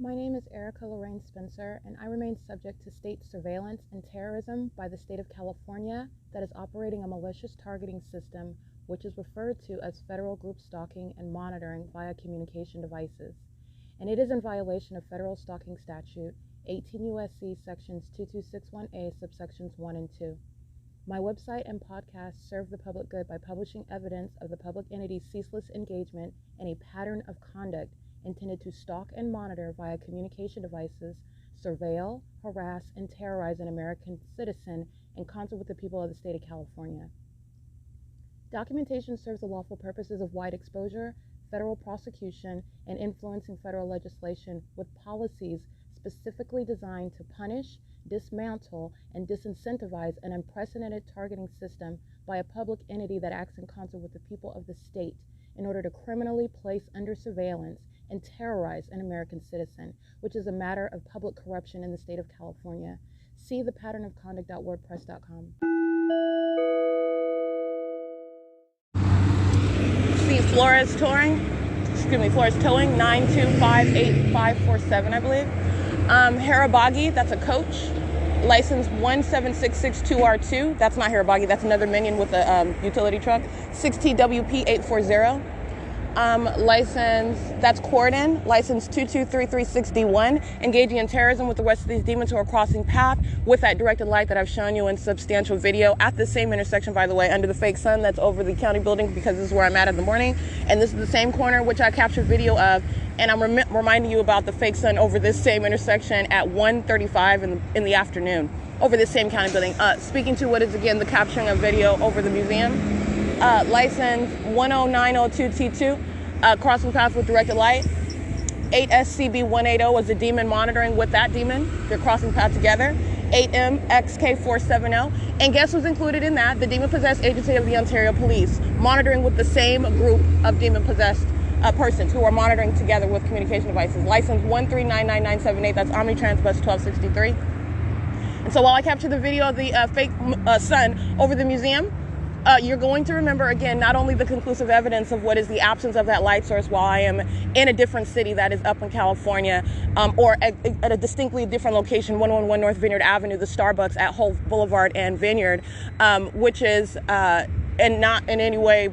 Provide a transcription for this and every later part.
My name is Erica Lorraine Spencer, and I remain subject to state surveillance and terrorism by the state of California that is operating a malicious targeting system which is referred to as federal group stalking and monitoring via communication devices. And it is in violation of federal stalking statute 18 U.S.C. sections 2261A subsections 1 and 2. My website and podcast serve the public good by publishing evidence of the public entity's ceaseless engagement in a pattern of conduct intended to stalk and monitor via communication devices, surveil, harass, and terrorize an American citizen in concert with the people of the state of California. Documentation serves the lawful purposes of wide exposure, federal prosecution, and influencing federal legislation with policies specifically designed to punish, dismantle, and disincentivize an unprecedented targeting system by a public entity that acts in concert with the people of the state in order to criminally place under surveillance and terrorize an American citizen, which is a matter of public corruption in the state of California. See thepatternofconduct.wordpress.com. See Flores Towing, 9258547, I believe. Harabagi, that's a coach. License 17662R2. That's not Harabagi, that's another minion with a utility truck. 6TWP840. License, that's Corden, license 22336D1, engaging in terrorism with the rest of these demons who are crossing path with that directed light that I've shown you in substantial video at the same intersection, by the way, under the fake sun that's over the county building, because this is where I'm at in the morning. And this is the same corner which I captured video of. And I'm reminding you about the fake sun over this same intersection at 1:35 in the afternoon, over this same county building. Speaking to what is, again, the capturing of video over the museum. License 10902T2, crossing path with directed light. 8SCB180 is the demon monitoring with that demon. They're crossing path together. 8MXK470. And guess who's included in that? The demon-possessed agency of the Ontario Police, monitoring with the same group of demon-possessed persons who are monitoring together with communication devices. License 1399978, that's Omnitrans Bus 1263. And so while I capture the video of the fake sun over the museum, you're going to remember, again, not only the conclusive evidence of what is the absence of that light source while I am in a different city that is up in California, or at a distinctly different location, 111 North Vineyard Avenue, the Starbucks at Holt Boulevard and Vineyard, which is, and not in any way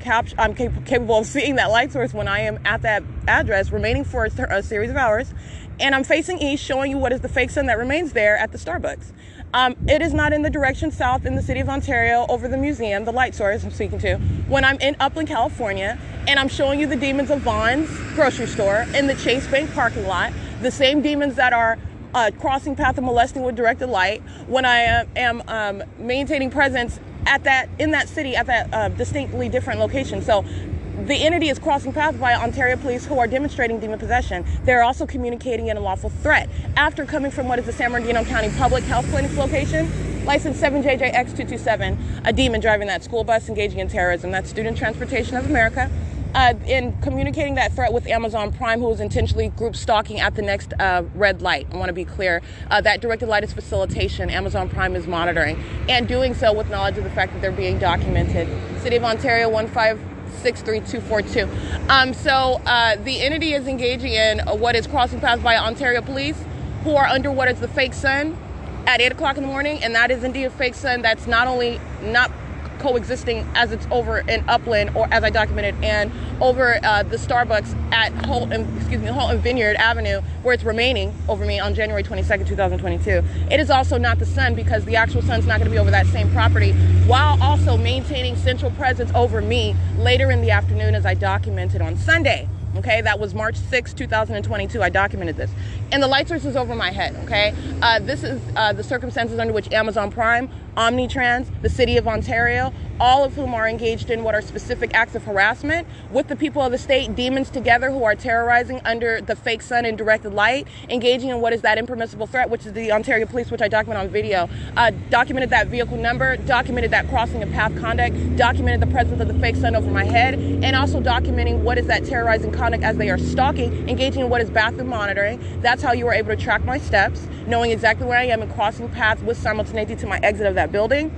I'm capable of seeing that light source when I am at that address, remaining for a series of hours, and I'm facing east, showing you what is the fake sun that remains there at the Starbucks. It is not in the direction south in the city of Ontario over the museum, the light source I'm speaking to, when I'm in Upland, California, and I'm showing you the demons of Vaughn's grocery store in the Chase Bank parking lot, the same demons that are crossing path and molesting with directed light, when I am maintaining presence in that city at that distinctly different location. So the entity is crossing paths via Ontario police who are demonstrating demon possession. They're also communicating an unlawful threat after coming from what is the San Bernardino County Public Health Clinic's location. License 7JJX227, a demon driving that school bus engaging in terrorism. That's Student Transportation of America. In communicating that threat with Amazon Prime, who is intentionally group stalking at the next red light. I want to be clear. That directed light is facilitation. Amazon Prime is monitoring, and doing so with knowledge of the fact that they're being documented. City of Ontario 1563242. So the entity is engaging in what is crossing paths by Ontario police, who are under what is the fake sun at 8 o'clock in the morning, and that is indeed a fake sun that's not only not coexisting as it's over in Upland, or as I documented, and over the Starbucks at Holt and Vineyard Avenue, where it's remaining over me on January 22nd, 2022. It is also not the sun, because the actual sun's not going to be over that same property, while also maintaining central presence over me later in the afternoon, as I documented on Sunday. Okay, that was March 6, 2022. I documented this. And the light source is over my head, okay? This is the circumstances under which Amazon Prime, Omnitrans, the City of Ontario, all of whom are engaged in what are specific acts of harassment with the people of the state, demons together who are terrorizing under the fake sun and directed light, engaging in what is that impermissible threat, which is the Ontario Police, which I document on video. Documented that vehicle number, documented that crossing of path conduct, documented the presence of the fake sun over my head, and also documenting what is that terrorizing conduct as they are stalking, engaging in what is bathroom monitoring. That's how you were able to track my steps, knowing exactly where I am and crossing paths with simultaneity to my exit of that building.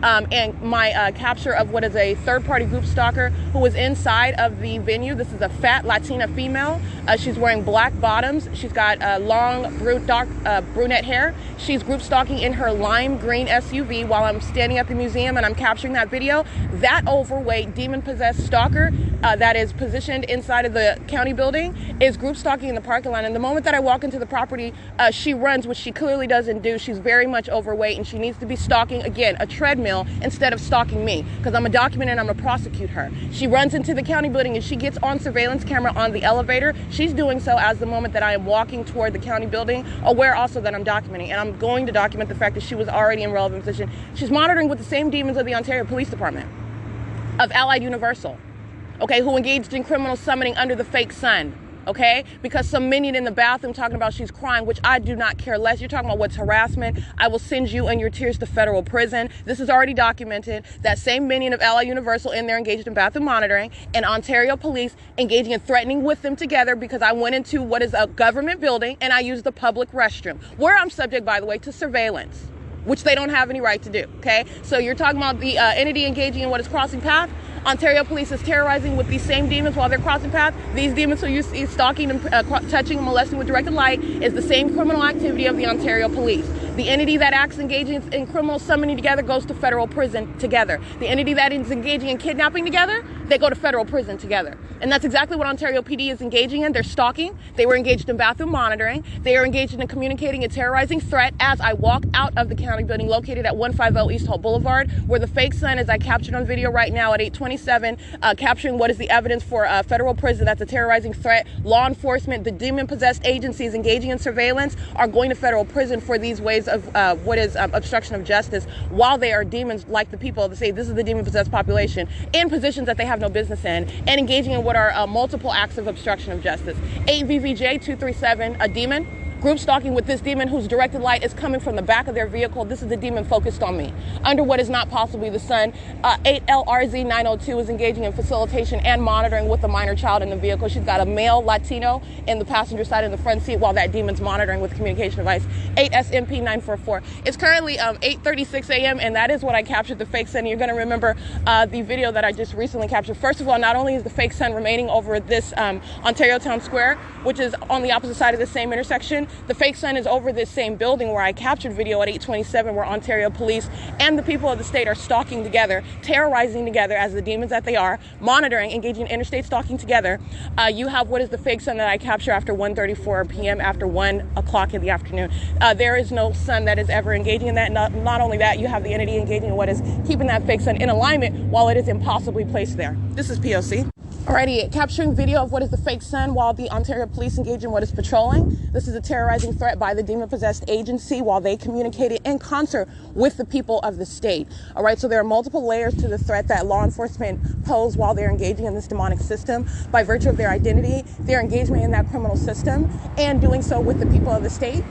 and my capture of what is a third-party group stalker who was inside of the venue. This is a fat Latina female. She's wearing black bottoms. She's got long, dark brunette hair. She's group stalking in her lime green SUV while I'm standing at the museum and I'm capturing that video. That overweight, demon-possessed stalker that is positioned inside of the county building is group stalking in the parking lot. And the moment that I walk into the property, she runs, which she clearly doesn't do. She's very much overweight and she needs to be stalking, again, a treadmill instead of stalking me, because I'm a document and I'm going to prosecute her. She runs into the county building and she gets on surveillance camera on the elevator. She's doing so as the moment that I am walking toward the county building, aware also that I'm documenting. And I'm going to document the fact that she was already in relevant position. She's monitoring with the same demons of the Ontario Police Department, of Allied Universal, okay, who engaged in criminal summoning under the fake sun. Okay, because some minion in the bathroom talking about she's crying, which I do not care less. You're talking about what's harassment. I will send you and your tears to federal prison. This is already documented. That same minion of Allied Universal in there engaged in bathroom monitoring, and Ontario police engaging in threatening with them together because I went into what is a government building and I used the public restroom, where I'm subject, by the way, to surveillance, which they don't have any right to do. Okay, so you're talking about the entity engaging in what is crossing path. Ontario police is terrorizing with these same demons while they're crossing path. These demons who you see stalking and touching and molesting with directed light is the same criminal activity of the Ontario police. The entity that acts engaging in criminal summoning together goes to federal prison together. The entity that is engaging in kidnapping together, they go to federal prison together. And that's exactly what Ontario PD is engaging in. They're stalking. They were engaged in bathroom monitoring. They are engaged in communicating a terrorizing threat as I walk out of the county building located at 150 East Holt Boulevard, where the fake sun, as I captured on video right now at 8:27, capturing what is the evidence for federal prison. That's a terrorizing threat. Law enforcement, the demon-possessed agencies engaging in surveillance are going to federal prison for these ways of what is obstruction of justice, while they are demons like the people that say this is the demon-possessed population in positions that they have no business in, and engaging in what are multiple acts of obstruction of justice. 8 VVJ 237, a demon. Group stalking with this demon whose directed light is coming from the back of their vehicle. This is the demon focused on me. Under what is not possibly the sun. 8 LRZ 902 is engaging in facilitation and monitoring with a minor child in the vehicle. She's got a male Latino in the passenger side in the front seat while that demon's monitoring with communication device. 8 SMP 944. It's currently 8:36 a.m. and that is what I captured the fake sun. You're going to remember the video that I just recently captured. First of all, not only is the fake sun remaining over this Ontario Town Square, which is on the opposite side of the same intersection, the fake sun is over this same building where I captured video at 8:27, where Ontario police and the people of the state are stalking together, terrorizing together as the demons that they are, monitoring, engaging in interstate stalking together. You have what is the fake sun that I capture after 1:34 p.m., after 1 o'clock in the afternoon. There is no sun that is ever engaging in that. Not only that, you have the entity engaging in what is keeping that fake sun in alignment while it is impossibly placed there. This is P.O.C. Alrighty, capturing video of what is the fake sun while the Ontario police engage in what is patrolling. This is a terrorizing threat by the demon-possessed agency while they communicated in concert with the people of the state. Alright, so there are multiple layers to the threat that law enforcement pose while they're engaging in this demonic system. By virtue of their identity, their engagement in that criminal system, and doing so with the people of the state.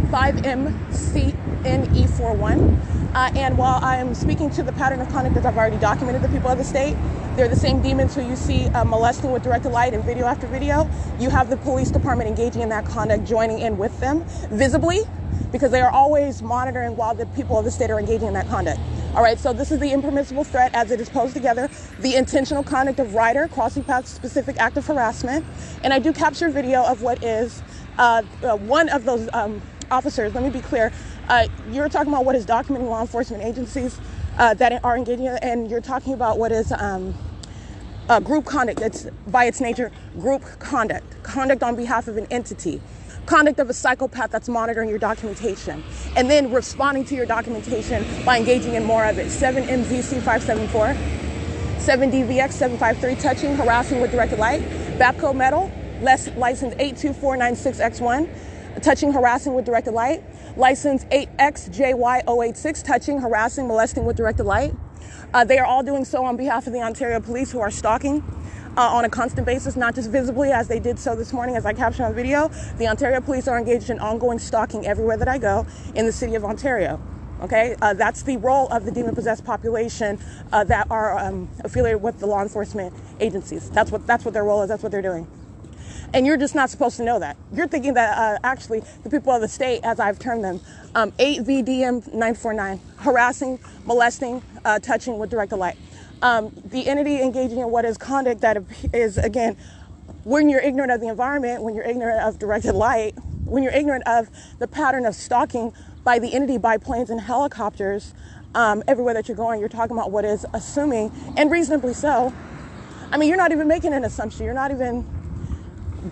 5MCNE41. And while I am speaking to the pattern of conduct that I've already documented the people of the state, they're the same demons who you see molesting with directed light in video after video. You have the police department engaging in that conduct, joining in with them visibly, because they are always monitoring while the people of the state are engaging in that conduct. All right, so this is the impermissible threat as it is posed together, the intentional conduct of rider, crossing path specific act of harassment. And I do capture video of what is one of those officers. Let me be clear. You're talking about what is documenting law enforcement agencies that are engaging, and you're talking about what is group conduct. It's by its nature group conduct on behalf of an entity, conduct of a psychopath that's monitoring your documentation and then responding to your documentation by engaging in more of it. 7MZC 574, 7DVX 753, touching, harassing with directed light, BAPCO metal, license 82496X1, touching, harassing with directed light, license 8XJY086, touching, harassing, molesting with directed light. They are all doing so on behalf of the Ontario police, who are stalking on a constant basis, not just visibly as they did so this morning as I captured on video. The Ontario police are engaged in ongoing stalking everywhere that I go in the city of Ontario. Okay, that's the role of the demon-possessed population that are affiliated with the law enforcement agencies. That's what their role is. That's what they're doing. And you're just not supposed to know that. You're thinking that actually the people of the state, as I've termed them, 8 VDM 949, harassing, molesting, touching with directed light. The entity engaging in what is conduct that is, again, when you're ignorant of the environment, when you're ignorant of directed light, when you're ignorant of the pattern of stalking by the entity, by planes and helicopters, everywhere that you're going, you're talking about what is assuming, and reasonably so. I mean, you're not even making an assumption. You're not even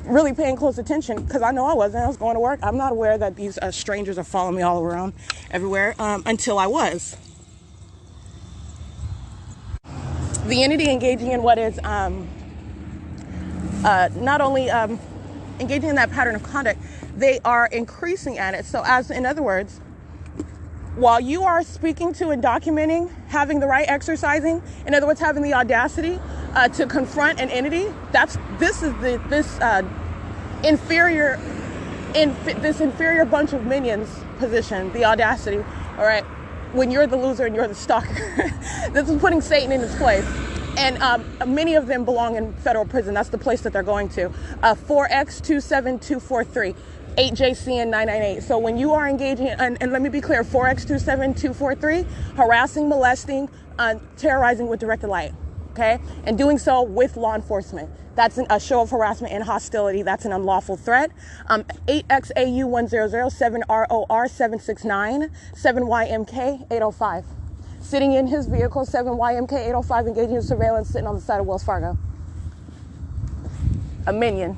really paying close attention, because I know I wasn't. I was going to work. I'm not aware that these strangers are following me all around everywhere until I was. The entity engaging in what is not only engaging in that pattern of conduct, they are increasing at it. So as in other words, while you are speaking to and documenting, having the right exercising, in other words, having the audacity to confront an entity, this inferior bunch of minions position, the audacity, all right, when you're the loser and you're the stalker. This is putting Satan in his place. And many of them belong in federal prison. That's the place that they're going to. 4X27243, 8JC and 998. So when you are engaging, and let me be clear, 4X27243, harassing, molesting, terrorizing with directed light, okay? And doing so with law enforcement. That's a show of harassment and hostility. That's an unlawful threat. 8XAU100, 7ROR769, 7YMK805. Sitting in his vehicle, 7YMK805, engaging in surveillance, sitting on the side of Wells Fargo. A minion.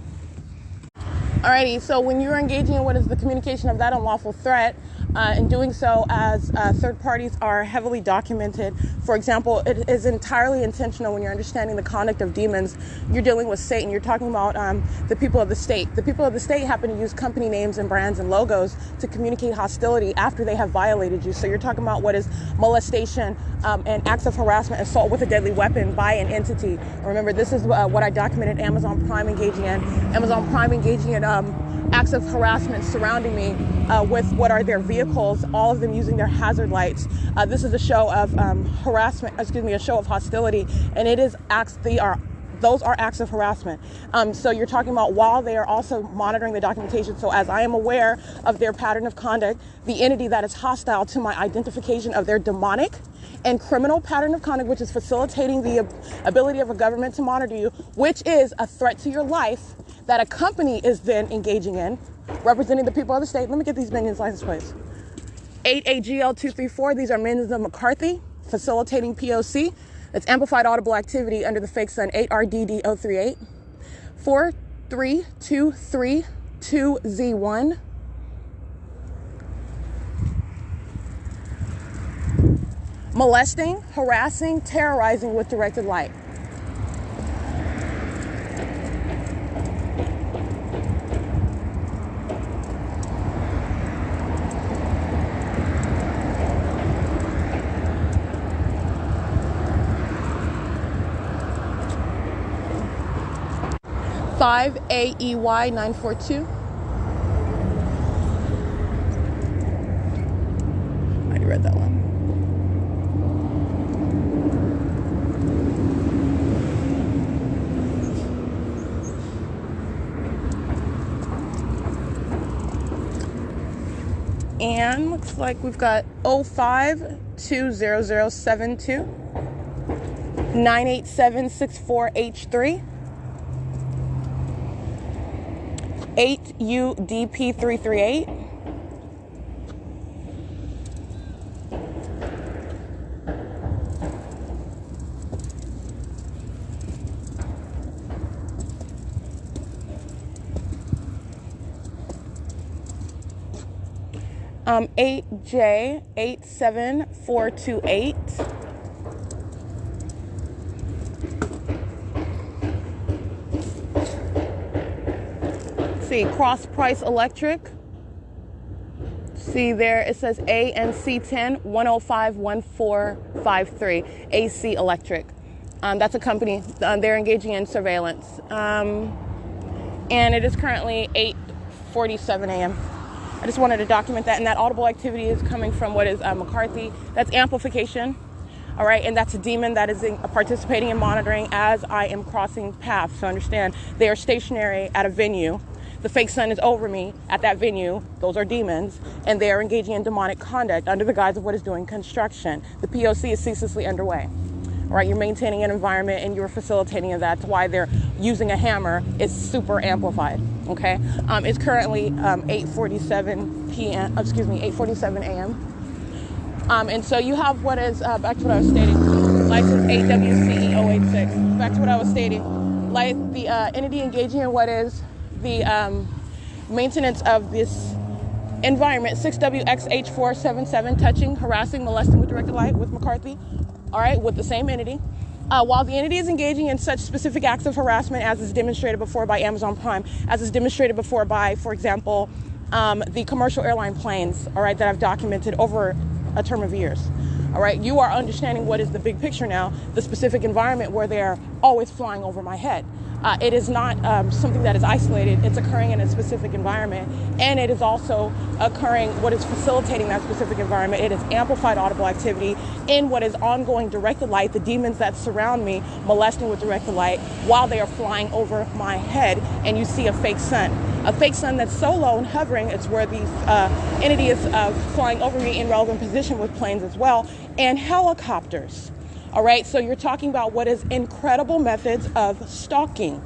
Alrighty, so when you're engaging in what is the communication of that unlawful threat, and doing so as third parties are heavily documented. For example, it is entirely intentional when you're understanding the conduct of demons. You're dealing with Satan. You're talking about the people of the state. The people of the state happen to use company names and brands and logos to communicate hostility after they have violated you. So you're talking about what is molestation and acts of harassment, assault with a deadly weapon by an entity. Remember, this is what I documented Amazon Prime engaging in. Amazon Prime engaging in acts of harassment surrounding me with what are their vehicles, all of them using their hazard lights. This is a show of a show of hostility, and it is those are acts of harassment. So you're talking about while they are also monitoring the documentation. So as I am aware of their pattern of conduct, the entity that is hostile to my identification of their demonic and criminal pattern of conduct, which is facilitating the ability of a government to monitor you, which is a threat to your life, that a company is then engaging in, representing the people of the state. Let me get these minions' license plates. 8AGL234, these are minions of McCarthy, facilitating P.O.C. That's amplified audible activity under the fake sun, 8RDD038. 43232Z1. Molesting, harassing, terrorizing with directed light. AEY942. I already read that one. And looks like we've got 05-20072, 98764H3. 8UDP338. Um, 8J87428. See, Cross Price Electric. See there, it says ANC10 1051453, AC Electric. That's a company. They're engaging in surveillance. And it is currently 8:47 a.m. I just wanted to document that, and that audible activity is coming from what is McCarthy. That's amplification. All right, and that's a demon that is participating in monitoring as I am crossing paths. So understand, they are stationary at a venue. The fake sun is over me at that venue. Those are demons, and they are engaging in demonic conduct under the guise of what is doing construction. The P.O.C. is ceaselessly underway. All right, you're maintaining an environment and you're facilitating that. That's why they're using a hammer. It's super amplified. Okay, it's currently 8:47 p.m. 8:47 a.m. And so you have what is, back to what I was stating, license 8WCE086. Back to what I was stating, like the entity engaging in what is the maintenance of this environment, 6WXH477, touching, harassing, molesting with directed light with McCarthy, all right, with the same entity. While the entity is engaging in such specific acts of harassment as is demonstrated before by Amazon Prime, as is demonstrated before by, for example, the commercial airline planes, all right, that I've documented over a term of years. All right, you are understanding what is the big picture now, the specific environment where they're always flying over my head. It is not something that is isolated. It's occurring in a specific environment, and it is also occurring what is facilitating that specific environment. It is amplified audible activity in what is ongoing directed light, the demons that surround me molesting with directed light while they are flying over my head, and you see a fake sun. A fake sun that's so low and hovering, it's where the entity is flying over me in relevant position with planes as well, and helicopters. All right, so you're talking about what is incredible methods of stalking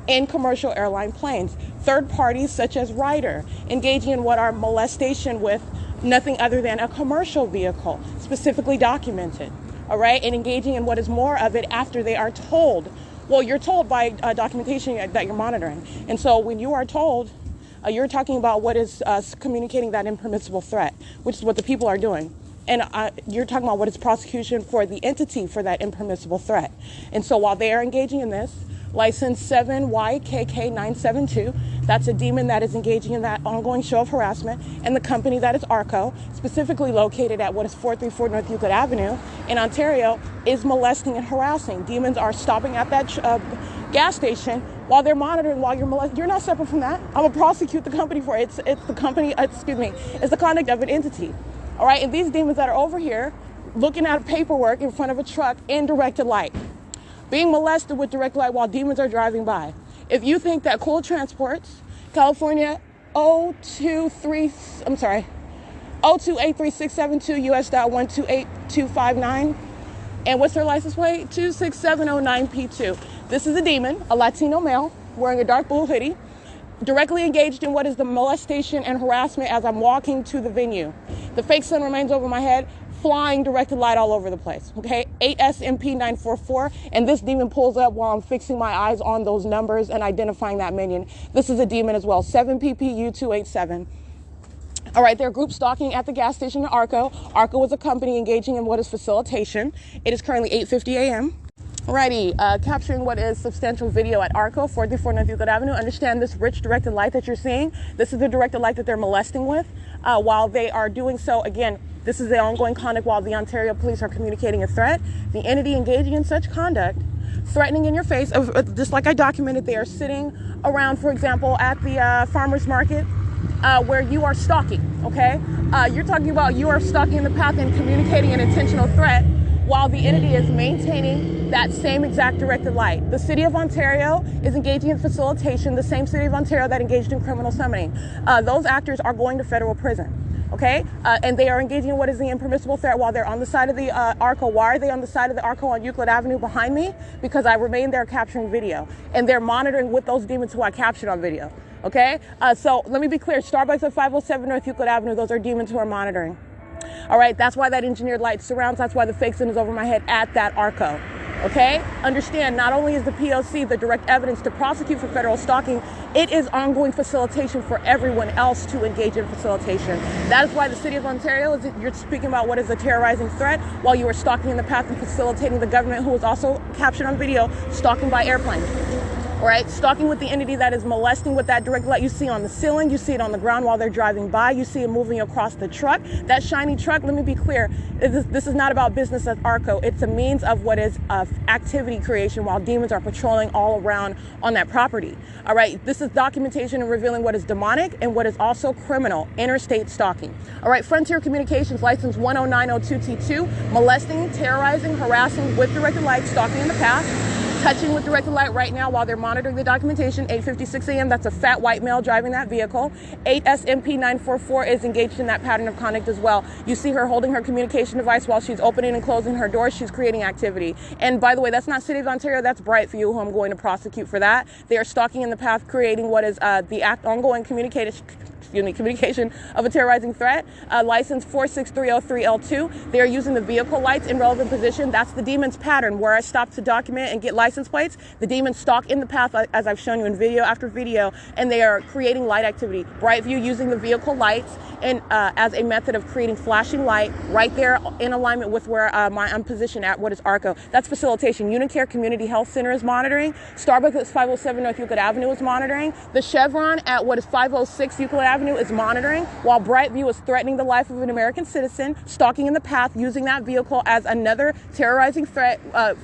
in commercial airline planes. Third parties such as Ryder engaging in what are molestation with nothing other than a commercial vehicle, specifically documented. All right, and engaging in what is more of it after they are told. Well, you're told by documentation that you're monitoring. And so when you are told, you're talking about what is communicating that impermissible threat, which is what the people are doing. And you're talking about what is prosecution for the entity for that impermissible threat. And so while they are engaging in this, license 7YKK972, that's a demon that is engaging in that ongoing show of harassment, and the company that is ARCO, specifically located at what is 434 North Euclid Avenue in Ontario, is molesting and harassing. Demons are stopping at that gas station while they're monitoring, while you're molesting. You're not separate from that. I'm gonna prosecute the company for it. It's the company, it's the conduct of an entity. All right, and these demons that are over here looking at paperwork in front of a truck in directed light, being molested with direct light while demons are driving by. If you think that Cool Transports, California 0283672 U.S.1288259, and what's their license plate? 26709P2. This is a demon, a Latino male, wearing a dark blue hoodie, directly engaged in what is the molestation and harassment as I'm walking to the venue. The fake sun remains over my head, flying directed light all over the place, okay? 8SMP944, and this demon pulls up while I'm fixing my eyes on those numbers and identifying that minion. This is a demon as well, 7PPU287. All right, they're group stalking at the gas station in ARCO. ARCO is a company engaging in what is facilitation. It is currently 8:50 a.m. Alrighty, capturing what is substantial video at ARCO, 434 North Euclid Avenue. Understand this rich directed light that you're seeing. This is the directed light that they're molesting with. While they are doing so, again, this is the ongoing conduct while the Ontario police are communicating a threat. The entity engaging in such conduct, threatening in your face, just like I documented, they are sitting around, for example, at the farmer's market where you are stalking, okay? You're talking about you are stalking the path and communicating an intentional threat while the entity is maintaining that same exact directed light. The City of Ontario is engaging in facilitation, the same City of Ontario that engaged in criminal summoning. Those actors are going to federal prison, okay? And they are engaging in what is the impermissible threat while they're on the side of the ARCO. Why are they on the side of the ARCO on Euclid Avenue behind me? Because I remain there capturing video, and they're monitoring with those demons who I captured on video, okay? So let me be clear, Starbucks at 507 North Euclid Avenue, those are demons who are monitoring. All right, that's why that engineered light surrounds, that's why the fake sun is over my head at that ARCO, okay? Understand, not only is the P.O.C. the direct evidence to prosecute for federal stalking, it is ongoing facilitation for everyone else to engage in facilitation. That is why the City of Ontario, you're speaking about what is a terrorizing threat while you are stalking in the path and facilitating the government, who is also captured on video, stalking by airplane. All right, stalking with the entity that is molesting with that direct light. You see on the ceiling, you see it on the ground while they're driving by, you see it moving across the truck. That shiny truck, let me be clear, this is not about business as ARCO. It's a means of what is activity creation while demons are patrolling all around on that property. All right, this is documentation and revealing what is demonic and what is also criminal, interstate stalking. All right, Frontier Communications, license 10902T2, molesting, terrorizing, harassing with directed light, stalking in the path, touching with directed light right now while they're monitoring the documentation. 8:56 a.m. That's a fat white male driving that vehicle. 8SMP944 is engaged in that pattern of conduct as well. You see her holding her communication device while she's opening and closing her door. She's creating activity. And by the way, that's not City of Ontario. That's Brightview, who I'm going to prosecute for that. They are stalking in the path, creating what is the ongoing communication of a terrorizing threat. License 46303L2. They are using the vehicle lights in relevant position. That's the demon's pattern where I stop to document and get license plates. The demons stalk in the path as I've shown you in video after video, and they are creating light activity. Brightview using the vehicle lights and as a method of creating flashing light right there in alignment with where I'm positioned at what is ARCO. That's facilitation. Unicare Community Health Center is monitoring. Starbucks at 507 North Euclid Avenue is monitoring. The Chevron at what is 506 Euclid Avenue is monitoring, while Brightview is threatening the life of an American citizen, stalking in the path, using that vehicle as another terrorizing threat,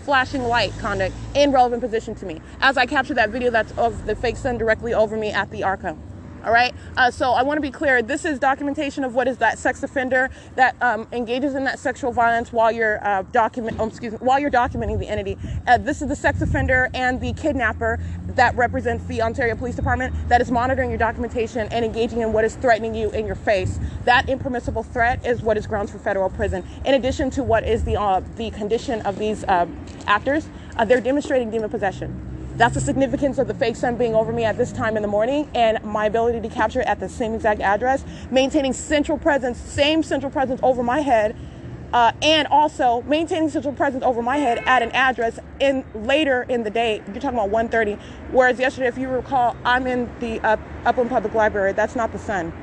flashing light conduct in relevant position to me. As I capture that video that's of the fake sun directly over me at the ARCO. All right. So I want to be clear. This is documentation of what is that sex offender that engages in that sexual violence while you're documenting the entity. This is the sex offender and the kidnapper that represents the Ontario Police Department that is monitoring your documentation and engaging in what is threatening you in your face. That impermissible threat is what is grounds for federal prison. In addition to what is the condition of these actors, they're demonstrating demon possession. That's the significance of the fake sun being over me at this time in the morning and my ability to capture it at the same exact address, maintaining central presence, same central presence over my head, and also maintaining central presence over my head at an address later in the day. You're talking about 1:30, whereas yesterday, if you recall, I'm in the Upland Public Library. That's not the sun.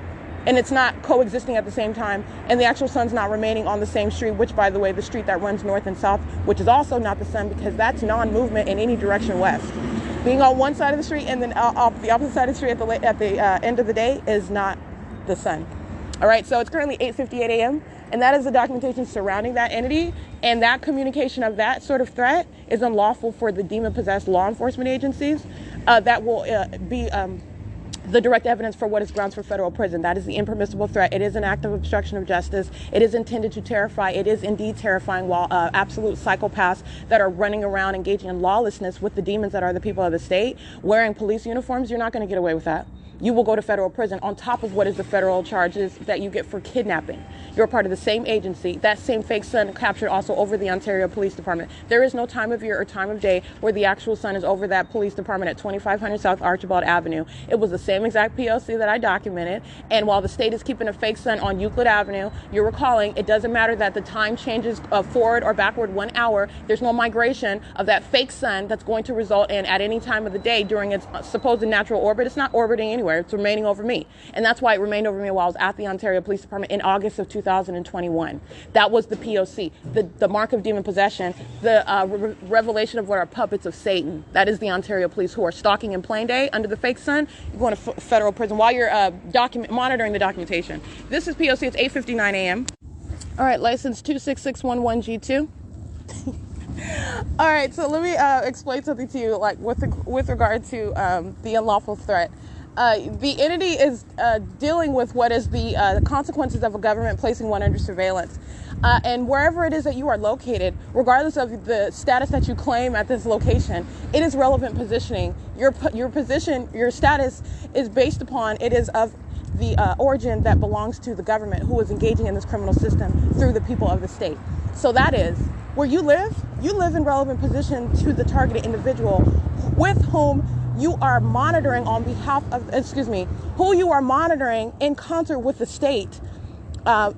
And it's not coexisting at the same time, and the actual sun's not remaining on the same street, which, by the way, the street that runs north and south, which is also not the sun because that's non-movement in any direction west. Being on one side of the street and then off the opposite side of the street at the end of the day is not the sun. All right, so it's currently 8:58 a.m., and that is the documentation surrounding that entity, and that communication of that sort of threat is unlawful for the demon-possessed law enforcement agencies. That will be the direct evidence for what is grounds for federal prison. That is the impermissible threat. It is an act of obstruction of justice. It is intended to terrify. It is indeed terrifying while absolute psychopaths that are running around engaging in lawlessness with the demons that are the people of the state, wearing police uniforms. You're not going to get away with that. You will go to federal prison on top of what is the federal charges that you get for kidnapping. You're part of the same agency. That same fake sun captured also over the Ontario Police Department. There is no time of year or time of day where the actual sun is over that police department at 2500 South Archibald Avenue. It was the same exact P.O.C. that I documented. And while the state is keeping a fake sun on Euclid Avenue, you're recalling it doesn't matter that the time changes forward or backward 1 hour. There's no migration of that fake sun that's going to result in at any time of the day during its supposed natural orbit. It's not orbiting anywhere. It's remaining over me. And that's why it remained over me while I was at the Ontario Police Department in August of 2021. That was the P.O.C., the mark of demon possession, the revelation of what are puppets of Satan. That is the Ontario Police who are stalking in plain day under the fake sun. You're going to federal prison while you're monitoring the documentation. This is P.O.C. It's 8:59 a.m. All right, license 26611G2. All right, so let me explain something to you, like with regard to the unlawful threat. The entity is dealing with what is the consequences of a government placing one under surveillance. And wherever it is that you are located, regardless of the status that you claim at this location, it is relevant positioning. Your position, your status is based upon, it is of the origin that belongs to the government who is engaging in this criminal system through the people of the state. So that is, where you live in relevant position to the targeted individual with whom you are monitoring on behalf of, who you are monitoring in concert with the state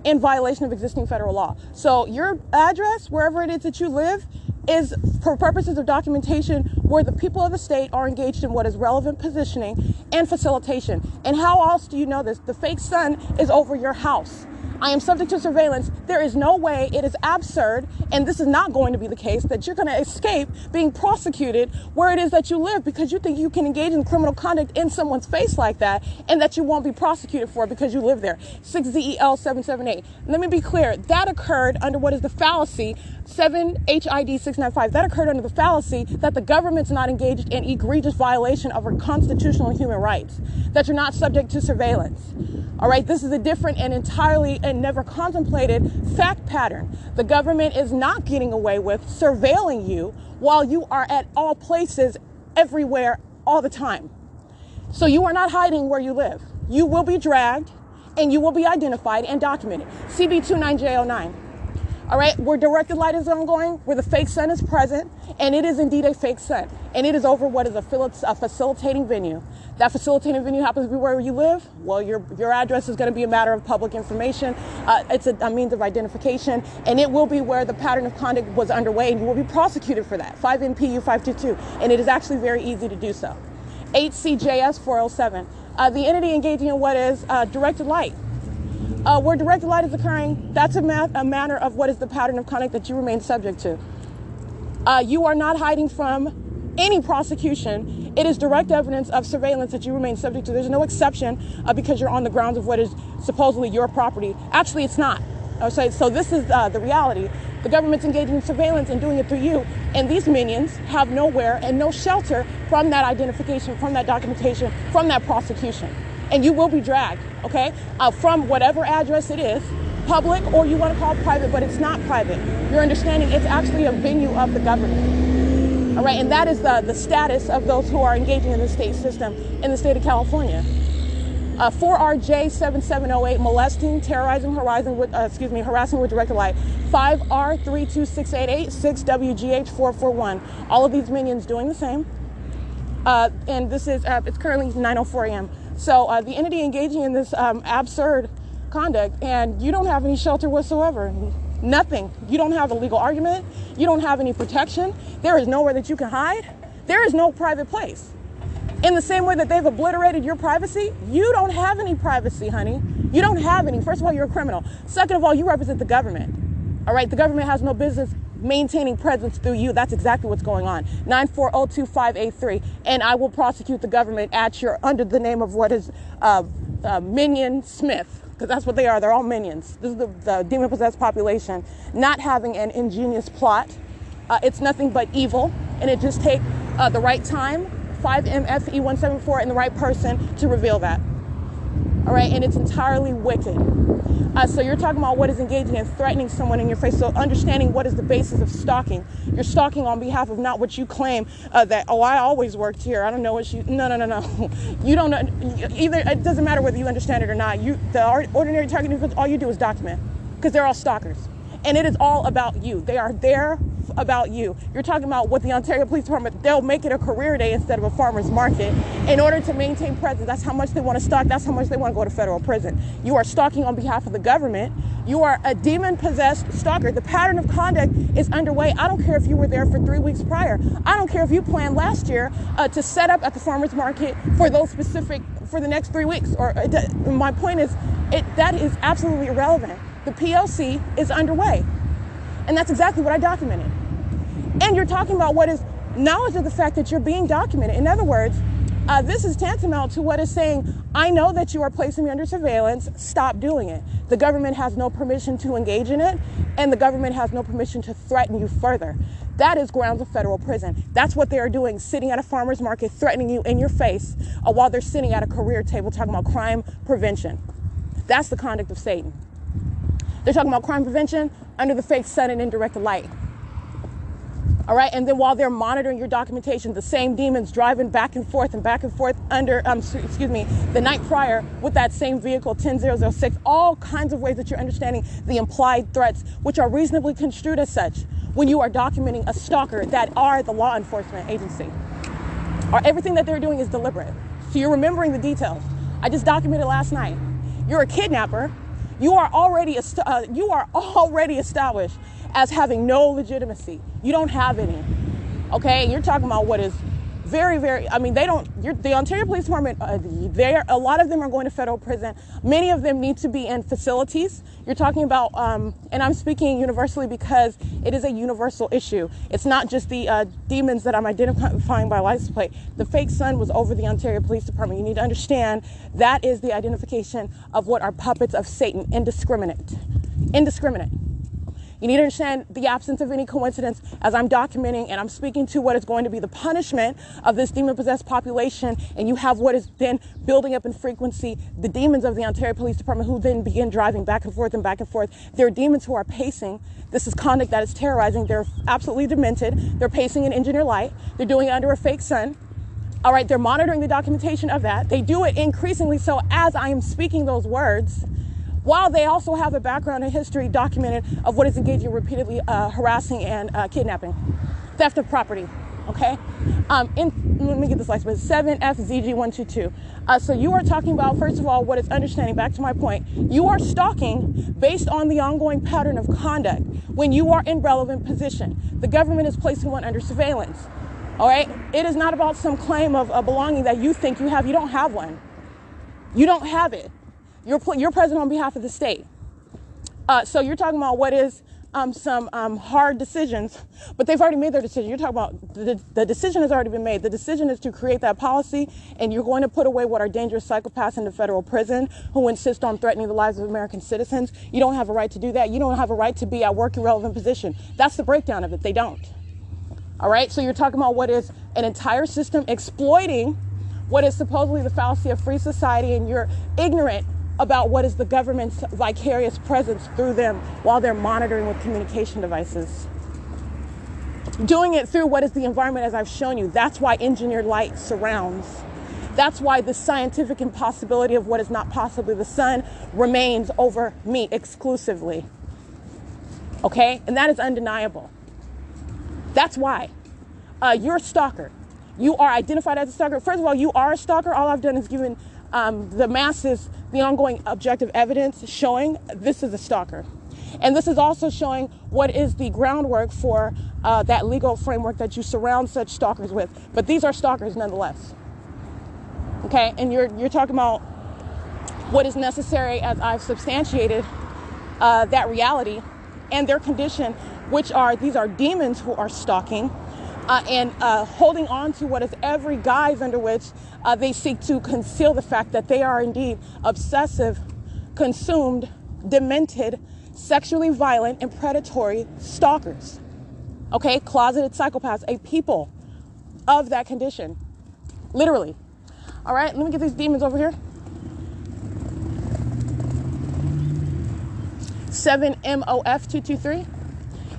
in violation of existing federal law. So your address, wherever it is that you live, is for purposes of documentation where the people of the state are engaged in what is relevant positioning and facilitation. And how else do you know this? The fake sun is over your house. I am subject to surveillance. There is no way, it is absurd, and this is not going to be the case, that you're going to escape being prosecuted where it is that you live because you think you can engage in criminal conduct in someone's face like that and that you won't be prosecuted for it because you live there. 6ZEL778. Let me be clear. That occurred under what is the fallacy, 7HID695. That occurred under the fallacy that the government's not engaged in egregious violation of our constitutional and human rights, that you're not subject to surveillance. All right, this is a different and entirely and never contemplated fact pattern. The government is not getting away with surveilling you while you are at all places, everywhere, all the time. So you are not hiding where you live. You will be dragged and you will be identified and documented. CB29J09. All right, where directed light is ongoing, where the fake sun is present, and it is indeed a fake sun, and it is over what is a facilitating venue. That facilitating venue happens to be where you live. Well, your address is going to be a matter of public information. It's a means of identification, and it will be where the pattern of conduct was underway, and you will be prosecuted for that. 5NPU 522, and it is actually very easy to do so. 8CJS 407, the entity engaging in what is directed light. Where directed light is occurring, that's a matter of what is the pattern of conduct that you remain subject to. You are not hiding from any prosecution. It is direct evidence of surveillance that you remain subject to. There's no exception because you're on the grounds of what is supposedly your property. Actually, it's not. So this is the reality. The government's engaging in surveillance and doing it through you. And these minions have nowhere and no shelter from that identification, from that documentation, from that prosecution. And you will be dragged, okay, from whatever address it is, public or you want to call it private, but it's not private. You're understanding it's actually a venue of the government, all right? And that is the status of those who are engaging in the state system in the state of California. 4RJ7708, molesting, terrorizing, harassing with directed light. 5R32688, 6WGH441. All of these minions doing the same. And this is, it's currently 9:04 a.m. So the entity engaging in this absurd conduct, and you don't have any shelter whatsoever. Nothing. You don't have a legal argument. You don't have any protection. There is nowhere that you can hide. There is no private place. In the same way that they've obliterated your privacy, you don't have any privacy, honey. You don't have any. First of all, you're a criminal. Second of all, you represent the government. All right, the government has no business maintaining presence through you. That's exactly what's going on. 9402583, and I will prosecute the government under the name of what is Minion Smith, because that's what they are. They're all minions. This is the demon-possessed population not having an ingenious plot. It's nothing but evil, and it just takes the right time, 5MFE174, and the right person to reveal that. All right, and it's entirely wicked. So you're talking about what is engaging in threatening someone in your face. So understanding what is the basis of stalking. You're stalking on behalf of not what you claim that, oh, I always worked here. I don't know what you, no. You don't know, either, it doesn't matter whether you understand it or not. The ordinary targeting, all you do is document, because they're all stalkers. And it is all about you. They are there about you. You're talking about what the Ontario Police Department, they'll make it a career day instead of a farmer's market in order to maintain presence. That's how much they want to stalk. That's how much they want to go to federal prison. You are stalking on behalf of the government. You are a demon-possessed stalker. The pattern of conduct is underway. I don't care if you were there for 3 weeks prior. I don't care if you planned last year to set up at the farmer's market for the next 3 weeks. My point is, that is absolutely irrelevant. The P.O.C. is underway. And that's exactly what I documented. And you're talking about what is knowledge of the fact that you're being documented. In other words, this is tantamount to what is saying, I know that you are placing me under surveillance, stop doing it. The government has no permission to engage in it, and the government has no permission to threaten you further. That is grounds of federal prison. That's what they are doing, sitting at a farmer's market, threatening you in your face while they're sitting at a career table talking about crime prevention. That's the conduct of Satan. They're talking about crime prevention under the fake sun and indirect light. All right, and then while they're monitoring your documentation, the same demons driving back and forth under, the night prior with that same vehicle, 10006, all kinds of ways that you're understanding the implied threats, which are reasonably construed as such when you are documenting a stalker that are the law enforcement agency. Everything that they're doing is deliberate. So you're remembering the details. I just documented last night. You're a kidnapper. You are already established as having no legitimacy. You don't have any, okay? You're talking about what is very, very, I mean, the Ontario Police Department, a lot of them are going to federal prison. Many of them need to be in facilities. You're talking about, and I'm speaking universally because it is a universal issue. It's not just the demons that I'm identifying by license plate. The fake sun was over the Ontario Police Department. You need to understand that is the identification of what are puppets of Satan, indiscriminate. Indiscriminate. You need to understand the absence of any coincidence as I'm documenting and I'm speaking to what is going to be the punishment of this demon-possessed population, and you have what is then building up in frequency, the demons of the Ontario Police Department who then begin driving back and forth and back and forth. There are demons who are pacing. This is conduct that is terrorizing. They're absolutely demented. They're pacing in engineer light. They're doing it under a fake sun. All right, they're monitoring the documentation of that. They do it increasingly so as I am speaking those words, while they also have a background and history documented of what is engaging repeatedly harassing and kidnapping, theft of property, okay? Let me get this license, 7FZG122. So you are talking about, first of all, what is understanding, back to my point, you are stalking based on the ongoing pattern of conduct when you are in relevant position. The government is placing one under surveillance, all right? It is not about some claim of belonging that you think you have. You don't have one. You don't have it. You're present on behalf of the state. So you're talking about what is some hard decisions, but they've already made their decision. You're talking about the decision has already been made. The decision is to create that policy, and you're going to put away what are dangerous psychopaths into federal prison who insist on threatening the lives of American citizens. You don't have a right to do that. You don't have a right to be at work in relevant position. That's the breakdown of it. They don't. All right. So you're talking about what is an entire system exploiting what is supposedly the fallacy of free society, and you're ignorant about what is the government's vicarious presence through them while they're monitoring with communication devices. Doing it through what is the environment as I've shown you. That's why engineered light surrounds. That's why the scientific impossibility of what is not possibly the sun remains over me exclusively. Okay? And that is undeniable. That's why. You're a stalker. You are identified as a stalker. First of all, you are a stalker. All I've done is given the masses the ongoing objective evidence showing this is a stalker. And this is also showing what is the groundwork for that legal framework that you surround such stalkers with. But these are stalkers nonetheless. Okay, and you're talking about what is necessary as I've substantiated that reality and their condition, which are, these are demons who are stalking and holding on to what is every guise under which they seek to conceal the fact that they are indeed obsessive, consumed, demented, sexually violent, and predatory stalkers. Okay, closeted psychopaths, a people of that condition, literally. All right, let me get these demons over here. 7MOF223,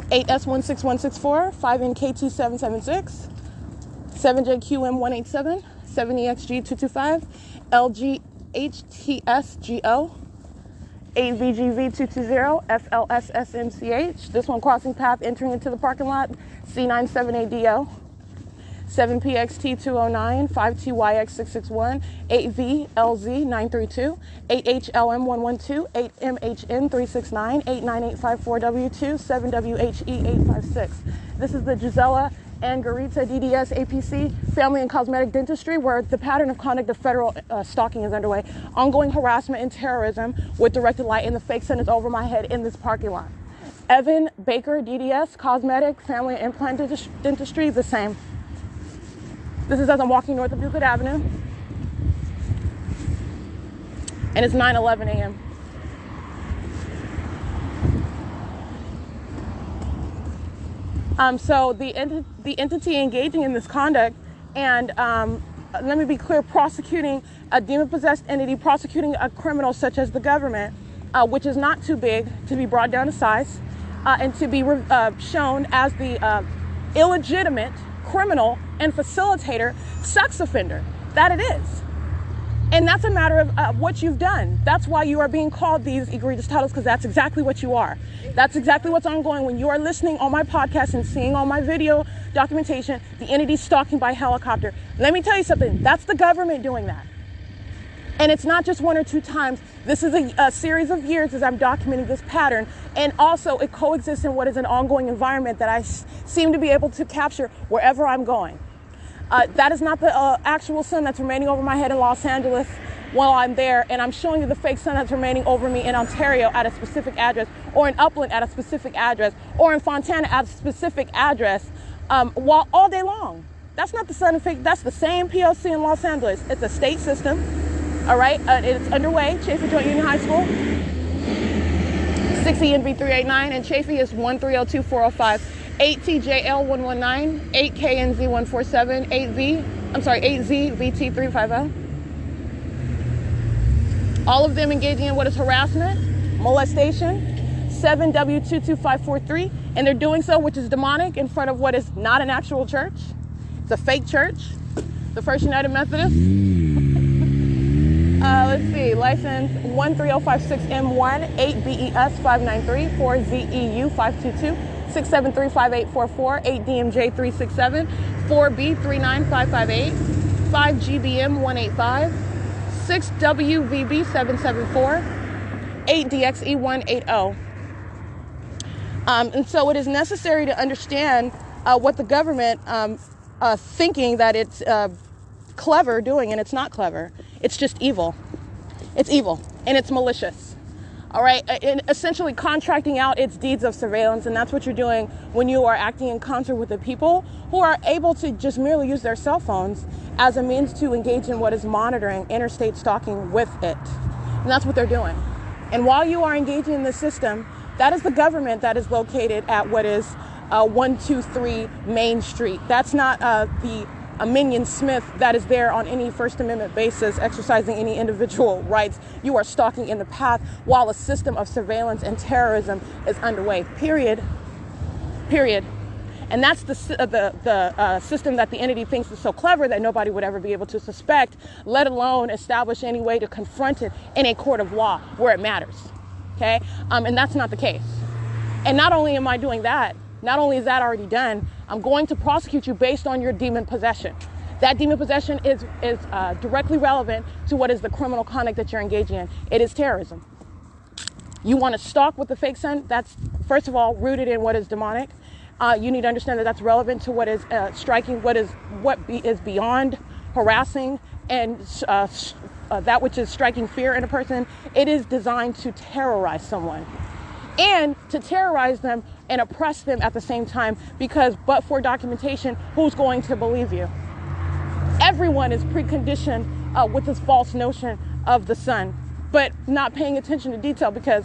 8S16164, 5NKT776, 7JQM187, 7EXG225, LGHTSGO, 8VGV220, FLSSMCH. This one crossing path entering into the parking lot, C97ADO. 7PXT209, 5TYX661, 8VLZ932, 8HLM112, 8MHN369, 89854W2, 7WHE856. This is the Gisela and Garita DDS APC Family and Cosmetic Dentistry, where the pattern of conduct of federal stalking is underway. Ongoing harassment and terrorism with directed light, and the fake sun is over my head in this parking lot. Evan Baker DDS Cosmetic Family and Implant Dentistry, the same. This is as I'm walking north of Euclid Avenue, and it's 9:11 a.m. So the entity engaging in this conduct, and let me be clear, prosecuting a demon-possessed entity, prosecuting a criminal such as the government, which is not too big to be brought down to size, and to be shown as the illegitimate criminal and facilitator sex offender that it is. And that's a matter of what you've done. That's why you are being called these egregious titles, because that's exactly what you are. That's exactly what's ongoing when you are listening on my podcast and seeing on my video documentation the entity stalking by helicopter. Let me tell you something. That's the government doing that. And it's not just one or two times. This is a series of years as I'm documenting this pattern. And also it coexists in what is an ongoing environment that I seem to be able to capture wherever I'm going. That is not the actual sun that's remaining over my head in Los Angeles while I'm there, and I'm showing you the fake sun that's remaining over me in Ontario at a specific address, or in Upland at a specific address, or in Fontana at a specific address, while all day long. That's not the sun fake. That's the same P.O.C. in Los Angeles. It's a state system, all right? It's underway. Chaffey Joint Union High School, 6ENV 389, and Chaffey is 1302405, 8TJL119, 8KNZ147, 8ZVT350. All of them engaging in what is harassment, molestation, 7W22543, and they're doing so, which is demonic, in front of what is not an actual church. It's a fake church, the First United Methodist. Let's see, license 13056M1, 8BES593, 4ZEU522, 6735844, 8DMJ367, 4B39558, 5GBM185, 6WVB774, 8DXE180. And so it is necessary to understand what the government thinking that it's clever doing, and it's not clever. It's just evil. It's evil, and it's malicious. All right, and essentially contracting out its deeds of surveillance, and that's what you're doing when you are acting in concert with the people who are able to just merely use their cell phones as a means to engage in what is monitoring interstate stalking with it. And that's what they're doing. And while you are engaging in the system, that is the government that is located at what is 123 Main Street. That's not the Minion Smith that is there on any First Amendment basis exercising any individual rights. You are stalking in the path while a system of surveillance and terrorism is underway. Period. And that's the system that the entity thinks is so clever that nobody would ever be able to suspect, let alone establish any way to confront it in a court of law where it matters. Okay? And that's not the case. And not only am I doing that, not only is that already done, I'm going to prosecute you based on your demon possession. That demon possession is directly relevant to what is the criminal conduct that you're engaging in. It is terrorism. You want to stalk with the fake sun? That's, first of all, rooted in what is demonic. You need to understand that that's relevant to what is striking, what is beyond harassing, and that which is striking fear in a person. It is designed to terrorize someone, and to terrorize them and oppress them at the same time, because but for documentation, who's going to believe you? Everyone is preconditioned with this false notion of the sun, but not paying attention to detail, because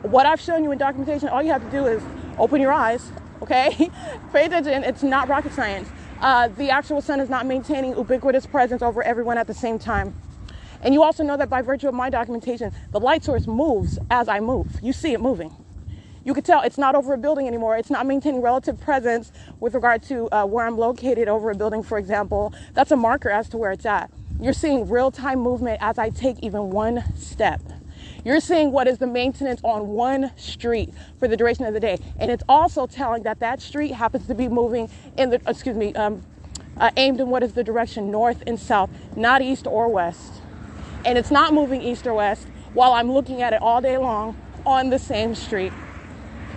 what I've shown you in documentation, all you have to do is open your eyes, okay? Pay attention. It's not rocket science. The actual sun is not maintaining ubiquitous presence over everyone at the same time. And you also know that by virtue of my documentation, the light source moves as I move. You see it moving. You could tell it's not over a building anymore. It's not maintaining relative presence with regard to where I'm located over a building, for example. That's a marker as to where it's at. You're seeing real-time movement as I take even one step. You're seeing what is the maintenance on one street for the duration of the day. And it's also telling that that street happens to be moving in the, aimed in what is the direction north and south, not east or west. And it's not moving east or west while I'm looking at it all day long on the same street.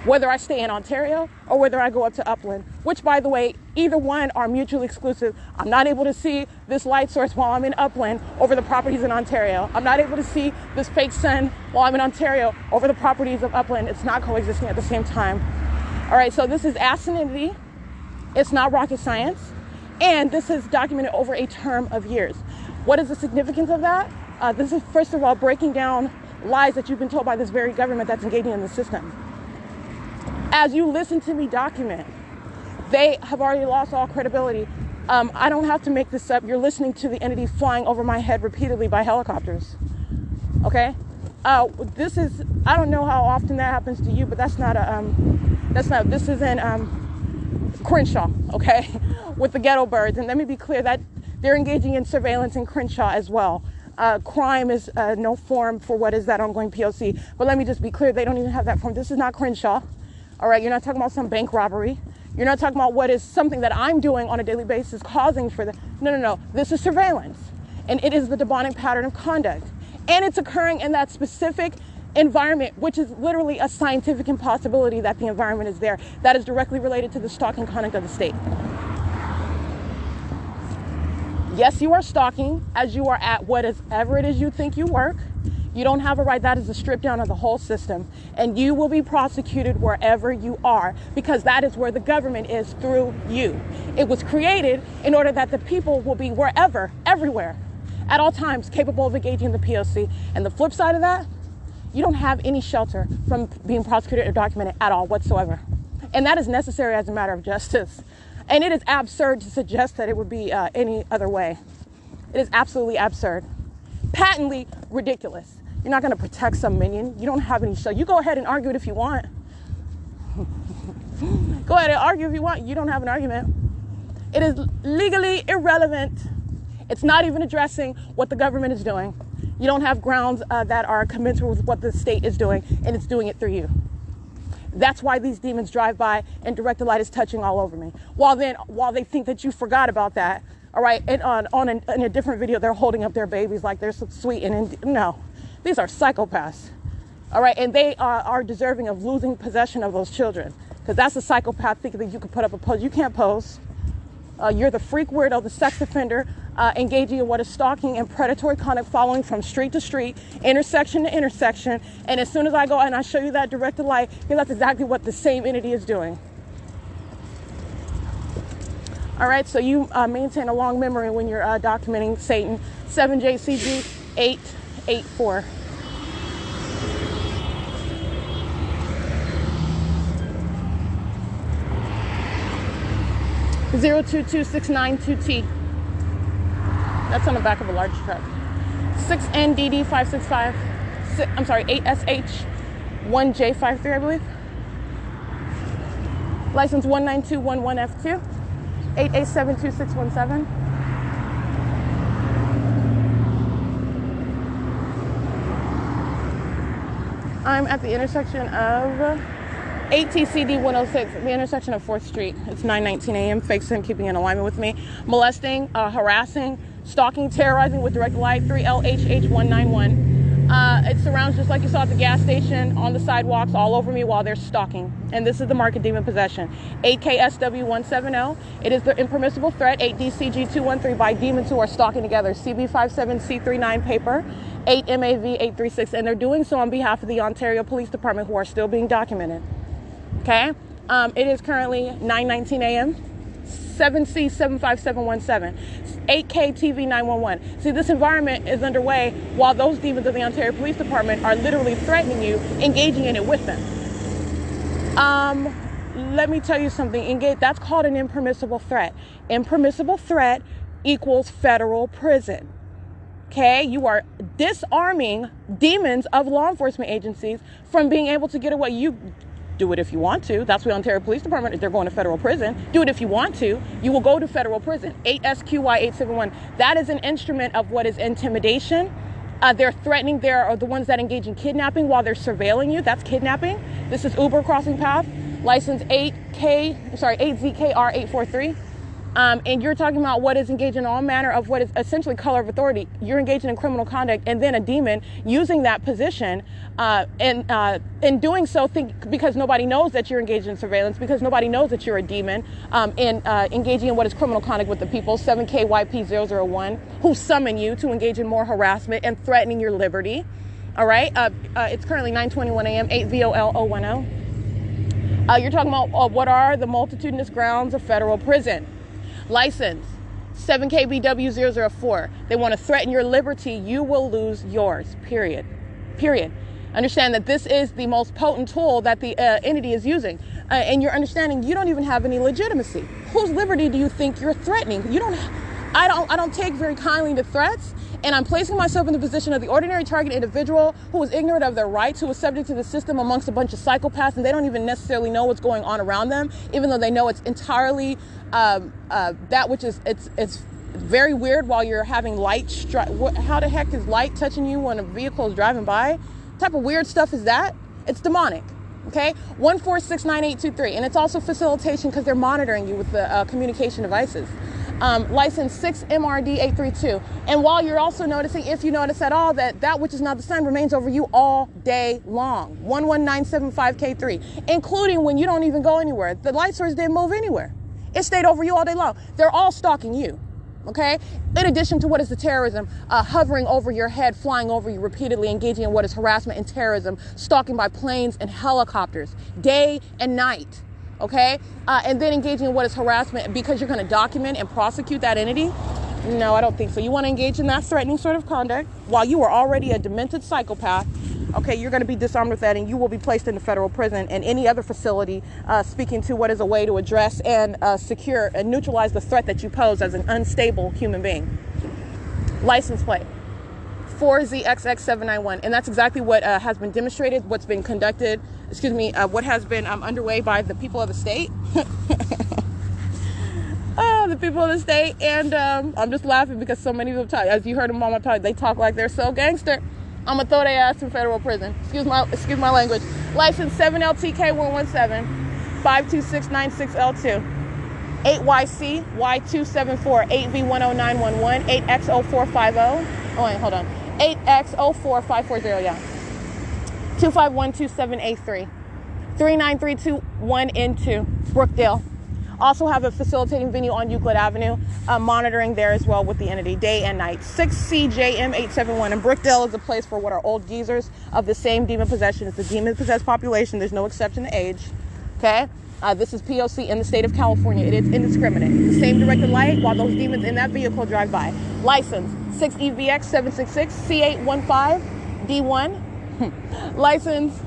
Whether I stay in Ontario or whether I go up to Upland, which, by the way, either one are mutually exclusive. I'm not able to see this light source while I'm in Upland over the properties in Ontario. I'm not able to see this fake sun while I'm in Ontario over the properties of Upland. It's not coexisting at the same time. All right, so this is asininity. It's not rocket science. And this is documented over a term of years. What is the significance of that? This is, first of all, breaking down lies that you've been told by this very government that's engaging in the system. As you listen to me document, they have already lost all credibility. I don't have to make this up. You're listening to the entity flying over my head repeatedly by helicopters. Okay? This is, I don't know how often that happens to you, but this is in Crenshaw, okay? With the ghetto birds. And let me be clear that they're engaging in surveillance in Crenshaw as well. Crime is no form for what is that ongoing P.O.C. But let me just be clear, they don't even have that form. This is not Crenshaw. All right, you're not talking about some bank robbery. You're not talking about what is something that I'm doing on a daily basis causing for the, no. This is surveillance. And it is the demonic pattern of conduct. And it's occurring in that specific environment, which is literally a scientific impossibility that the environment is there. That is directly related to the stalking conduct of the state. Yes, you are stalking as you are at whatever it is you think you work. You don't have a right. That is a strip down of the whole system. And you will be prosecuted wherever you are, because that is where the government is through you. It was created in order that the people will be wherever, everywhere, at all times, capable of engaging the P.O.C. And the flip side of that, you don't have any shelter from being prosecuted or documented at all whatsoever. And that is necessary as a matter of justice. And it is absurd to suggest that it would be any other way. It is absolutely absurd. Patently ridiculous. You're not going to protect some minion. You don't have any shelter. You go ahead and argue it if you want. Go ahead and argue if you want. You don't have an argument. It is legally irrelevant. It's not even addressing what the government is doing. You don't have grounds that are commensurate with what the state is doing, and it's doing it through you. That's why these demons drive by and direct the light is touching all over me. While they think that you forgot about that, all right, and in a different video, they're holding up their babies like they're so sweet. No, these are psychopaths, all right, and they are deserving of losing possession of those children, because that's a psychopath thinking that you can put up a pose. You can't pose. You're the freak weirdo, the sex offender, engaging in what is stalking and predatory conduct, following from street to street, intersection to intersection. And as soon as I go and I show you that directed light, because that's exactly what the same entity is doing. All right, so you maintain a long memory when you're documenting Satan. 7JCG 884. Zero 22692T. That's on the back of a large truck. 6NDD 565. I'm sorry, 8SH 1J53, I believe. License 19211F2. 8A72617. I'm at the intersection of 8TCD 106, the intersection of 4th Street. It's 9:19 a.m. Fake Sim keeping in alignment with me. Molesting, harassing, stalking, terrorizing with direct light. 3LHH191. It surrounds just like you saw at the gas station, on the sidewalks, all over me while they're stalking. And this is the mark of demon possession. 8KSW170. It is the impermissible threat. 8DCG213 by demons who are stalking together. CB57C39 paper. 8MAV836. And they're doing so on behalf of the Ontario Police Department, who are still being documented. Okay? It is currently 9:19 a.m. 7C75717. 8KTV911. See, this environment is underway while those demons of the Ontario Police Department are literally threatening you, engaging in it with them. Let me tell you something. That's called an impermissible threat. Impermissible threat equals federal prison. Okay? You are disarming demons of law enforcement agencies from being able to get away. You do it if you want to. That's the Ontario Police Department. They're going to federal prison. Do it if you want to. You will go to federal prison. 8SQY871. That is an instrument of what is intimidation. They're threatening. They are the ones that engage in kidnapping while they're surveilling you. That's kidnapping. This is Uber crossing path. License 8ZKR843. And you're talking about what is engaged in all manner of what is essentially color of authority. You're engaging in criminal conduct, and then a demon using that position, and in doing so, because nobody knows that you're engaged in surveillance, because nobody knows that you're a demon, and engaging in what is criminal conduct with the people. 7KYP001, who summon you to engage in more harassment and threatening your liberty. All right. It's currently 9:21 a.m. 8VOL010. You're talking about what are the multitudinous grounds of federal prison. License 7KBW004. They want to threaten your liberty. You will lose yours. Period. Understand that this is the most potent tool that the entity is using. And you're understanding you don't even have any legitimacy. Whose liberty do you think you're threatening? I don't take very kindly to threats. And I'm placing myself in the position of the ordinary target individual who is ignorant of their rights, who is subject to the system amongst a bunch of psychopaths, and they don't even necessarily know what's going on around them, even though they know it's entirely that which is, it's very weird while you're having light how the heck is light touching you when a vehicle is driving by? What type of weird stuff is that? It's demonic. Okay, 1469823, and it's also facilitation because they're monitoring you with the communication devices. License 6MRD832. And while you're also noticing, if you notice at all, that which is not the sun remains over you all day long. 11975K3, including when you don't even go anywhere. The light source didn't move anywhere. It stayed over you all day long. They're all stalking you. Okay, in addition to what is the terrorism, hovering over your head, flying over you repeatedly, engaging in what is harassment and terrorism, stalking by planes and helicopters, day and night, okay, and then engaging in what is harassment because you're going to document and prosecute that entity. No, I don't think so. You want to engage in that threatening sort of conduct while you are already a demented psychopath. Okay, you're going to be disarmed with that, and you will be placed into federal prison and any other facility speaking to what is a way to address and secure and neutralize the threat that you pose as an unstable human being. License plate 4ZXX791, and that's exactly what has been demonstrated, what's been conducted, what has been underway by the people of the state. The people of the state, and I'm just laughing because so many of them talk, as you heard them on my talk, they talk like they're so gangster. I'm gonna throw their ass in federal prison. Excuse my language. License 7LTK117 52696L2 8YC Y274 8V10911 8X0450. Oh wait, hold on. 8X04540. Yeah. 25127A3 39321N2 Brookdale. Also have a facilitating venue on Euclid Avenue, monitoring there as well with the entity day and night. 6CJM871, and Brookdale is a place for what are old geezers of the same demon possession. It's a demon-possessed population. There's no exception to age, okay? This is P.O.C. in the state of California. It is indiscriminate. The same directed light while those demons in that vehicle drive by. License 6EVX766C815D1. License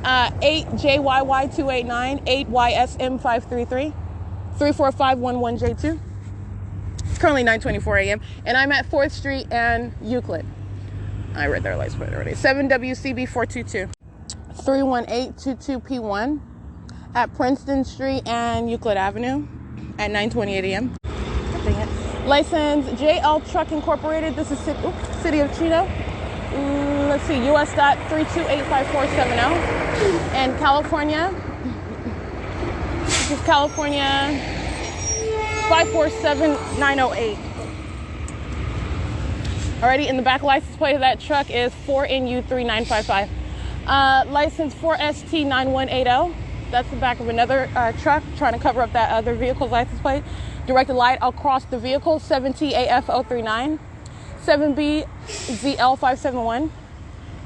8JYY289 8YSM533 34511J2. It's currently 9:24 a.m. and I'm at 4th Street and Euclid. I read their license plate already. 7WCB422 31822P1 at Princeton Street and Euclid Avenue at 9:28 a.m. Dang it. License JL Truck Incorporated. This is City of Chino. Let's see, US.328540 and California. This is California 547908. Alrighty, in the back license plate of that truck is 4NU3955. License 4ST9180. That's the back of another truck trying to cover up that other vehicle's license plate. Directed light across the vehicle 7TAF039. 7BZL571,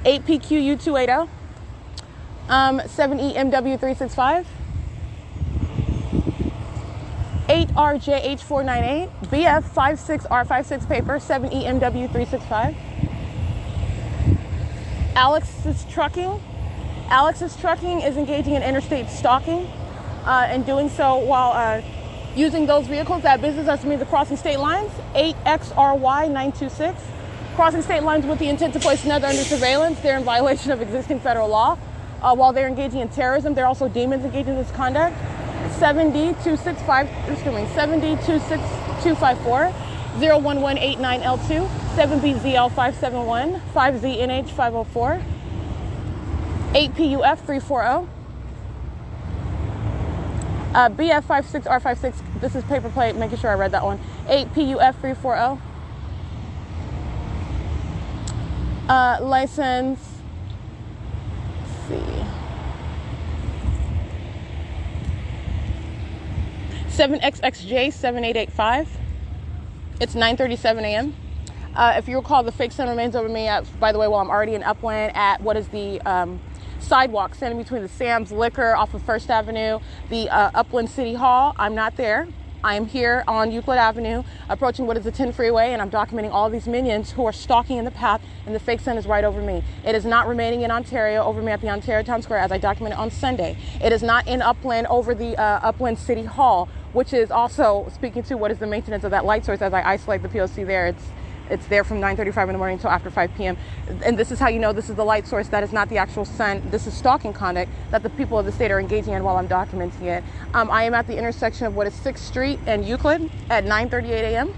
8PQU280, 7EMW365, 8RJH498, BF56R56 paper, 7EMW365. Alex's Trucking. Alex's Trucking is engaging in interstate stalking and doing so while using those vehicles. That business estimates crossing state lines, 8XRY926. Crossing state lines with the intent to place another under surveillance. They're in violation of existing federal law. While they're engaging in terrorism, they're also demons engaging in this conduct. 7D265, 7D26254, 01189L2, 7BZL571, 5ZNH504, 8PUF340. BF56R56, this is paper plate, making sure I read that one. 8PUF340. License, let's see. 7XXJ7885. It's 9:37 a.m. If you recall, the fake sun remains over me, by the way, while I'm already in Upland at what is the sidewalk standing between the Sam's Liquor off of 1st Avenue, the Upland City Hall. I'm not there. I am here on Euclid Avenue, approaching what is the 10 freeway, and I'm documenting all these minions who are stalking in the path, and the fake sun is right over me. It is not remaining in Ontario over me at the Ontario Town Square, as I documented on Sunday. It is not in Upland over the Upland City Hall, which is also speaking to what is the maintenance of that light source as I isolate the P.O.C. there. It's there from 9:35 in the morning until after 5 p.m. And this is how you know this is the light source. That is not the actual sun. This is stalking conduct that the people of the state are engaging in while I'm documenting it. I am at the intersection of what is 6th Street and Euclid at 9:38 a.m.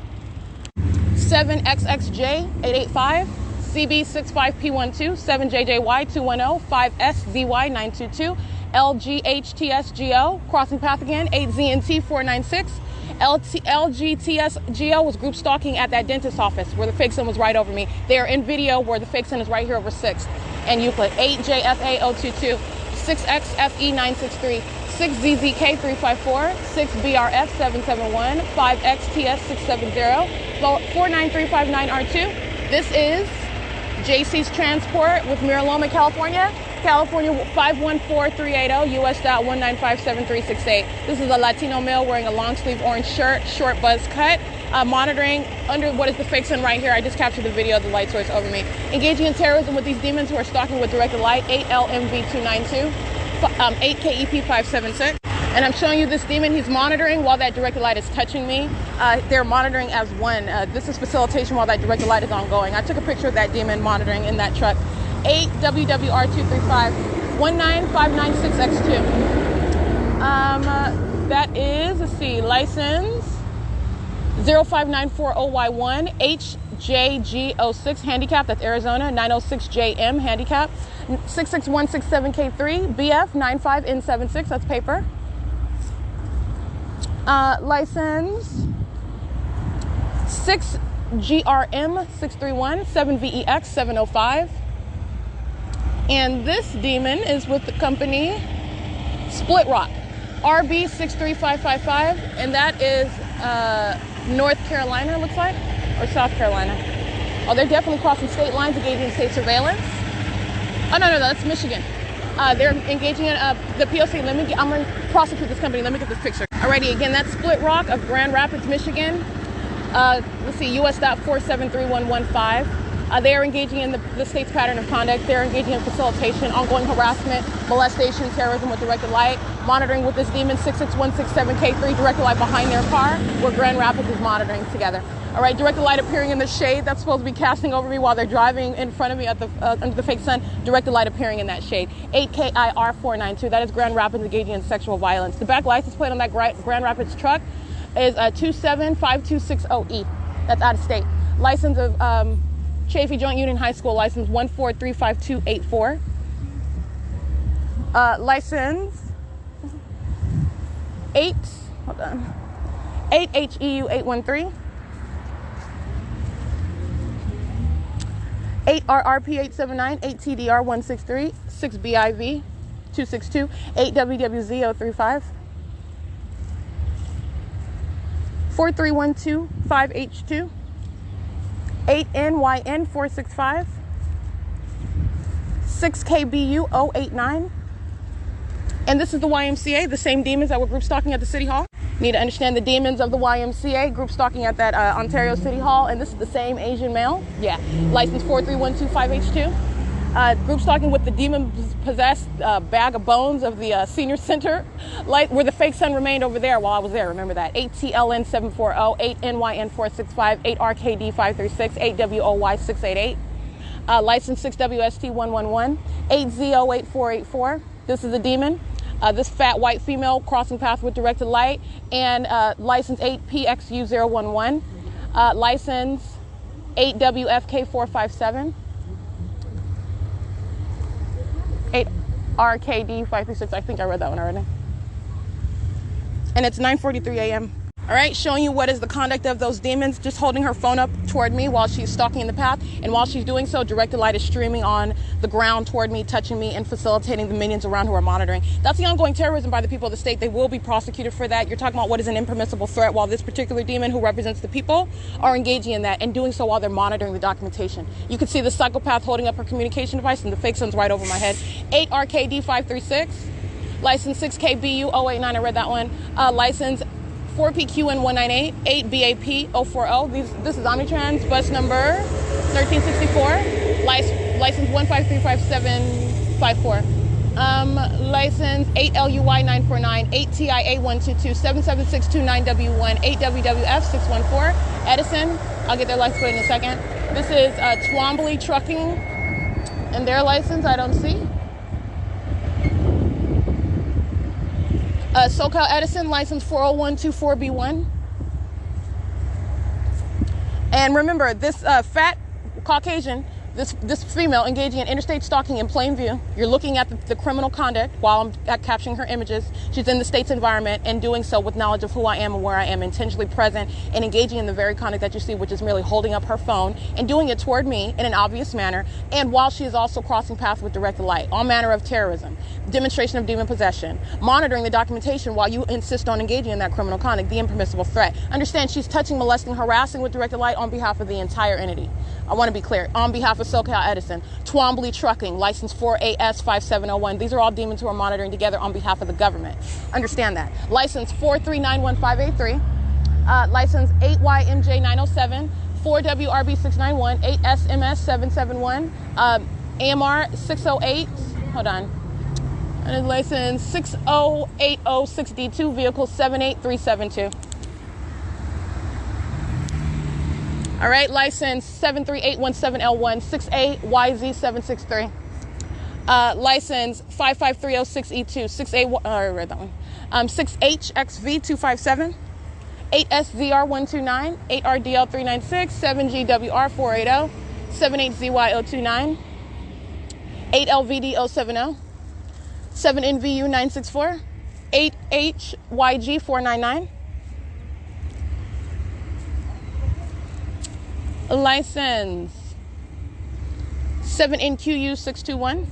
7XXJ885, CB65P12, 7JJY210, 5SZY922, LGHTSGO, crossing path again, 8ZNT496. LGTSGO was group stalking at that dentist office where the fake sun was right over me. They are in video where the fake sun is right here over 6th and Euclid. 8JFA022, 6XFE963, 6ZZK354, 6BRF771, 5XTS670, 49359R2. This is JC's Transport with Miraloma, California. California 514380, US.1957368. This is a Latino male wearing a long sleeve orange shirt, short buzz cut, monitoring under what is the fake sun right here. I just captured the video of the light source over me. Engaging in terrorism with these demons who are stalking with directed light, 8LMV292, 8KEP576. And I'm showing you this demon. He's monitoring while that directed light is touching me. They're monitoring as one. This is facilitation while that directed light is ongoing. I took a picture of that demon monitoring in that truck. 8WWR235 19596X2. That is, let's see, license 05940Y1 HJG06 handicap. That's Arizona. 906JM handicap. 66167K3 BF95N76. That's paper. License 6GRM631 7VEX 705. And this demon is with the company Split Rock RB63555, and that is North Carolina, looks like, or South Carolina. Oh, they're definitely crossing state lines, engaging in state surveillance. Oh, no, that's Michigan. They're engaging in the P.O.C. I'm going to prosecute this company. Let me get this picture. Alrighty, again, that's Split Rock of Grand Rapids, Michigan. Let's see, U.S.4731115. They are engaging in the state's pattern of conduct. They're engaging in facilitation, ongoing harassment, molestation, terrorism with directed light, monitoring with this demon 66167K3, directed light behind their car, where Grand Rapids is monitoring together. All right, directed light appearing in the shade. That's supposed to be casting over me while they're driving in front of me at the under the fake sun. Directed light appearing in that shade. 8KIR492. That is Grand Rapids engaging in sexual violence. The back license plate on that Grand Rapids truck is 275260E. That's out of state. License of Chaffee Joint Union High School, license 1435284. License 8HEU813. 8RRP879, 8TDR163, 6BIV262, 8WWZ035, 43125H2, 8NYN465, 6KBU089. And this is the YMCA, the same demons that were group stalking at the City Hall. You need to understand the demons of the YMCA, group stalking at that Ontario City Hall. And this is the same Asian male. Yeah, license 43125H2. Group stalking with the demon-possessed bag of bones of the senior center, where the fake sun remained over there while I was there. Remember that. 8TLN740, 8NYN465, 8RKD536, 8WOY688. License 6WST111, 8Z08484. This is a demon. This fat white female crossing path with directed light. And license 8PXU011. License 8WFK457. 8RKD536. I think I read that one already. And it's 9:43 a.m. All right, showing you what is the conduct of those demons, just holding her phone up toward me while she's stalking in the path. And while she's doing so, directed light is streaming on the ground toward me, touching me, and facilitating the minions around who are monitoring. That's the ongoing terrorism by the people of the state. They will be prosecuted for that. You're talking about what is an impermissible threat, while this particular demon who represents the people are engaging in that and doing so while they're monitoring the documentation. You can see the psychopath holding up her communication device, and the fake sun's right over my head. 8RKD536, license 6KBU089, I read that one. License 4PQN198, 8BAP040. This is Omnitrans, bus number 1364, license 1535754. License 8LUY949, 8TIA122, 77629W1, 8WWF614. Edison, I'll get their license plate in a second. This is Twombly Trucking, and their license I don't see. SoCal Edison, license 40124B1. And remember, this fat Caucasian this female engaging in interstate stalking in plain view. You're looking at the criminal conduct while I'm capturing her images. She's in the state's environment and doing so with knowledge of who I am and where I am, intentionally present and engaging in the very conduct that you see, which is merely holding up her phone and doing it toward me in an obvious manner. And while she is also crossing paths with directed light, all manner of terrorism, demonstration of demon possession, monitoring the documentation while you insist on engaging in that criminal conduct, the impermissible threat. Understand, she's touching, molesting, harassing with directed light on behalf of the entire entity. I want to be clear. On behalf of SoCal Edison, Twombly Trucking, license 4AS5701. These are all demons who are monitoring together on behalf of the government. Understand that. License 4391583. License 8YMJ907. 4WRB691. 8SMS771. AMR 608. Hold on. And license 60806D2. Vehicle 78372. All right, license 73817L1, 6AYZ763. License 55306E2, 6HXV257, 8SZR129, 8RDL396, 7GWR480, 78ZY029, 8LVD070, 7NVU964, 8HYG499. License 7NQU621,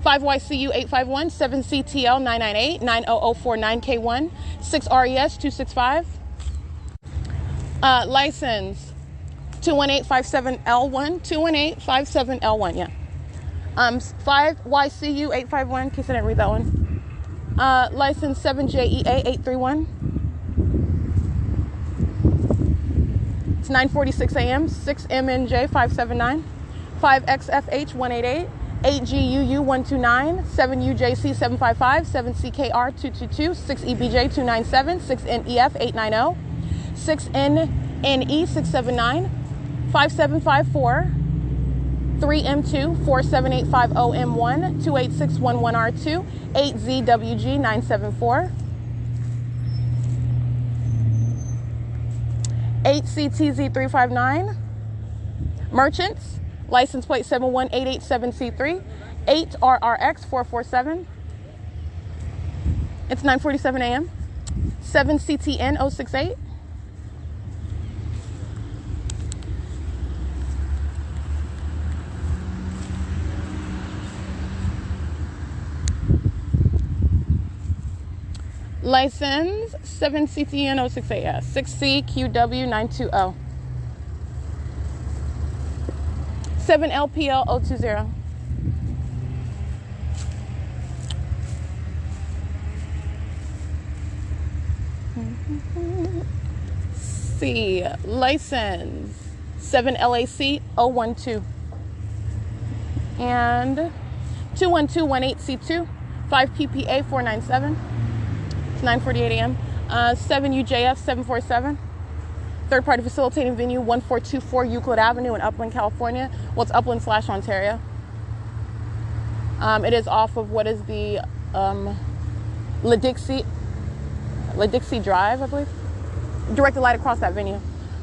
5YCU851, 7CTL998, 90049K1, 6RES265. License 21857L1, 21857L1, yeah. 5YCU851, in case I didn't read that one. License 7JEA831. It's 9:46 a.m. 6MNJ579, 5XFH188, 8GUU129, 7UJC755, 7CKR222, 6EBJ297, 6NEF890, 6NNE679, 5754, 3M2, 47850M1, 28611R2, 8ZWG974. 8CTZ359, Merchants, license plate 71887C3, 8RRX447, it's 9:47 a.m., 7CTN068, license 7CTN068, 6CQW920, 7LPL020. C, license 7LAC012 and 21218C2, 5PPA497. 9:48 a.m. 7UJF 747. Third party facilitating venue 1424 Euclid Avenue in Upland, California. Well, it's Upland/Ontario. It is off of what is the La Dixie Drive, I believe. Directed light across that venue.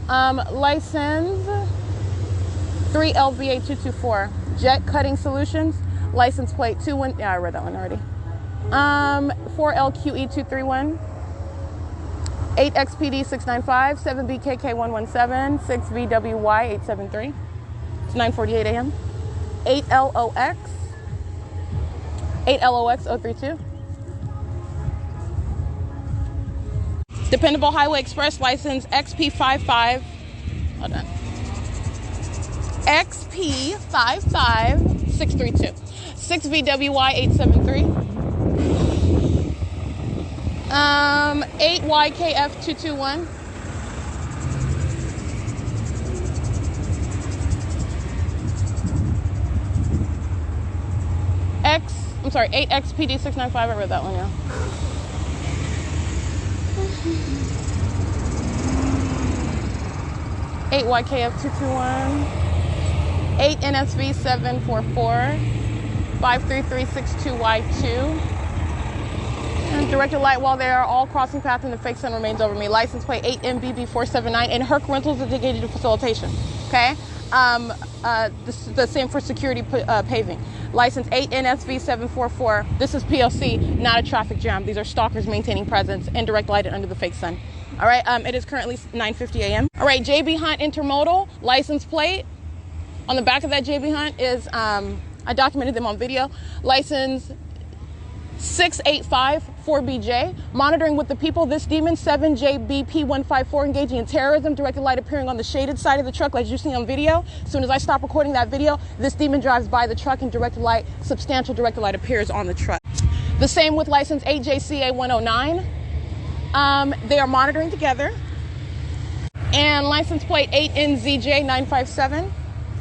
License 3LVA224 Jet Cutting Solutions. License plate 21. Yeah, I read that one already. 4LQE231, 8XPD695, 7BKK117, 6VWY873. It's 9:48 a.m. 8LOX032. Dependable Highway Express license XP55. Hold on. XP55632. 6VWY873. 8YKF221. I'm sorry, 8XPD695. I read that one, yeah. Eight YKF221. 8 NSV744. 53362Y2. And directed light while they are all crossing path and the fake sun remains over me. License plate 8MBB479 and Herc Rentals is engaged in facilitation. Okay? the same for security paving. License 8NSV744. This is P.O.C, not a traffic jam. These are stalkers maintaining presence and direct lighted under the fake sun. All right, it is currently 9:50 a.m. All right, JB Hunt Intermodal license plate. On the back of that JB Hunt is, I documented them on video, license 6854BJ, monitoring with the people, this demon 7JBP154, engaging in terrorism, directed light appearing on the shaded side of the truck like you see on video. As soon as I stop recording that video, this demon drives by the truck and directed light, substantial directed light appears on the truck. The same with license 8JCA109. They are monitoring together. And license plate 8NZJ957.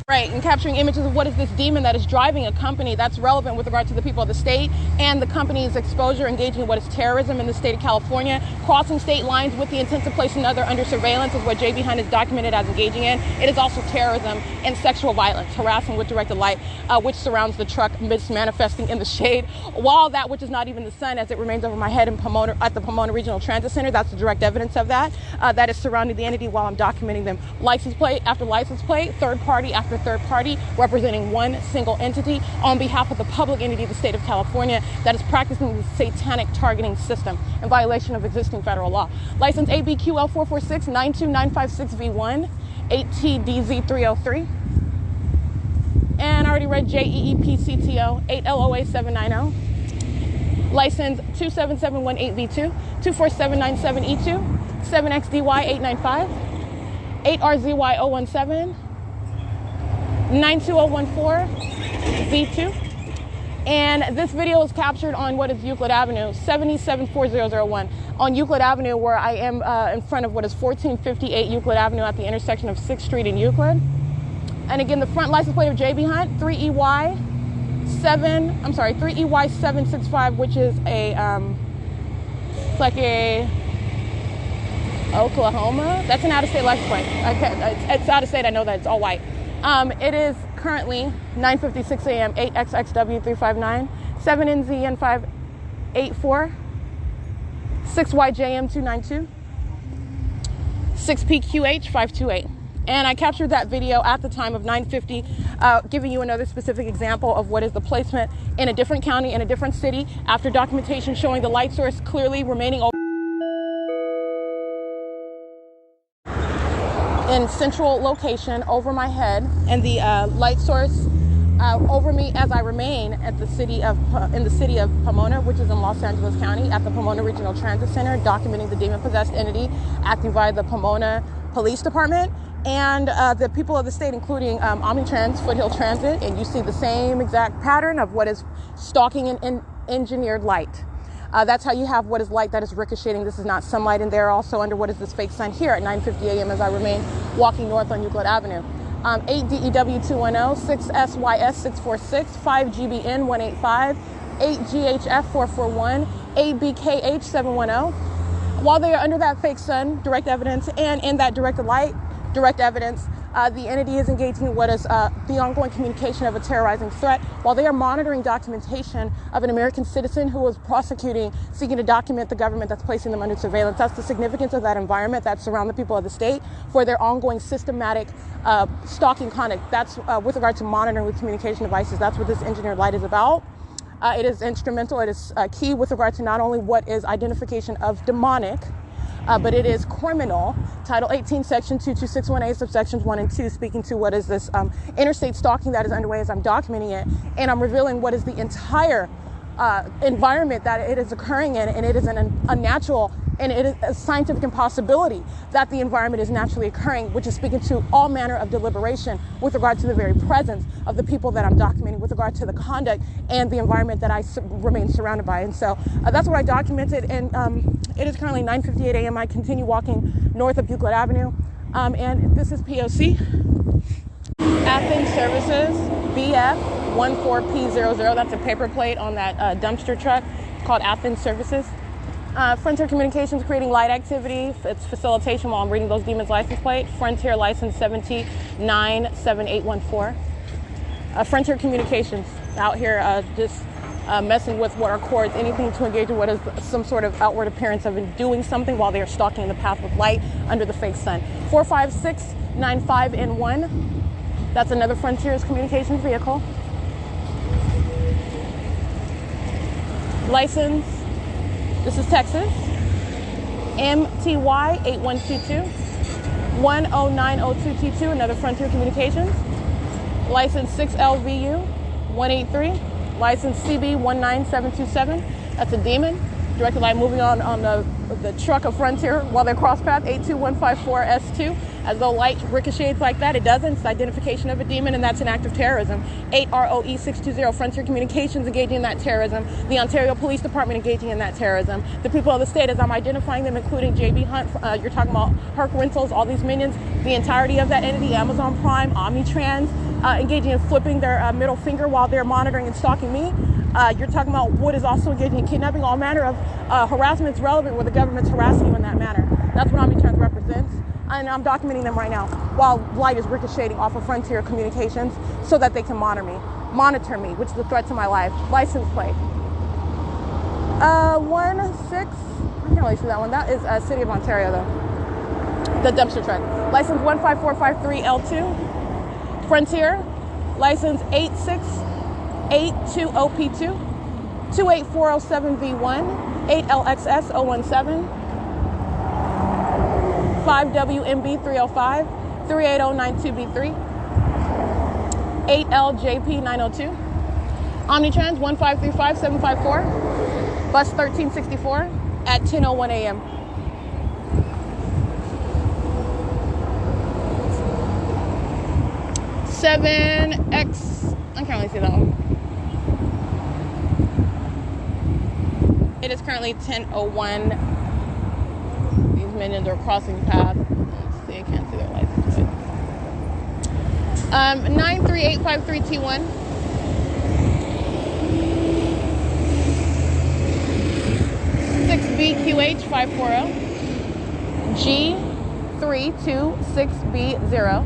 Right, and capturing images of what is this demon that is driving a company that's relevant with regard to the people of the state and the company's exposure, engaging in what is terrorism in the state of California, crossing state lines with the intent to place another under surveillance is what JB Hunt is documented as engaging in. It is also terrorism and sexual violence, harassing with directed light, which surrounds the truck, manifesting in the shade, while that which is not even the sun as it remains over my head in Pomona, at the Pomona Regional Transit Center. That's the direct evidence of that. That is surrounding the entity while I'm documenting them. License plate after license plate, third party after third party, representing one single entity on behalf of the public entity of the state of California that is practicing the satanic targeting system in violation of existing federal law. License ABQL44692956V1, 8TDZ303. And I already read JEEPCTO 8LOA790. License 27718V2, 24797E2, 7XDY895, 8RZY017, 92014 Z2. And this video is captured on what is Euclid Avenue, 774001. On Euclid Avenue, where I am in front of what is 1458 Euclid Avenue at the intersection of 6th Street and Euclid. And again, the front license plate of JB Hunt, 3EY765, which is a, it's like a Oklahoma. That's an out-of-state license plate. It's out-of-state, I know that, it's all white. It is currently 9:56 a.m., 8XXW359, 7NZN584, 6YJM292, 6PQH528. And I captured that video at the time of 9:50, giving you another specific example of what is the placement in a different county, in a different city, after documentation showing the light source clearly remaining in central location over my head, and the light source over me as I remain at in the city of Pomona, which is in Los Angeles County, at the Pomona Regional Transit Center, documenting the demon-possessed entity acting via the Pomona Police Department and the people of the state, including Omnitrans, Foothill Transit, and you see the same exact pattern of what is stalking and engineered light. That's how you have what is light that is ricocheting. This is not sunlight, and they're also under what is this fake sun here at 9:50 a.m. as I remain walking north on Euclid Avenue. 8DEW210, 6SYS 646, 5GBN185, 8GHF441, 8BKH710. While they are under that fake sun, direct evidence, and in that directed light, direct evidence, the entity is engaging in what is the ongoing communication of a terrorizing threat while they are monitoring documentation of an American citizen who was seeking to document the government that's placing them under surveillance. That's the significance of that environment that surround the people of the state for their ongoing systematic stalking conduct. That's with regard to monitoring with communication devices. That's what this engineered light is about. It is instrumental. It is key with regard to not only what is identification of demonic, but it is criminal. Title 18, Section 22618, subsections 1 and 2, speaking to what is this interstate stalking that is underway as I'm documenting it, and I'm revealing what is the entire environment that it is occurring in, and it is an unnatural, and it is a scientific impossibility that the environment is naturally occurring, which is speaking to all manner of deliberation with regard to the very presence of the people that I'm documenting, with regard to the conduct and the environment that I remain surrounded by. And so that's what I documented, and it is currently 9:58 a.m. I continue walking north of Euclid Avenue, and this is P.O.C. Athens Services, BF14P00. That's a paper plate on that dumpster truck. It's called Athens Services. Frontier Communications creating light activity. It's facilitation while I'm reading those demons license plate. Frontier license 797814. Frontier Communications out here just messing with what are cords, anything to engage in what is some sort of outward appearance of doing something while they are stalking the path of light under the fake sun. 45695N1. That's another Frontier's communications vehicle. License, this is Texas, MTY 8122 109022, another Frontier Communications. License 6LVU 183, license CB 19727. That's a demon. Directed light moving on the truck of Frontier while they're cross path 82154S2. As though light ricochets like that, it doesn't. It's identification of a demon, and that's an act of terrorism. 8ROE 620, Frontier Communications engaging in that terrorism. The Ontario Police Department engaging in that terrorism. The people of the state, as I'm identifying them, including JB Hunt, you're talking about Herc Rentals, all these minions, the entirety of that entity, Amazon Prime, Omnitrans, engaging in flipping their middle finger while they're monitoring and stalking me. You're talking about Wood is also engaging in kidnapping, all manner of harassments relevant where the government's harassing you in that manner. That's what Omnitrans represents. And I'm documenting them right now while light is ricocheting off of Frontier Communications so that they can monitor me, which is a threat to my life. License plate. 16, I can't really see that one. That is City of Ontario though. The dumpster truck. License 15453L2. Frontier. License 86820P2. 28407V1. 8LXS017. 5WMB305, 38092B3, 8LJP902, Omnitrans 1535754, bus 1364 at 10:01 a.m. $7X, I can't really see that one. It is currently 10:01. Minions are crossing paths. Let's see, I can't see their license plate. 93853T1. BQH540, G326B0,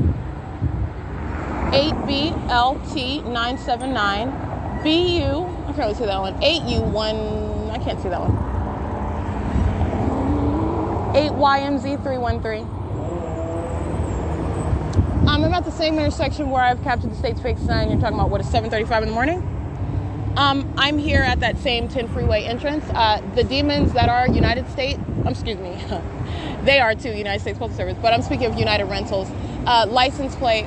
8BLT979, BU, I can't really see that one, 8U1, I can't see that one, 8YMZ313. I'm at the same intersection where I've captured the state's fake sign. You're talking about what is 7:35 in the morning? I'm here at that same 10 freeway entrance. The demons that are United States, excuse me, they are too, United States Postal Service, but I'm speaking of United Rentals. License plate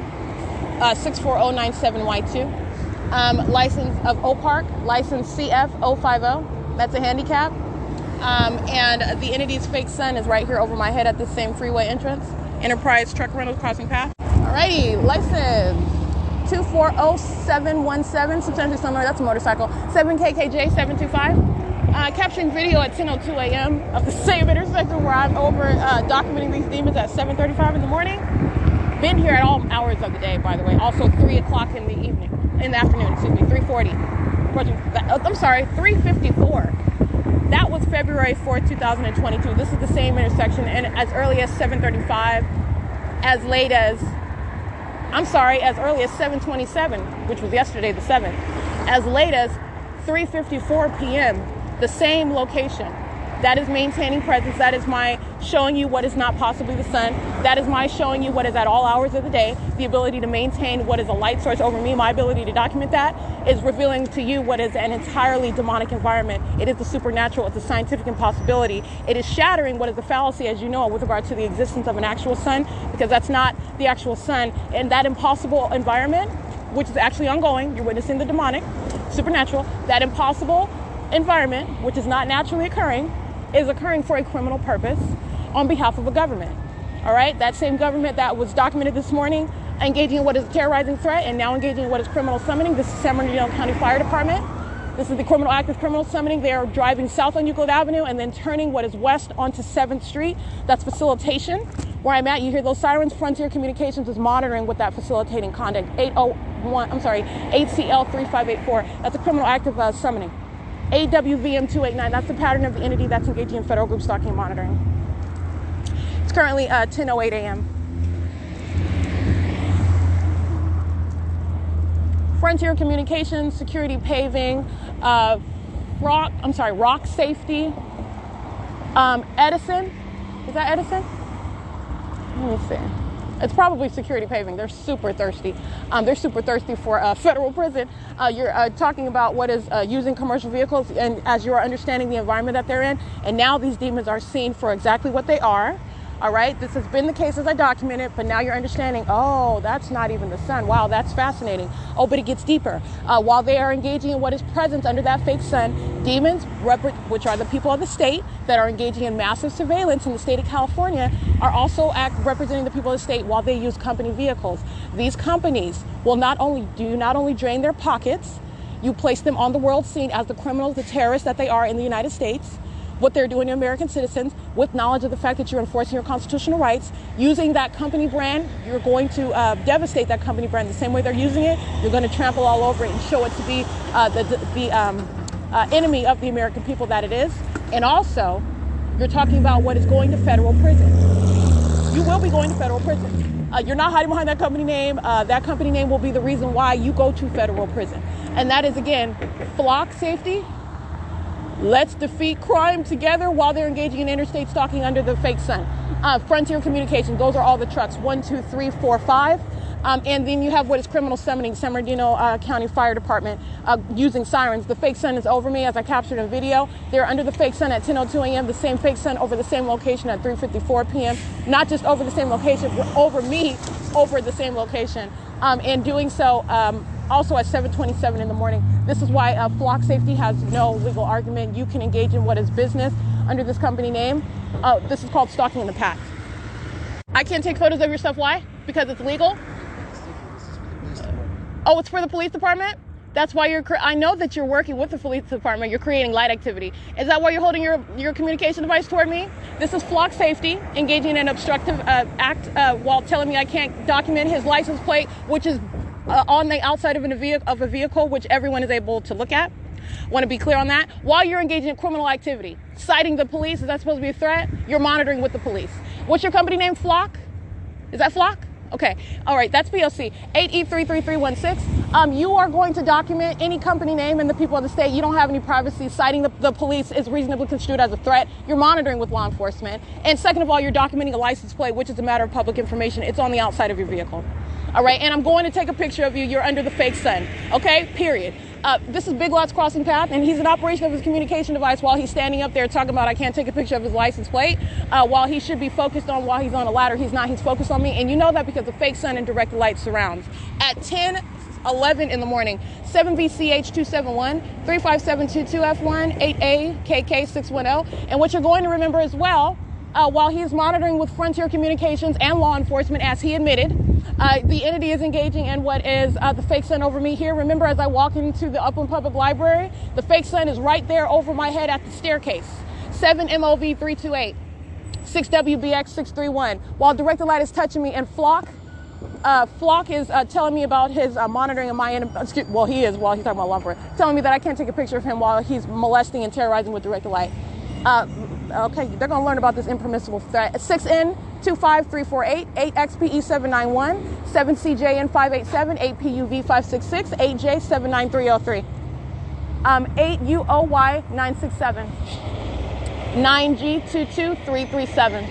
64097Y2. License of OPark, license CF050, that's a handicap. And the entity's fake sun is right here over my head at this same freeway entrance. Enterprise Truck Rentals crossing path. Alrighty, license 240717, substantially similar, that's a motorcycle. 7KKJ725. Capturing video at 10:02 a.m. of the same intersection where I'm over documenting these demons at 7:35 in the morning. Been here at all hours of the day, by the way. Also 3 o'clock in the evening, in the afternoon, excuse me, 3:40. I'm sorry, 3:54. That was February 4th, 2022. This is the same intersection, and as early as 7:35, as late as, as early as 7:27, which was yesterday, the 7th, as late as 3:54 p.m., the same location. That is maintaining presence. That is my showing you what is not possibly the sun. That is my showing you what is at all hours of the day. The ability to maintain what is a light source over me, my ability to document that, is revealing to you what is an entirely demonic environment. It is the supernatural. It's a scientific impossibility. It is shattering what is a fallacy, as you know, with regard to the existence of an actual sun, because that's not the actual sun. And that impossible environment, which is actually ongoing, you're witnessing the demonic, supernatural, that impossible environment, which is not naturally occurring, is occurring for a criminal purpose on behalf of a government. All right, that same government that was documented this morning engaging in what is a terrorizing threat and now engaging in what is criminal summoning. This is San Bernardino County Fire Department. This is the criminal act of criminal summoning. They are driving south on Euclid Avenue and then turning what is west onto 7th Street. That's facilitation. Where I'm at, you hear those sirens. Frontier Communications is monitoring with that facilitating conduct. 8CL3584. That's a criminal act of summoning. AWVM289, that's the pattern of the entity that's engaging in federal group stalking and monitoring. It's currently 10:08 a.m. Frontier Communications, security paving, rock safety, Edison, is that Edison? Let me see. It's probably security paving. They're super thirsty. They're super thirsty for federal prison. You're talking about what is using commercial vehicles, and as you are understanding the environment that they're in, and now these demons are seen for exactly what they are. All right, this has been the case as I documented, but now you're understanding, oh, that's not even the sun. Wow, that's fascinating. Oh, but it gets deeper. While they are engaging in what is present under that fake sun, demons, which are the people of the state that are engaging in massive surveillance in the state of California, are also representing the people of the state while they use company vehicles. These companies will not only drain their pockets, you place them on the world scene as the criminals, the terrorists that they are in the United States, what they're doing to American citizens, with knowledge of the fact that you're enforcing your constitutional rights. Using that company brand, you're going to devastate that company brand the same way they're using it. You're going to trample all over it and show it to be the enemy of the American people that it is. And also, you're talking about what is going to federal prison. You will be going to federal prison. You're not hiding behind that company name. That company name will be the reason why you go to federal prison. And that is, again, flock safety. Let's defeat crime together while they're engaging in interstate stalking under the fake sun. Frontier Communications, those are all the trucks, 1, 2, 3, 4, 5. And then you have what is criminal summoning, San Bernardino County Fire Department using sirens. The fake sun is over me as I captured in video. They're under the fake sun at 10:02 a.m., the same fake sun over the same location at 3:54 p.m. Not just over the same location, but over me, over the same location. And doing so also at 7:27 in the morning. This is why flock safety has no legal argument. You can engage in what is business under this company name. This is called stalking in the past. I can't take photos of your stuff. Why? Because it's legal? Oh, it's for the police department? That's why I know that you're working with the police department. You're creating light activity. Is that why you're holding your communication device toward me? This is flock safety, engaging in an obstructive act while telling me I can't document his license plate, which is on the outside of a vehicle, which everyone is able to look at. Want to be clear on that? While you're engaging in criminal activity, citing the police, is that supposed to be a threat? You're monitoring with the police. What's your company name? Flock? Is that Flock? Okay. All right. That's P.O.C. 8E33316. You are going to document any company name and the people of the state. You don't have any privacy. Citing the police is reasonably construed as a threat. You're monitoring with law enforcement. And second of all, you're documenting a license plate, which is a matter of public information. It's on the outside of your vehicle. All right. And I'm going to take a picture of you. You're under the fake sun. Okay. Period. This is Big Lots crossing path, and he's in operation of his communication device while he's standing up there talking about I can't take a picture of his license plate, while he should be focused on while he's on a ladder. He's not. He's focused on me, and you know that because the fake sun and direct light surrounds. At 10:11 in the morning, 7VCH271, 35722F1, 8AKK610, and what you're going to remember as well, while he is monitoring with Frontier Communications and law enforcement, as he admitted, the entity is engaging in what is the fake sun over me here. Remember, as I walk into the Upland Public Library, the fake sun is right there over my head at the staircase. 7MOV328, 6WBX631. While directed light is touching me, and Flock is telling me about his monitoring of my end. Well, he is while he's talking about law enforcement, telling me that I can't take a picture of him while he's molesting and terrorizing with directed light. Okay, they're going to learn about this impermissible threat. 6N25348, 8XPE791, 7CJN587, 8PUV566, 8J79303, 8UOY967, 9G22337.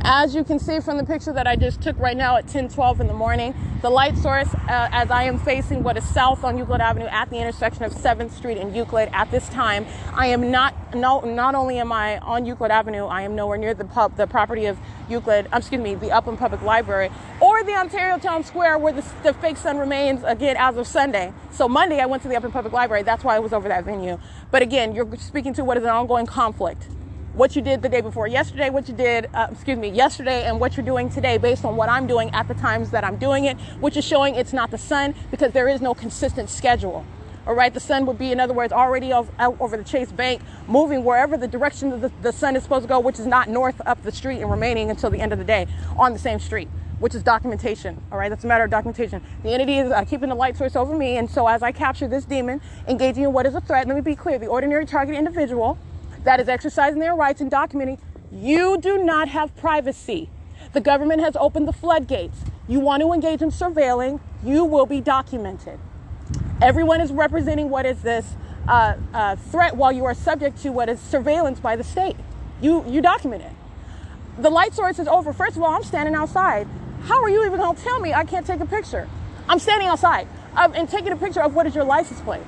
As you can see from the picture that I just took right now at 10:12 in the morning, the light source, as I am facing what is south on Euclid Avenue at the intersection of 7th Street and Euclid at this time, I am not only am I on Euclid Avenue, I am nowhere near the property of Euclid, the Upland Public Library, or the Ontario Town Square where the fake sun remains, again, as of Sunday. So Monday I went to the Upland Public Library. That's why I was over that venue. But again, you're speaking to what is an ongoing conflict. What you did the day before yesterday, yesterday, and what you're doing today based on what I'm doing at the times that I'm doing it, which is showing it's not the sun because there is no consistent schedule. All right, the sun would be, in other words, already out over the Chase Bank, moving wherever the direction of the sun is supposed to go, which is not north up the street and remaining until the end of the day on the same street, which is documentation. All right, that's a matter of documentation. The entity is keeping the light source over me, and so as I capture this demon engaging in what is a threat, let me be clear, the ordinary target individual that is exercising their rights and documenting, you do not have privacy. The government has opened the floodgates. You want to engage in surveilling, you will be documented. Everyone is representing what is this threat while you are subject to what is surveillance by the state. You document it. The light source is over. First of all, I'm standing outside. How are you even going to tell me I can't take a picture? I'm standing outside and taking a picture of what is your license plate.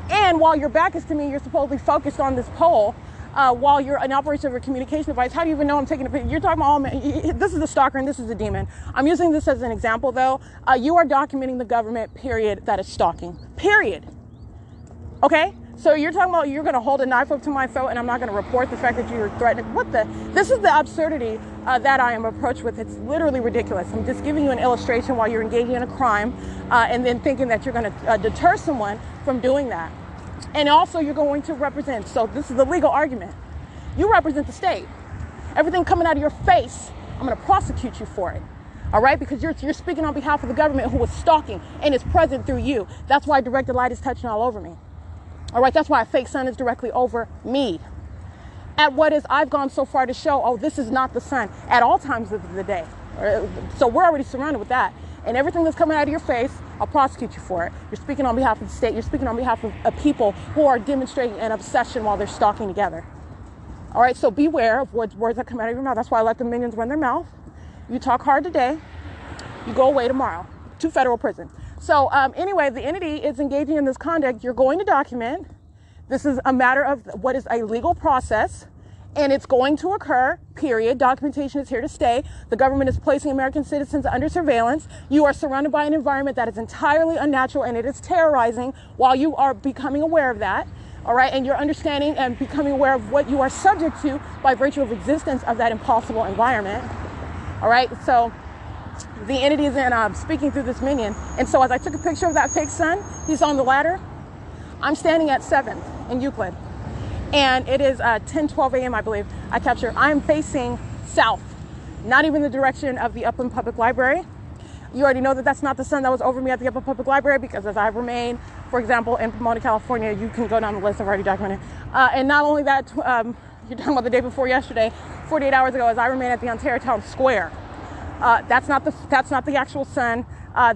And while your back is to me, you're supposedly focused on this pole while you're an operator of a communication device. How do you even know I'm taking a picture? You're talking about, oh, this is the stalker and this is the demon. I'm using this as an example, though. You are documenting the government, period, that is stalking. Period. Okay? So you're talking about you're going to hold a knife up to my throat and I'm not going to report the fact that you were threatening. This is the absurdity that I am approached with. It's literally ridiculous. I'm just giving you an illustration while you're engaging in a crime and then thinking that you're going to deter someone from doing that. And also you're going to represent. So this is the legal argument. You represent the state. Everything coming out of your face, I'm going to prosecute you for it. All right? Because you're speaking on behalf of the government who was stalking and is present through you. That's why directed light is touching all over me. All right, that's why a fake sun is directly over me. At what is, I've gone so far to show, oh, this is not the sun at all times of the day. So we're already surrounded with that. And everything that's coming out of your face, I'll prosecute you for it. You're speaking on behalf of the state. You're speaking on behalf of people who are demonstrating an obsession while they're stalking together. All right, so beware of words that come out of your mouth. That's why I let the minions run their mouth. You talk hard today, you go away tomorrow to federal prison. So anyway, the entity is engaging in this conduct. You're going to document. This is a matter of what is a legal process, and it's going to occur, period. Documentation is here to stay. The government is placing American citizens under surveillance. You are surrounded by an environment that is entirely unnatural, and it is terrorizing while you are becoming aware of that. All right, and you're understanding and becoming aware of what you are subject to by virtue of existence of that impossible environment. All right, so the entity is in speaking through this minion. And so as I took a picture of that fake sun, he's on the ladder. I'm standing at 7th in Euclid. And it is 10:12 a.m., I believe. I'm facing south, not even the direction of the Upland Public Library. You already know that that's not the sun that was over me at the Upland Public Library, because as I remain, for example, in Pomona, California, you can go down the list I've already documented. And not only that, you're talking about the day before yesterday, 48 hours ago, as I remain at the Ontario Town Square. That's not the actual sun.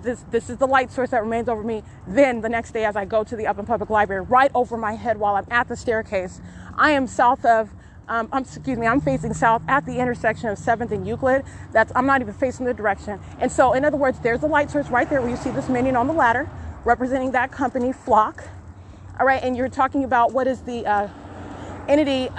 This is the light source that remains over me. Then the next day, as I go to the Upland Public Library, right over my head while I'm at the staircase, I am south of, I'm facing south at the intersection of 7th and Euclid. I'm not even facing the direction. And so, in other words, there's the light source right there where you see this minion on the ladder representing that company, Flock. All right, and you're talking about what is the entity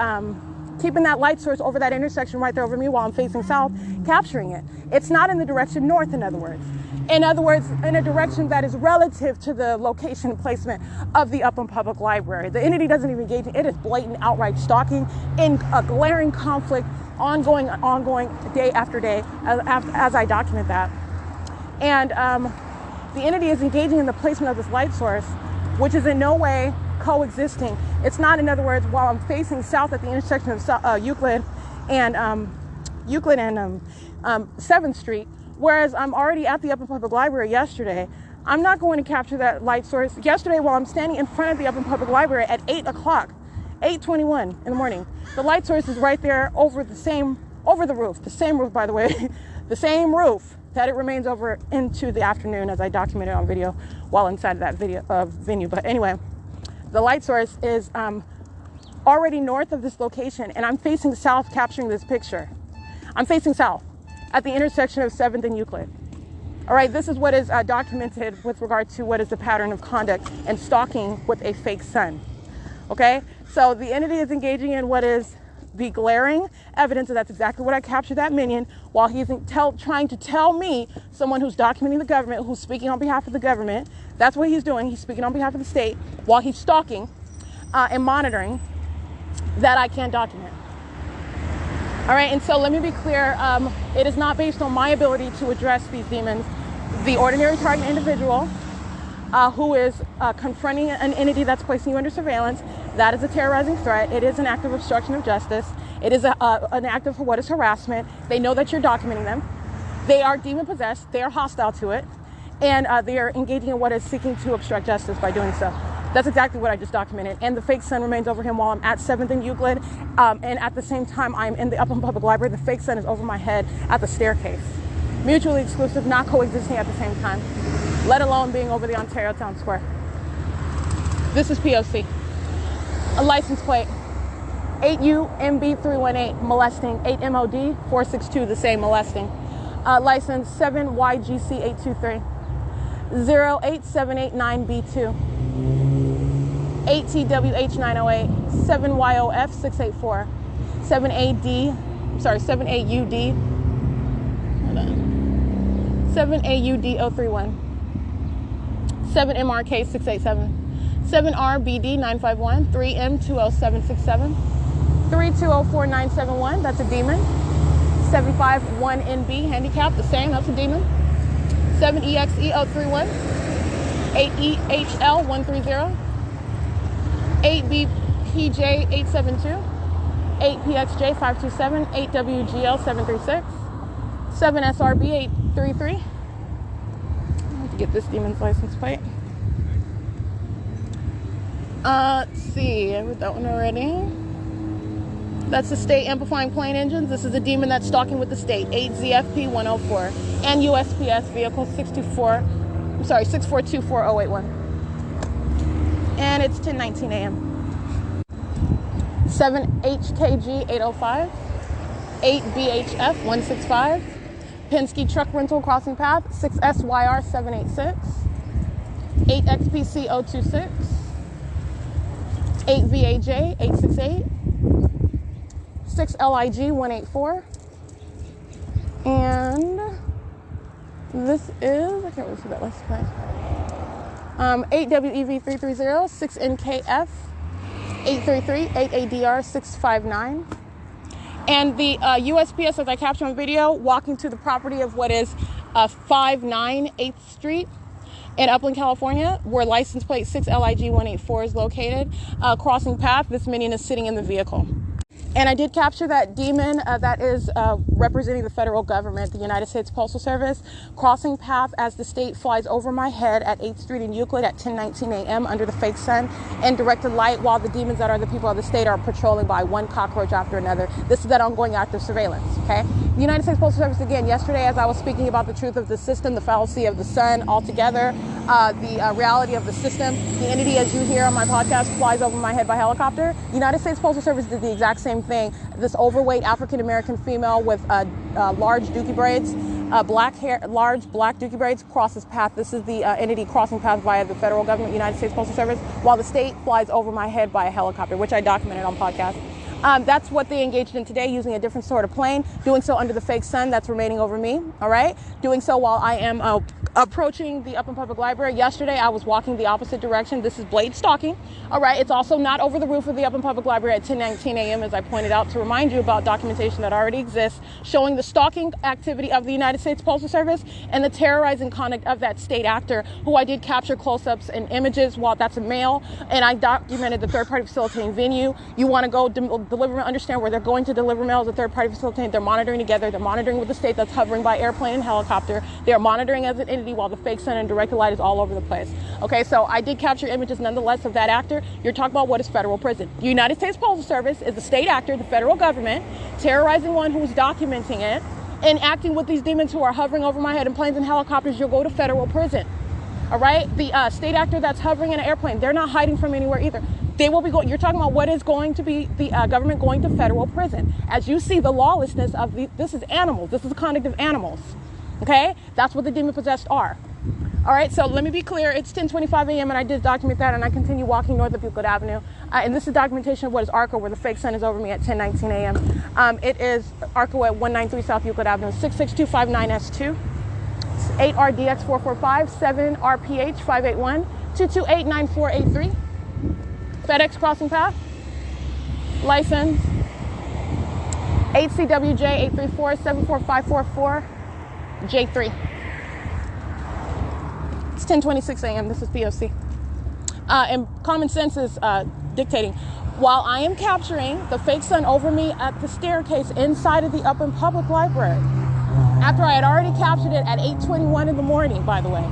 keeping that light source over that intersection right there over me while I'm facing south, capturing it. It's not in the direction north, in other words. In other words, in a direction that is relative to the location and placement of the Upland Public Library. The entity doesn't even engage in it. It is blatant, outright stalking in a glaring conflict, ongoing day after day, as I document that. And the entity is engaging in the placement of this light source, which is in no way coexisting. It's not, in other words, while I'm facing south at the intersection of Euclid and 7th Street, whereas I'm already at the Upland Public Library yesterday, I'm not going to capture that light source. Yesterday, while I'm standing in front of the Upland Public Library at 8 o'clock, 8:21 in the morning, the light source is right there over the roof, the same roof, by the way, the same roof that it remains over into the afternoon, as I documented on video while inside that venue. But anyway, the light source is already north of this location, and I'm facing south capturing this picture. I'm facing south at the intersection of 7th and Euclid. All right, this is what is documented with regard to what is the pattern of conduct and stalking with a fake sun. Okay, so the entity is engaging in what is the glaring evidence, and that's exactly what I captured that minion while he's trying to tell me, someone who's documenting the government, who's speaking on behalf of the government. That's what he's doing. He's speaking on behalf of the state while he's stalking and monitoring, that I can't document. All right, and so let me be clear. It is not based on my ability to address these demons. The ordinary target individual who is confronting an entity that's placing you under surveillance, that is a terrorizing threat. It is an act of obstruction of justice. It is an act of what is harassment. They know that you're documenting them. They are demon possessed. They are hostile to it. And they are engaging in what is seeking to obstruct justice by doing so. That's exactly what I just documented. And the fake sun remains over him while I'm at 7th and Euclid. And at the same time, I'm in the Upland Public Library. The fake sun is over my head at the staircase. Mutually exclusive, not coexisting at the same time, let alone being over the Ontario Town Square. This is P.O.C. A license plate, 8UMB318, molesting. 8MOD 462, the same, molesting. License 7YGC823. 08789B2. 8TWH908. 7YOF684. 7AUD. Hold on. 7AUD031. 7MRK687. 7RBD951. 3M20767. 3204971. That's a demon. 751NB handicap, the same, that's a demon. 7EXE031. 8EHL130. 8BPJ872. 8PXJ527. 8WGL736. 7SRB833. I have to get this demon's license plate. Let's see, I read that one already. That's the state amplifying plane engines. This is a demon that's stalking with the state. 8ZFP104 and USPS vehicle 6424081. And it's 10:19 a.m. 7HKG805. 8BHF165. Penske truck rental crossing path 6SYR786. 8XPC026. 8VAJ868. 6LIG184. And this is, I can't really see that last time. 8WEV330, 6NKF 833, 8ADR659. And the USPS, as I captured on video, walking to the property of what is 59 8th Street in Upland, California, where license plate 6LIG184 is located. Crossing path, this minion is sitting in the vehicle. And I did capture that demon that is representing the federal government, the United States Postal Service, crossing path as the state flies over my head at 8th Street in Euclid at 10:19 a.m. under the fake sun and directed light, while the demons that are the people of the state are patrolling by one cockroach after another. This is that ongoing active surveillance, okay? The United States Postal Service, again, yesterday as I was speaking about the truth of the system, the fallacy of the sun altogether, the reality of the system, the entity, as you hear on my podcast, flies over my head by helicopter. The United States Postal Service did the exact same thing. This overweight African-American female with large dookie braids, black hair, large black dookie braids, crosses path. This is the entity crossing path via the federal government, United States Postal Service, while the state flies over my head by a helicopter, which I documented on podcast. That's what they engaged in today, using a different sort of plane, doing so under the fake sun that's remaining over me, all right? Doing so while I am approaching the Upland Public Library. Yesterday, I was walking the opposite direction. This is blade stalking, all right? It's also not over the roof of the Upland Public Library at 10:19 a.m., as I pointed out, to remind you about documentation that already exists showing the stalking activity of the United States Postal Service and the terrorizing conduct of that state actor, who I did capture close-ups and images while that's a male, and I documented the third-party facilitating venue. You want to go deliver, understand where they're going to deliver mail as a third-party facilitating. They're monitoring together. They're monitoring with the state that's hovering by airplane and helicopter. They're monitoring as an entity while the fake sun and directed light is all over the place. Okay, so I did capture images nonetheless of that actor. You're talking about what is federal prison. The United States Postal Service is the state actor, the federal government, terrorizing one who's documenting it and acting with these demons who are hovering over my head in planes and helicopters. You'll go to federal prison. All right, the state actor that's hovering in an airplane, they're not hiding from anywhere either. They will be going, you're talking about what is going to be the government going to federal prison. As you see, the lawlessness of this is animals. This is the conduct of animals. Okay, that's what the demon possessed are. All right, so let me be clear. It's 10:25 a.m. and I did document that, and I continue walking north of Euclid Avenue. And this is documentation of what is ARCO, where the fake sun is over me at 10:19 a.m. It is ARCO at 193 South Euclid Avenue, 66259S2. 8RDX445, 7RPH581, 2289483. FedEx crossing path. License 8CWJ834 74544 J3. It's 10:26 a.m. This is P.O.C. And common sense is dictating. While I am capturing the fake sun over me at the staircase inside of the Upland Public Library, after I had already captured it at 8:21 in the morning, by the way.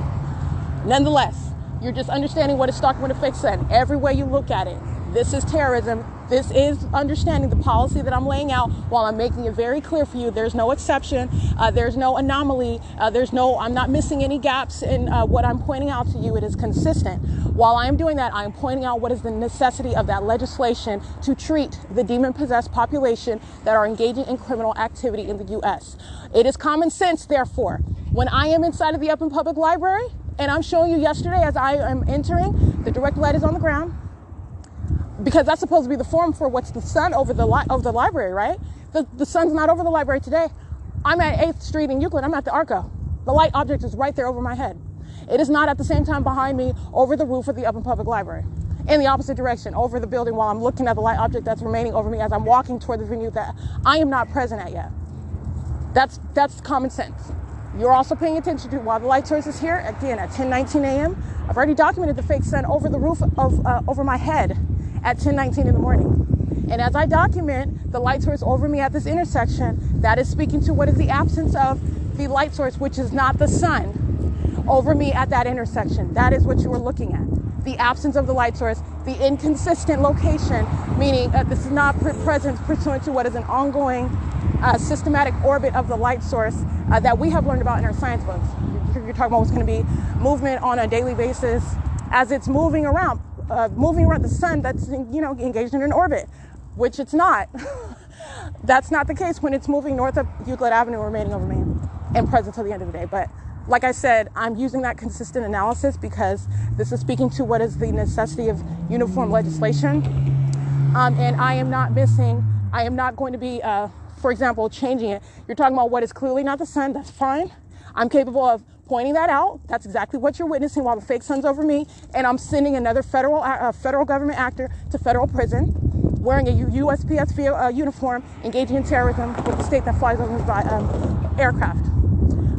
Nonetheless, you're just understanding what is stalking with a fake sun. Every way you look at it, This is terrorism. This is understanding the policy that I'm laying out while I'm making it very clear for you. There's no exception. There's no anomaly. I'm not missing any gaps in what I'm pointing out to you. It is consistent. While I am doing that, I am pointing out what is the necessity of that legislation to treat the demon-possessed population that are engaging in criminal activity in the U.S. It is common sense, therefore, when I am inside of the Upland Public Library, and I'm showing you yesterday as I am entering, the direct light is on the ground, because that's supposed to be the form for what's the sun over the library, right? The sun's not over the library today. I'm at 8th Street in Euclid. I'm at the Arco. The light object is right there over my head. It is not at the same time behind me over the roof of the Upland Public Library, in the opposite direction, over the building, while I'm looking at the light object that's remaining over me as I'm walking toward the venue that I am not present at yet. That's common sense. You're also paying attention to while the light source is here, again, at 10:19 a.m. I've already documented the fake sun over the roof of over my head at 10:19 in the morning. And as I document the light source over me at this intersection, that is speaking to what is the absence of the light source, which is not the sun, over me at that intersection. That is what you are looking at. The absence of the light source, the inconsistent location, meaning that this is not present pursuant to what is an ongoing systematic orbit of the light source that we have learned about in our science books. You're talking about what's going to be movement on a daily basis as it's moving around the sun that's, engaged in an orbit, which it's not. That's not the case when it's moving north of Euclid Avenue, remaining over me and present till the end of the day. But like I said, I'm using that consistent analysis because this is speaking to what is the necessity of uniform legislation. And I am not going to be, for example, changing it. You're talking about what is clearly not the sun. That's fine. I'm capable of pointing that out. That's exactly what you're witnessing while the fake sun's over me. And I'm sending another federal government actor to federal prison wearing a U.S.C. uniform, engaging in terrorism with the state that flies over me by aircraft.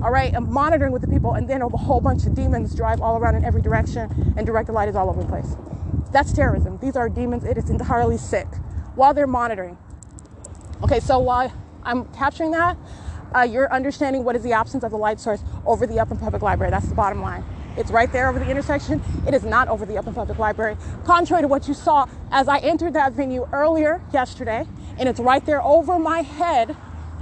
All right, I'm monitoring with the people, and then a whole bunch of demons drive all around in every direction, and directed light is all over the place. That's terrorism. These are demons. It is entirely sick while they're monitoring. Okay, so while I'm capturing that, you're understanding what is the absence of the light source over the Upland Public Library. That's the bottom line. It's right there over the intersection. It is not over the Upland Public Library, contrary to what you saw as I entered that venue earlier yesterday, and it's right there over my head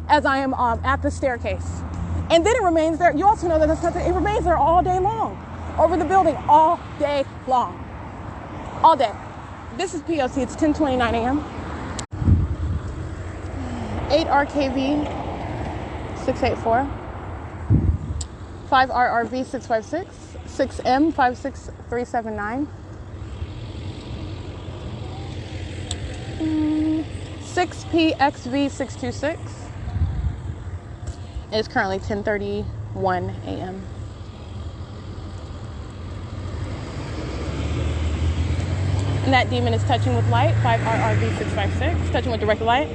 as I am at the staircase. And then it remains there. You also know that it remains there all day long, over the building all day long, all day. This is P.O.C. It's 10:29 a.m. 8 RKV 684, 5 RRV 656, 6M 56379, 6PXV 626. It is currently 10:31 a.m. And that demon is touching with light, 5 RRV 656, touching with direct light.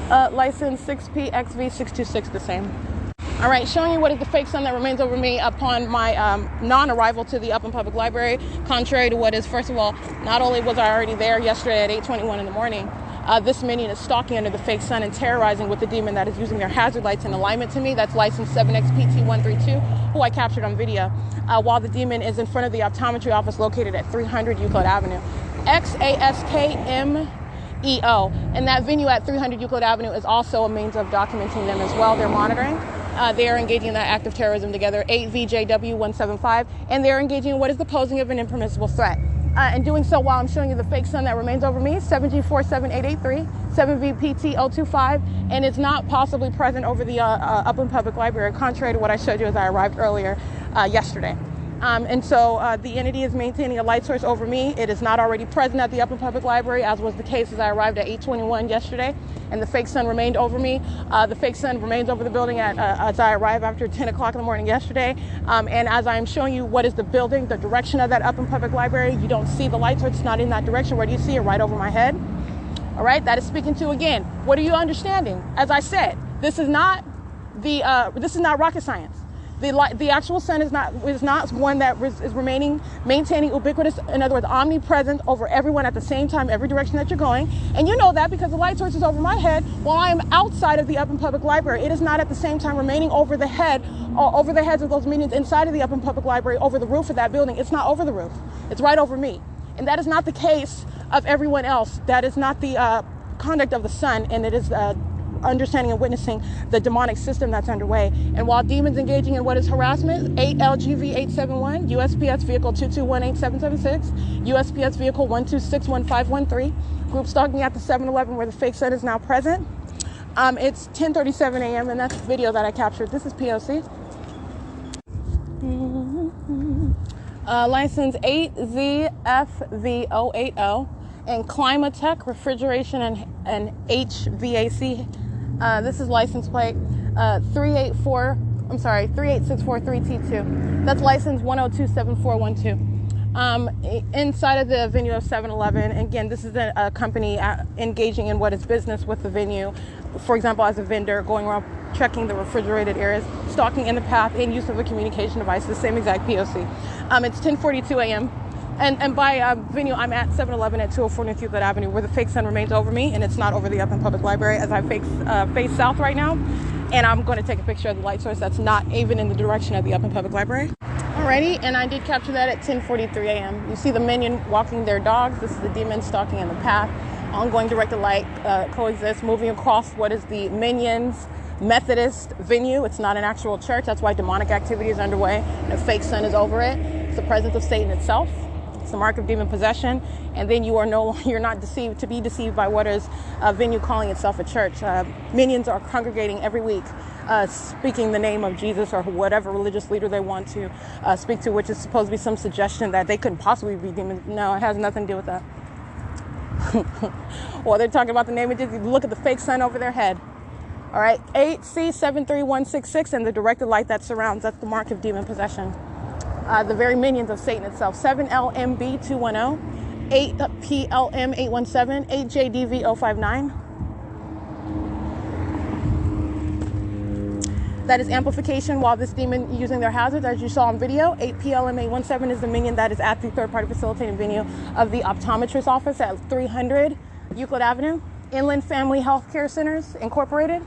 License 6PXV 626, the same. All right, showing you what is the fake sun that remains over me upon my non-arrival to the Upland Public Library, contrary to what is, first of all, not only was I already there yesterday at 8:21 in the morning, this minion is stalking under the fake sun and terrorizing with the demon that is using their hazard lights in alignment to me. That's license 7XPT132, who I captured on video, while the demon is in front of the optometry office located at 300 Euclid Avenue. XASKM EO, and that venue at 300 Euclid Avenue is also a means of documenting them as well. They're monitoring. They are engaging in that act of terrorism together, 8VJW175, and they're engaging in what is the posing of an impermissible threat. And doing so while I'm showing you the fake sun that remains over me, 7G47883, 7VPT025, and it's not possibly present over the Upland Public Library, contrary to what I showed you as I arrived earlier yesterday. And so the entity is maintaining a light source over me. It is not already present at the Upland Public Library, as was the case as I arrived at 8:21 yesterday, and the fake sun remained over me. The fake sun remains over the building as I arrived after 10 o'clock in the morning yesterday. And as I'm showing you what is the building, the direction of that Upland Public Library, you don't see the light source. It's not in that direction. Where do you see it? Right over my head. All right, that is speaking to, again, what are you understanding? As I said, this is not rocket science. The actual sun is not one that is maintaining ubiquitous, in other words, omnipresent over everyone at the same time, every direction that you're going. And you know that because the light source is over my head while I am outside of the Upland Public Library. It is not at the same time remaining over the head over the heads of those minions inside of the Upland Public Library, over the roof of that building. It's not over the roof. It's right over me. And that is not the case of everyone else. That is not the conduct of the Son, and it is understanding and witnessing the demonic system that's underway. And while demons engaging in what is harassment, 8 LGV 871, USPS vehicle 2218776, USPS vehicle 1261513, group stalking at the 7-Eleven where the fake Son is now present. It's 10:37 a.m. and that's the video that I captured. This is P.O.C. License 8ZFV080 and Climatech Refrigeration and HVAC. This is license plate 38643T2. That's license 1027412. Inside of the venue of 7-Eleven, again, this is a company engaging in what is business with the venue. For example, as a vendor, going around checking the refrigerated areas, stalking in the path, in use of a communication device, the same exact P.O.C. It's 10:42 a.m. And by venue, I'm at 7-Eleven at 204 North Euclid Avenue, where the fake Son remains over me, and it's not over the Upland Public Library, as I face south right now. And I'm going to take a picture of the light source that's not even in the direction of the Upland Public Library. Alrighty, and I did capture that at 10:43 a.m. You see the minion walking their dogs. This is the demon stalking in the path. Ongoing directed light coexists, moving across what is the Minions Methodist venue. It's not an actual church. That's why demonic activity is underway. And a fake Son is over it. It's the presence of Satan itself. It's the mark of demon possession. And then you're not deceived to be deceived by what is a venue calling itself a church. Minions are congregating every week, speaking the name of Jesus or whatever religious leader they want to speak to, which is supposed to be some suggestion that they couldn't possibly be demons. No, it has nothing to do with that. Well, they're talking about the name of Jesus. Look at the fake Son over their head. All right, 8C73166 and the directed light that surrounds. That's the mark of demon possession. The very minions of Satan itself. 7LMB210, 8PLM817, 8JDV059. That is amplification while this demon using their hazards, as you saw on video. 8PLM817 is the minion that is at the third-party facilitating venue of the optometrist office at 300 Euclid Avenue. Inland Family Health Care Centers, Incorporated.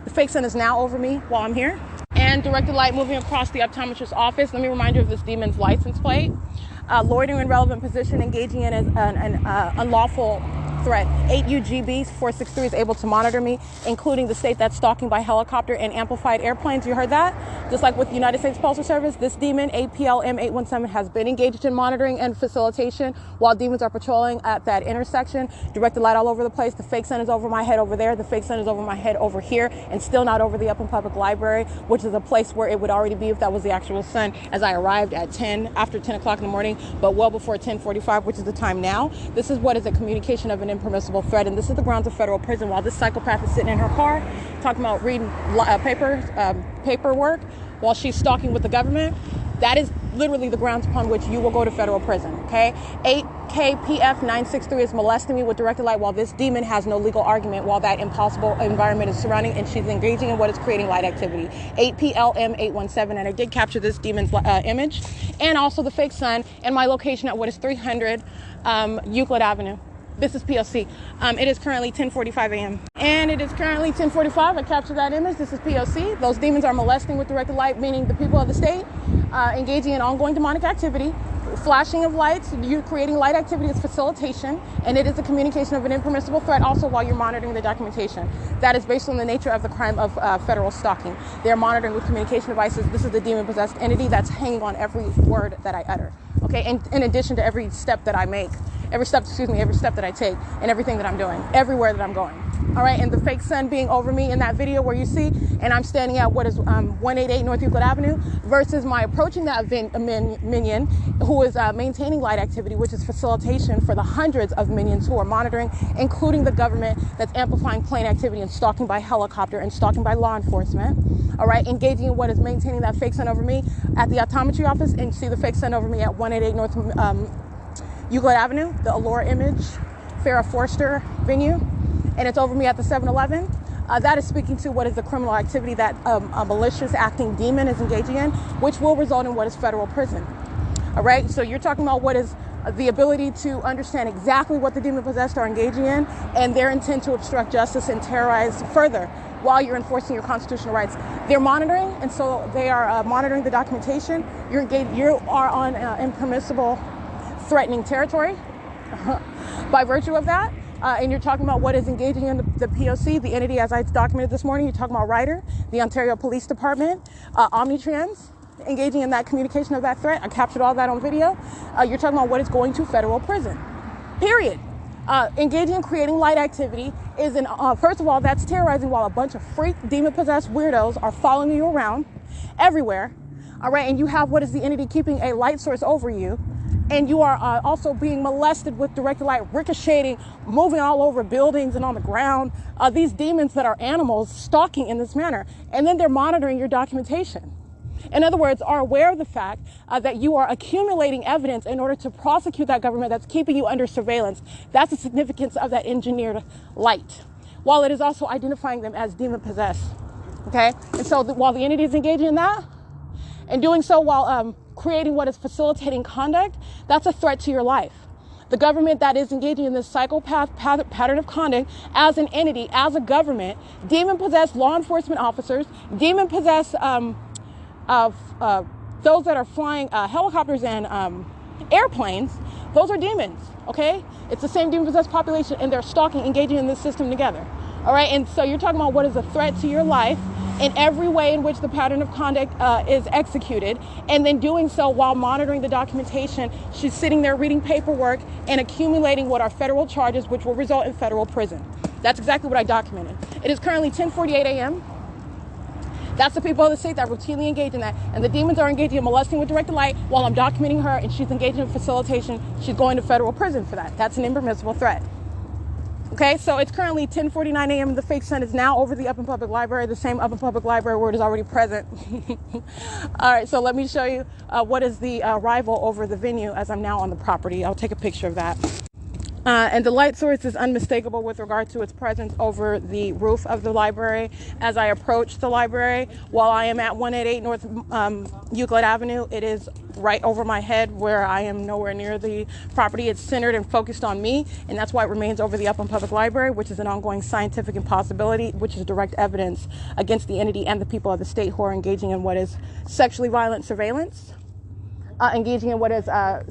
The fake Son is now over me while I'm here. And directed light moving across the optometrist's office. Let me remind you of this demon's license plate. Loitering in relevant position, engaging in an unlawful threat. 8 UGB 463 is able to monitor me, including the state that's stalking by helicopter and amplified airplanes. You heard that? Just like with the United States Postal Service, this demon, APLM817, has been engaged in monitoring and facilitation while demons are patrolling at that intersection. Directed light all over the place. The fake Son is over my head over there. The fake Son is over my head over here, and still not over the Upland Public Library, which is a place where it would already be if that was the actual Son, as I arrived at after 10 o'clock in the morning, but well before 10:45, which is the time now. This is what is a communication of an impermissible threat, and this is the grounds of federal prison. While this psychopath is sitting in her car talking about reading paperwork while she's stalking with the government, that is literally the grounds upon which you will go to federal prison. Okay, 8KPF963 is molesting me with directed light while this demon has no legal argument, while that impossible environment is surrounding and she's engaging in what is creating light activity. 8PLM817, and I did capture this demon's image, and also the fake Son, and my location at what is 300 Euclid Avenue. This is P.O.C. It is currently 10:45 a.m. And it is currently 10:45. I captured that image. This is P.O.C. Those demons are molesting with directed light, meaning the people of the state, engaging in ongoing demonic activity. Flashing of lights, you creating light activity is facilitation, and it is a communication of an impermissible threat also while you're monitoring the documentation. That is based on the nature of the crime of federal stalking. They're monitoring with communication devices. This is the demon-possessed entity that's hanging on every word that I utter. Okay, and in addition to every step that I make, every step that I take, and everything that I'm doing, everywhere that I'm going. All right, and the fake Son being over me in that video where you see, and I'm standing at what is 188 North Euclid Avenue, versus my approaching that minion who is maintaining light activity, which is facilitation for the hundreds of minions who are monitoring, including the government that's amplifying plane activity and stalking by helicopter and stalking by law enforcement. All right, engaging in what is maintaining that fake Son over me at the optometry office, and see the fake Son over me at 188 North Euclid Avenue, the Allure Image Farrah Forster venue, and it's over me at the 7-Eleven. That is speaking to what is the criminal activity that a malicious acting demon is engaging in, which will result in what is federal prison. All right, so you're talking about what is the ability to understand exactly what the demon-possessed are engaging in and their intent to obstruct justice and terrorize further while you're enforcing your constitutional rights. They're monitoring, and so they are monitoring the documentation. You are on impermissible, threatening territory by virtue of that. And you're talking about what is engaging in the P.O.C, the entity as I documented this morning. You're talking about REALTIME, the Ontario Police Department, Omnitrans, engaging in that communication of that threat. I captured all that on video. You're talking about what is going to federal prison, period. Engaging in creating light activity is, first of all, that's terrorizing while a bunch of freak demon-possessed weirdos are following you around everywhere, all right? And you have what is the entity keeping a light source over you, and you are also being molested with directed light, ricocheting, moving all over buildings and on the ground. These demons that are animals stalking in this manner, and then they're monitoring your documentation. In other words, are aware of the fact that you are accumulating evidence in order to prosecute that government that's keeping you under surveillance. That's the significance of that engineered light, while it is also identifying them as demon-possessed, okay? And so while the entity is engaging in that, and doing so while creating what is facilitating conduct, that's a threat to your life. The government that is engaging in this psychopath pattern of conduct as an entity, as a government, demon-possessed law enforcement officers, demon-possessed those that are flying helicopters and airplanes, those are demons, okay? It's the same demon-possessed population, and they're stalking, engaging in this system together, all right? And so you're talking about what is a threat to your life in every way in which the pattern of conduct is executed, and then doing so while monitoring the documentation. She's sitting there reading paperwork and accumulating what are federal charges, which will result in federal prison. That's exactly what I documented. It is currently 10:48 a.m. That's the people of the state that routinely engage in that. And the demons are engaging in molesting with directed light while I'm documenting her, and she's engaging in facilitation. She's going to federal prison for that. That's an impermissible threat. Okay, so it's currently 10:49 a.m. The fake sun is now over the Upland Public Library, the same Upland Public Library where it is already present. All right, so let me show you what is the arrival over the venue as I'm now on the property. I'll take a picture of that. And the light source is unmistakable with regard to its presence over the roof of the library. As I approach the library, while I am at 188 North Euclid Avenue, it is right over my head where I am nowhere near the property. It's centered and focused on me, and that's why it remains over the Upland Public Library, which is an ongoing scientific impossibility, which is direct evidence against the entity and the people of the state who are engaging in what is sexually violent surveillance. Engaging in what is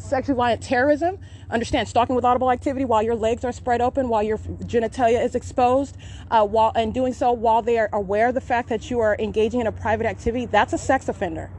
sexually violent terrorism. Understand, stalking with audible activity while your legs are spread open, while your genitalia is exposed, and doing so while they are aware of the fact that you are engaging in a private activity. That's a sex offender.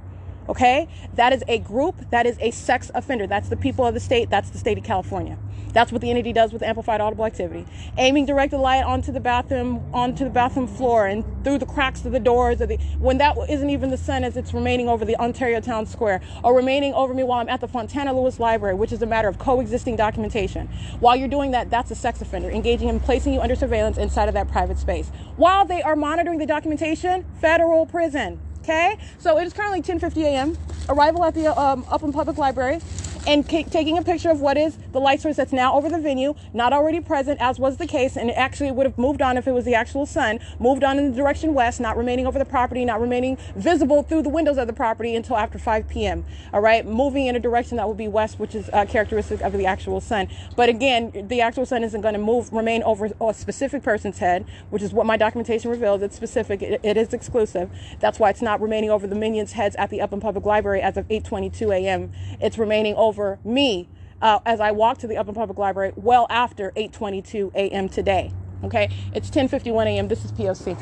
Okay? That is a group, that is a sex offender. That's the people of the state, that's the state of California. That's what the entity does with amplified audible activity. Aiming directed light onto the bathroom floor and through the cracks of the doors when that isn't even the sun as it's remaining over the Ontario Town Square, or remaining over me while I'm at the Fontana Lewis Library, which is a matter of coexisting documentation. While you're doing that, that's a sex offender, engaging in placing you under surveillance inside of that private space. While they are monitoring the documentation, federal prison. Okay, so it is currently 10:50 a.m. Arrival at the Upland Public Library, and taking a picture of what is the light source that's now over the venue, not already present, as was the case, and it actually would have moved on if it was the actual sun, moved on in the direction west, not remaining over the property, not remaining visible through the windows of the property until after 5 p.m. All right, moving in a direction that would be west, which is characteristic of the actual sun. But again, the actual sun isn't going to remain over a specific person's head, which is what my documentation reveals. It's specific, it is exclusive. That's why it's not remaining over the minions' heads at the Upland Public Library as of 8:22 a.m. It's remaining over me as I walk to the Upland Public Library well after 8:22 a.m. today. Okay, it's 10:51 a.m. This is P.O.C.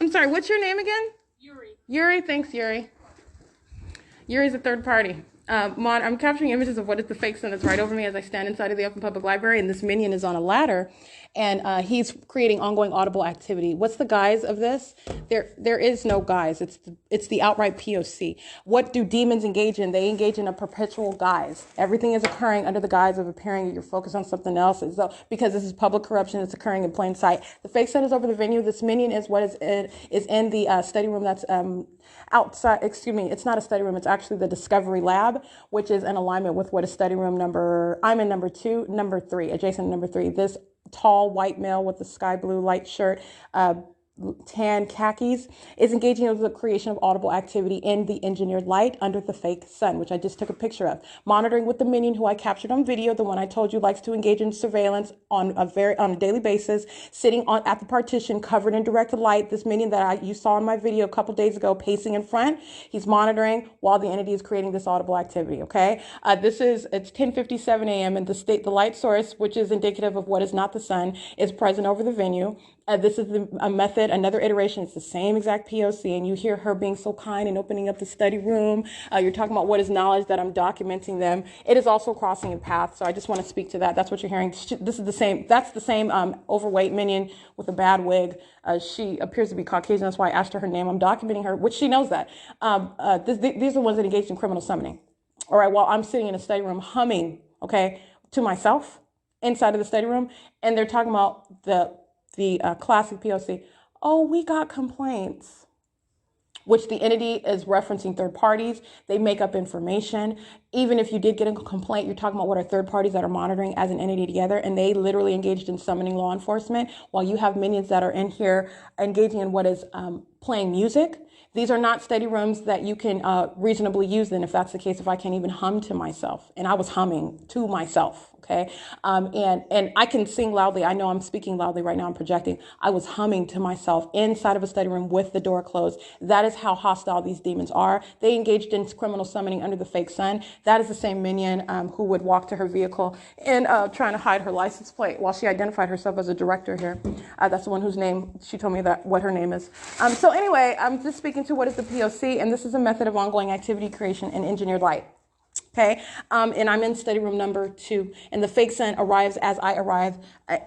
I'm sorry, what's your name again? Yuri, thanks, Yuri. Yuri's a third party. I'm capturing images of what is the fake sun that's right over me as I stand inside of the open public library, and this minion is on a ladder, and he's creating ongoing audible activity. What's the guise of this? There is no guise. It's the outright P.O.C. What do demons engage in? They engage in a perpetual guise. Everything is occurring under the guise of appearing. You're focused on something else. So because this is public corruption, it's occurring in plain sight. The fake sun is over the venue. This minion is what is in the study room that's outside. Excuse me. It's not a study room. It's actually the Discovery Lab, which is in alignment with what is study room number. I'm in number 3, adjacent to number 3. This tall white male with the sky blue light shirt, tan khakis, is engaging in the creation of audible activity in the engineered light under the fake sun, which I just took a picture of. Monitoring with the minion who I captured on video, the one I told you likes to engage in surveillance on a daily basis, sitting at the partition covered in directed light. This minion that you saw in my video a couple days ago, pacing in front, he's monitoring while the entity is creating this audible activity. Okay, it's 10:57 a.m. and the light source, which is indicative of what is not the sun, is present over the venue. This is a method, another iteration. It's the same exact P.O.C. And you hear her being so kind and opening up the study room. You're talking about what is knowledge, that I'm documenting them. It is also crossing a path. So I just want to speak to that. That's what you're hearing. This is the same. That's the same overweight minion with a bad wig. She appears to be Caucasian. That's why I asked her name. I'm documenting her, which she knows that. These are the ones that engaged in criminal summoning. All right. While I'm sitting in a study room humming, okay, to myself inside of the study room. And they're talking about the classic P.O.C. Oh, we got complaints, which the entity is referencing third parties. They make up information. Even if you did get a complaint, you're talking about what are third parties that are monitoring as an entity together, and they literally engaged in summoning law enforcement while you have minions that are in here engaging in what is playing music. These are not study rooms that you can reasonably use then, if that's the case, if I can't even hum to myself. And I was humming to myself. Okay. And I can sing loudly. I know I'm speaking loudly right now. I'm projecting. I was humming to myself inside of a study room with the door closed. That is how hostile these demons are. They engaged in criminal summoning under the fake sun. That is the same minion who would walk to her vehicle and trying to hide her license plate while she identified herself as a director here. That's the one whose name she told me what her name is. So anyway, I'm just speaking to what is the P.O.C. and this is a method of ongoing activity creation in engineered light. Okay, and I'm in study room number 2, and the fake sun arrives as I arrive,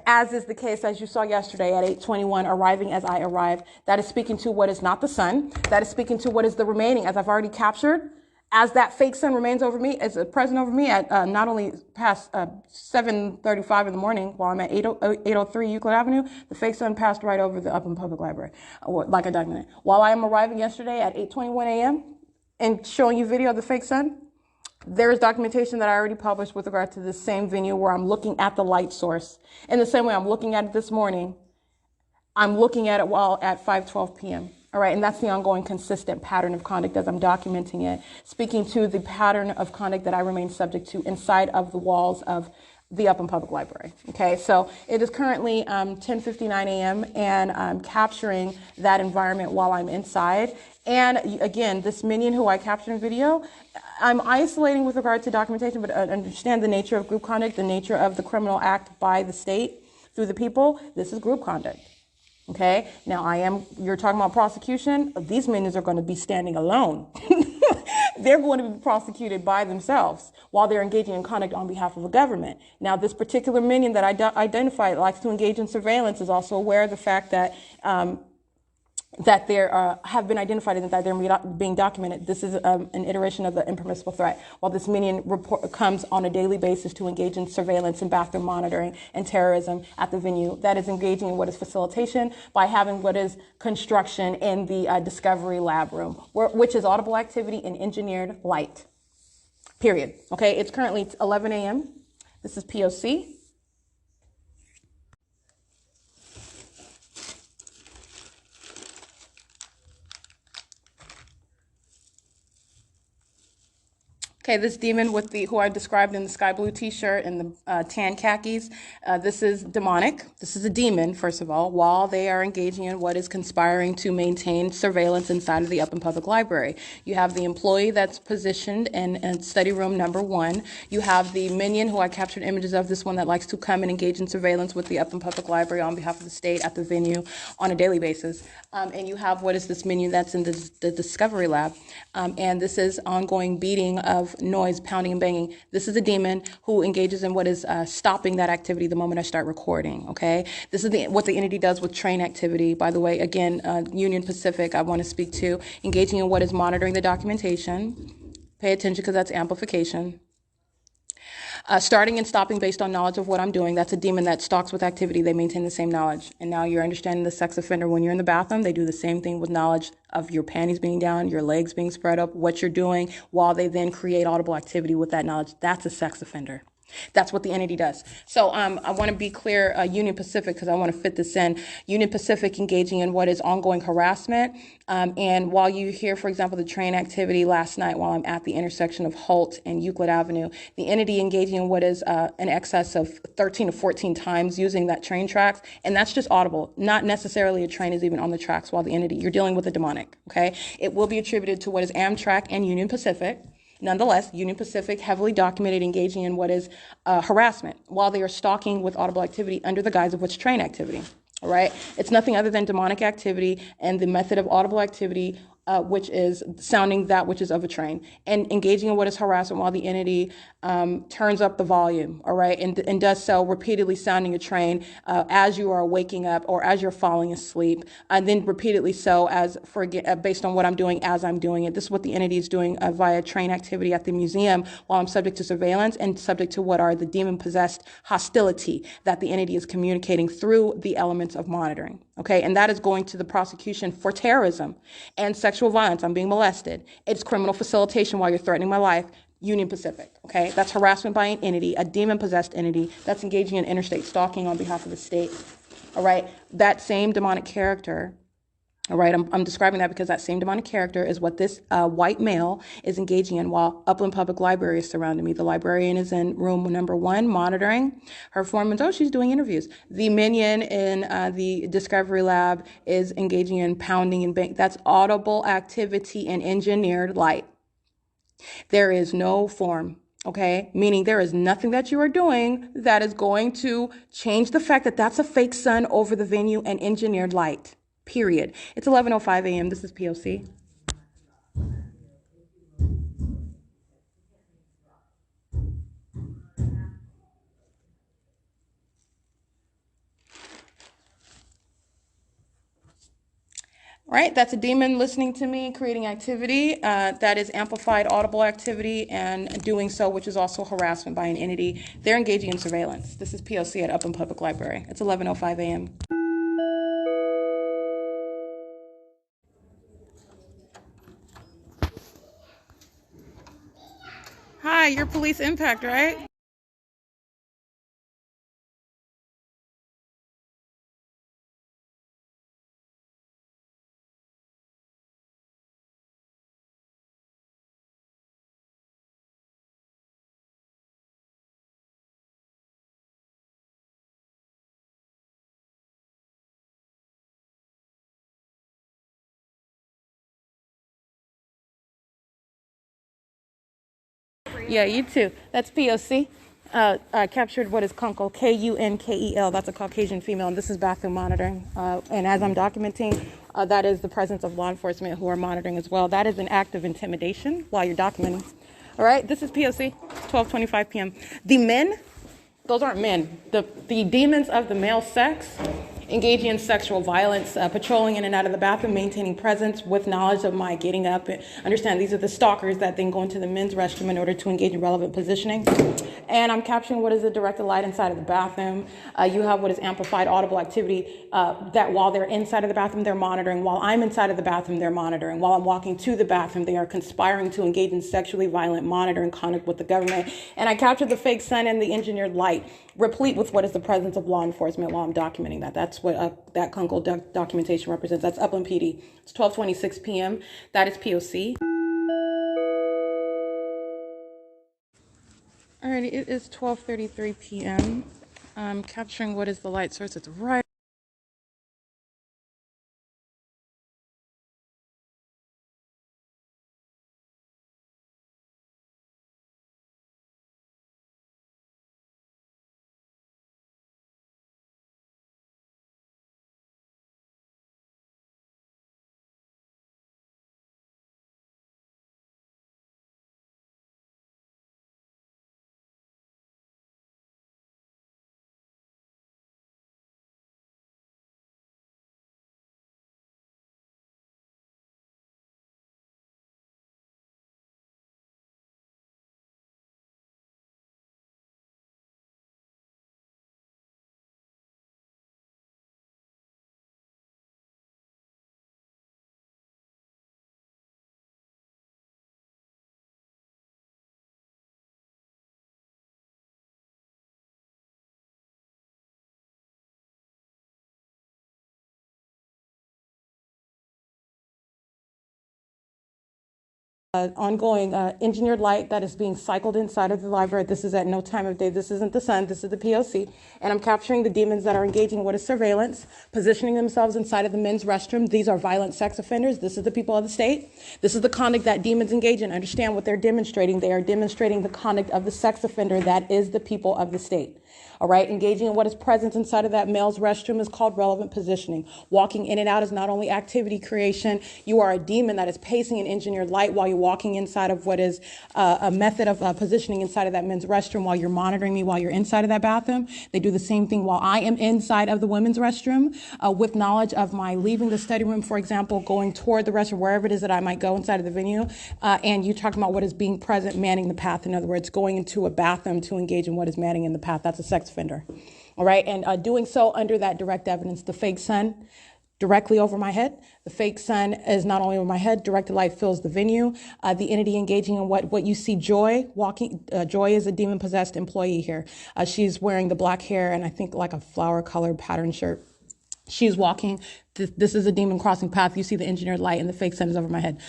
as is the case as you saw yesterday at 8:21, arriving as I arrive. That is speaking to what is not the sun. That is speaking to what is the remaining, as I've already captured. As that fake sun remains over me, is present over me at not only past 7:35 in the morning while I'm at 803 Euclid Avenue, the fake sun passed right over the Upland Public Library, like I documented. While I am arriving yesterday at 8:21 a.m. and showing you video of the fake sun, there is documentation that I already published with regard to this same venue where I'm looking at the light source. In the same way I'm looking at it this morning, I'm looking at it while at 5:12 p.m. All right, and that's the ongoing consistent pattern of conduct as I'm documenting it, speaking to the pattern of conduct that I remain subject to inside of the walls of the Upland Public Library. Okay, so it is currently 10:59 a.m. and I'm capturing that environment while I'm inside. And again, this minion who I captured in video, I'm isolating with regard to documentation, but understand the nature of group conduct, the nature of the criminal act by the state through the people. This is group conduct. Okay, now you're talking about prosecution. These minions are going to be standing alone. They're going to be prosecuted by themselves while they're engaging in conduct on behalf of a government. Now, this particular minion that I identified likes to engage in surveillance is also aware of the fact that there have been identified and that they're being documented. This is an iteration of the impermissible threat. While this minion comes on a daily basis to engage in surveillance and bathroom monitoring and terrorism at the venue, that is engaging in what is facilitation by having what is construction in the Discovery Lab room, which is audible activity in engineered light, period. Okay, it's currently 11 a.m. This is P.O.C. Okay, this demon with who I described in the sky blue t-shirt and the tan khakis, this is demonic. This is a demon, first of all, while they are engaging in what is conspiring to maintain surveillance inside of the Upland Public Library. You have the employee that's positioned in study room number 1. You have the minion, who I captured images of, this one that likes to come and engage in surveillance with the Upland Public Library on behalf of the state at the venue on a daily basis. And you have what is this minion that's in the Discovery Lab. And this is ongoing beating of noise, pounding and banging. This is a demon who engages in what is stopping that activity the moment I start recording, okay? This is what the entity does with train activity. By the way, again, Union Pacific, I want to speak to, engaging in what is monitoring the documentation. Pay attention because that's amplification. Starting and stopping based on knowledge of what I'm doing. That's a demon that stalks with activity. They maintain the same knowledge. And now you're understanding the sex offender. When you're in the bathroom, they do the same thing with knowledge of your panties being down, your legs being spread up, what you're doing, while they then create audible activity with that knowledge. That's a sex offender. That's what the entity does. So I want to be clear, Union Pacific, because I want to fit this in. Union Pacific engaging in what is ongoing harassment. And while you hear, for example, the train activity last night while I'm at the intersection of Holt and Euclid Avenue, the entity engaging in what is an excess of 13 to 14 times using that train tracks. And that's just audible. Not necessarily a train is even on the tracks while the entity, you're dealing with a demonic, okay? It will be attributed to what is Amtrak and Union Pacific. Nonetheless, Union Pacific heavily documented engaging in what is harassment while they are stalking with audible activity under the guise of what's train activity. All right, it's nothing other than demonic activity and the method of audible activity, which is sounding that which is of a train, and engaging in what is harassment while the entity turns up the volume, all right, and does so repeatedly, sounding a train as you are waking up or as you're falling asleep, and then repeatedly so as based on what I'm doing as I'm doing it. This is what the entity is doing via train activity at the museum while I'm subject to surveillance and subject to what are the demon-possessed hostility that the entity is communicating through the elements of monitoring, okay, and that is going to the prosecution for terrorism and sexual violence. I'm being molested. It's criminal facilitation while you're threatening my life. Union Pacific, okay? That's harassment by an entity, a demon-possessed entity that's engaging in interstate stalking on behalf of the state, all right? That same demonic character, all right, I'm describing that because that same demonic character is what this white male is engaging in while Upland Public Library is surrounding me. The librarian is in room number 1 monitoring. Her foreman's, she's doing interviews. The minion in the Discovery Lab is engaging in pounding and bang. That's audible activity and engineered light. There is no form, okay? Meaning there is nothing that you are doing that is going to change the fact that that's a fake sun over the venue and engineered light, period. It's 11:05 a.m. This is P.O.C. Right, that's a demon listening to me, creating activity that is amplified audible activity and doing so, which is also harassment by an entity. They're engaging in surveillance. This is P.O.C. at Upland Public Library. It's 11:05 a.m. Hi, you're Police Impact, right? Yeah, you too. That's P.O.C. Captured what is Kunkel, Kunkel. That's a Caucasian female, and this is bathroom monitoring. And as I'm documenting, that is the presence of law enforcement who are monitoring as well. That is an act of intimidation while you're documenting. All right, this is P.O.C. 12:25 p.m. The men, those aren't men. The demons of the male sex engaging in sexual violence, patrolling in and out of the bathroom, maintaining presence with knowledge of my getting up. Understand these are the stalkers that then go into the men's restroom in order to engage in relevant positioning. And I'm capturing what is a directed light inside of the bathroom. You have what is amplified audible activity that while they're inside of the bathroom, they're monitoring. While I'm inside of the bathroom, they're monitoring. While I'm walking to the bathroom, they are conspiring to engage in sexually violent monitoring conduct with the government. And I captured the fake sun and the engineered light, replete with what is the presence of law enforcement while I'm documenting that. That's what that Kunkel documentation represents. That's Upland PD. It's 12:26 p.m. That is P.O.C. Alrighty, it is 12:33 p.m. I'm capturing what is the light source. It's right ongoing engineered light that is being cycled inside of the library. This is at no time of day. This isn't the sun. This is the P.O.C. And I'm capturing the demons that are engaging what is surveillance, positioning themselves inside of the men's restroom. These are violent sex offenders. This is the people of the state. This is the conduct that demons engage in. Understand what they're demonstrating. They are demonstrating the conduct of the sex offender that is the people of the state. All right, engaging in what is present inside of that male's restroom is called relevant positioning. Walking in and out is not only activity creation. You are a demon that is pacing an engineered light while you're walking inside of what is a method of positioning inside of that men's restroom while you're monitoring me while you're inside of that bathroom. They do the same thing while I am inside of the women's restroom with knowledge of my leaving the study room, for example, going toward the restroom, wherever it is that I might go inside of the venue. And you talking about what is being present, manning the path. In other words, going into a bathroom to engage in what is manning in the path. That's a sex offender. All right. And doing so under that direct evidence, the fake sun directly over my head. The fake sun is not only over my head, directed light fills the venue. The entity engaging in what you see, Joy walking. Joy is a demon possessed employee here. She's wearing the black hair and I think like a flower colored pattern shirt. She's walking. This is a demon crossing path. You see the engineered light and the fake sun is over my head.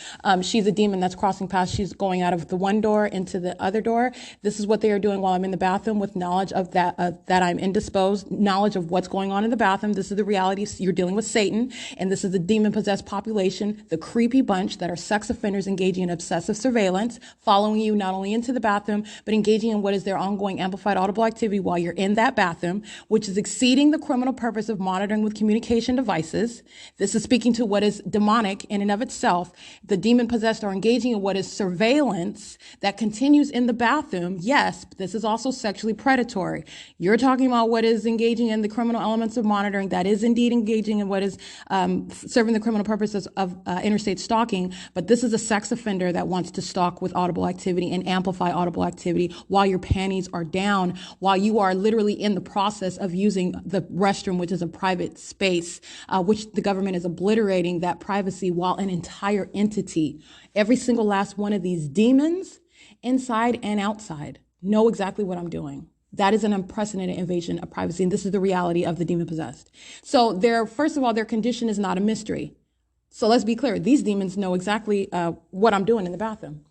She's a demon that's crossing paths. She's going out of the one door into the other door. This is what they are doing while I'm in the bathroom with knowledge of that I'm indisposed, knowledge of what's going on in the bathroom. This is the reality. You're dealing with Satan, and this is the demon-possessed population, the creepy bunch that are sex offenders engaging in obsessive surveillance, following you not only into the bathroom, but engaging in what is their ongoing amplified audible activity while you're in that bathroom, which is exceeding the criminal purpose of monitoring with communication devices. This is speaking to what is demonic in and of itself. The demon-possessed are engaging in what is surveillance that continues in the bathroom. Yes, this is also sexually predatory. You're talking about what is engaging in the criminal elements of monitoring. That is indeed engaging in what is serving the criminal purposes of interstate stalking. But this is a sex offender that wants to stalk with audible activity and amplify audible activity while your panties are down, while you are literally in the process of using the restroom, which is a private space, which the government is obliterating that privacy while an entire entity, every single last one of these demons, inside and outside, know exactly what I'm doing. That is an unprecedented invasion of privacy, and this is the reality of the demon-possessed. So first of all, their condition is not a mystery. So let's be clear. These demons know exactly what I'm doing in the bathroom.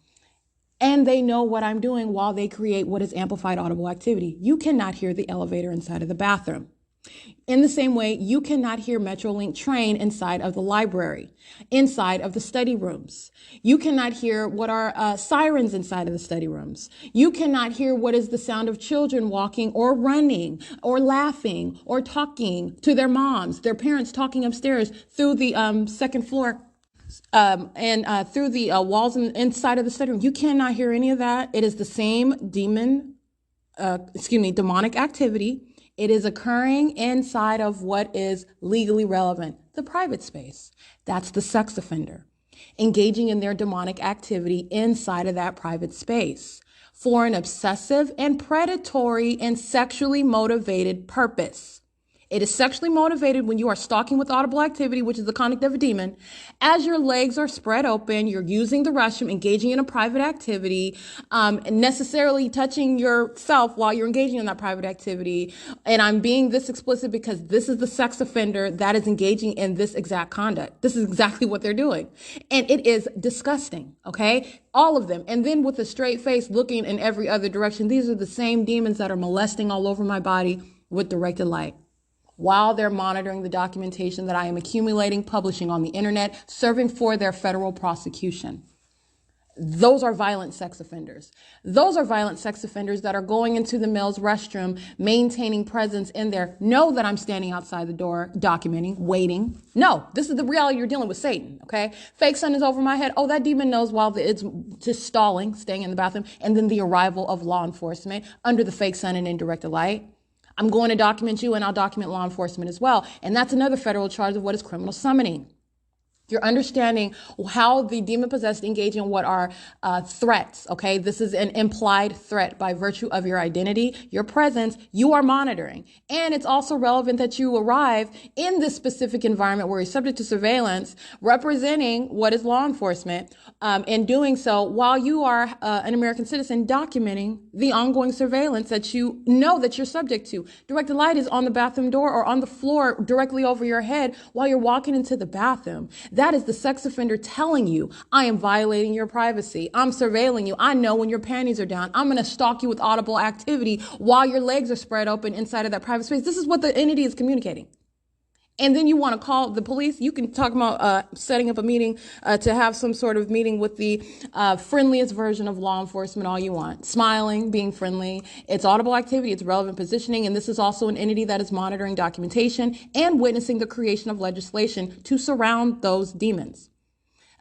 And they know what I'm doing while they create what is amplified audible activity. You cannot hear the elevator inside of the bathroom. In the same way, you cannot hear Metrolink train inside of the library, inside of the study rooms. You cannot hear what are sirens inside of the study rooms. You cannot hear what is the sound of children walking or running or laughing or talking to their moms, their parents talking upstairs through the second floor. And through the walls inside of the study room. You cannot hear any of that. It is the same demonic activity. It is occurring inside of what is legally relevant, the private space. That's the sex offender, engaging in their demonic activity inside of that private space for an obsessive and predatory and sexually motivated purpose. It is sexually motivated when you are stalking with audible activity, which is the conduct of a demon. As your legs are spread open, you're using the restroom, engaging in a private activity, and necessarily touching yourself while you're engaging in that private activity. And I'm being this explicit because this is the sex offender that is engaging in this exact conduct. This is exactly what they're doing. And it is disgusting, okay? All of them. And then with a straight face looking in every other direction, these are the same demons that are molesting all over my body with directed light, while they're monitoring the documentation that I am accumulating, publishing on the internet, serving for their federal prosecution. Those are violent sex offenders. Those are violent sex offenders that are going into the male's restroom, maintaining presence in there. Know that I'm standing outside the door, documenting, waiting. No, this is the reality. You're dealing with Satan, okay? Fake sun is over my head. Oh, that demon knows while it's just stalling, staying in the bathroom, and then the arrival of law enforcement under the fake sun and indirected light. I'm going to document you, and I'll document law enforcement as well. And that's another federal charge of what is criminal summoning. You're understanding how the demon-possessed engage in what are threats, okay? This is an implied threat by virtue of your identity, your presence, you are monitoring. And it's also relevant that you arrive in this specific environment where you're subject to surveillance, representing what is law enforcement, and doing so while you are an American citizen, documenting the ongoing surveillance that you know that you're subject to. Directed light is on the bathroom door or on the floor directly over your head while you're walking into the bathroom. That is the sex offender telling you, I am violating your privacy. I'm surveilling you. I know when your panties are down. I'm going to stalk you with audible activity while your legs are spread open inside of that private space. This is what the entity is communicating. And then you want to call the police. You can talk about setting up a meeting to have some sort of meeting with the friendliest version of law enforcement all you want. Smiling, being friendly. It's audible activity. It's relevant positioning. And this is also an entity that is monitoring documentation and witnessing the creation of legislation to surround those demons.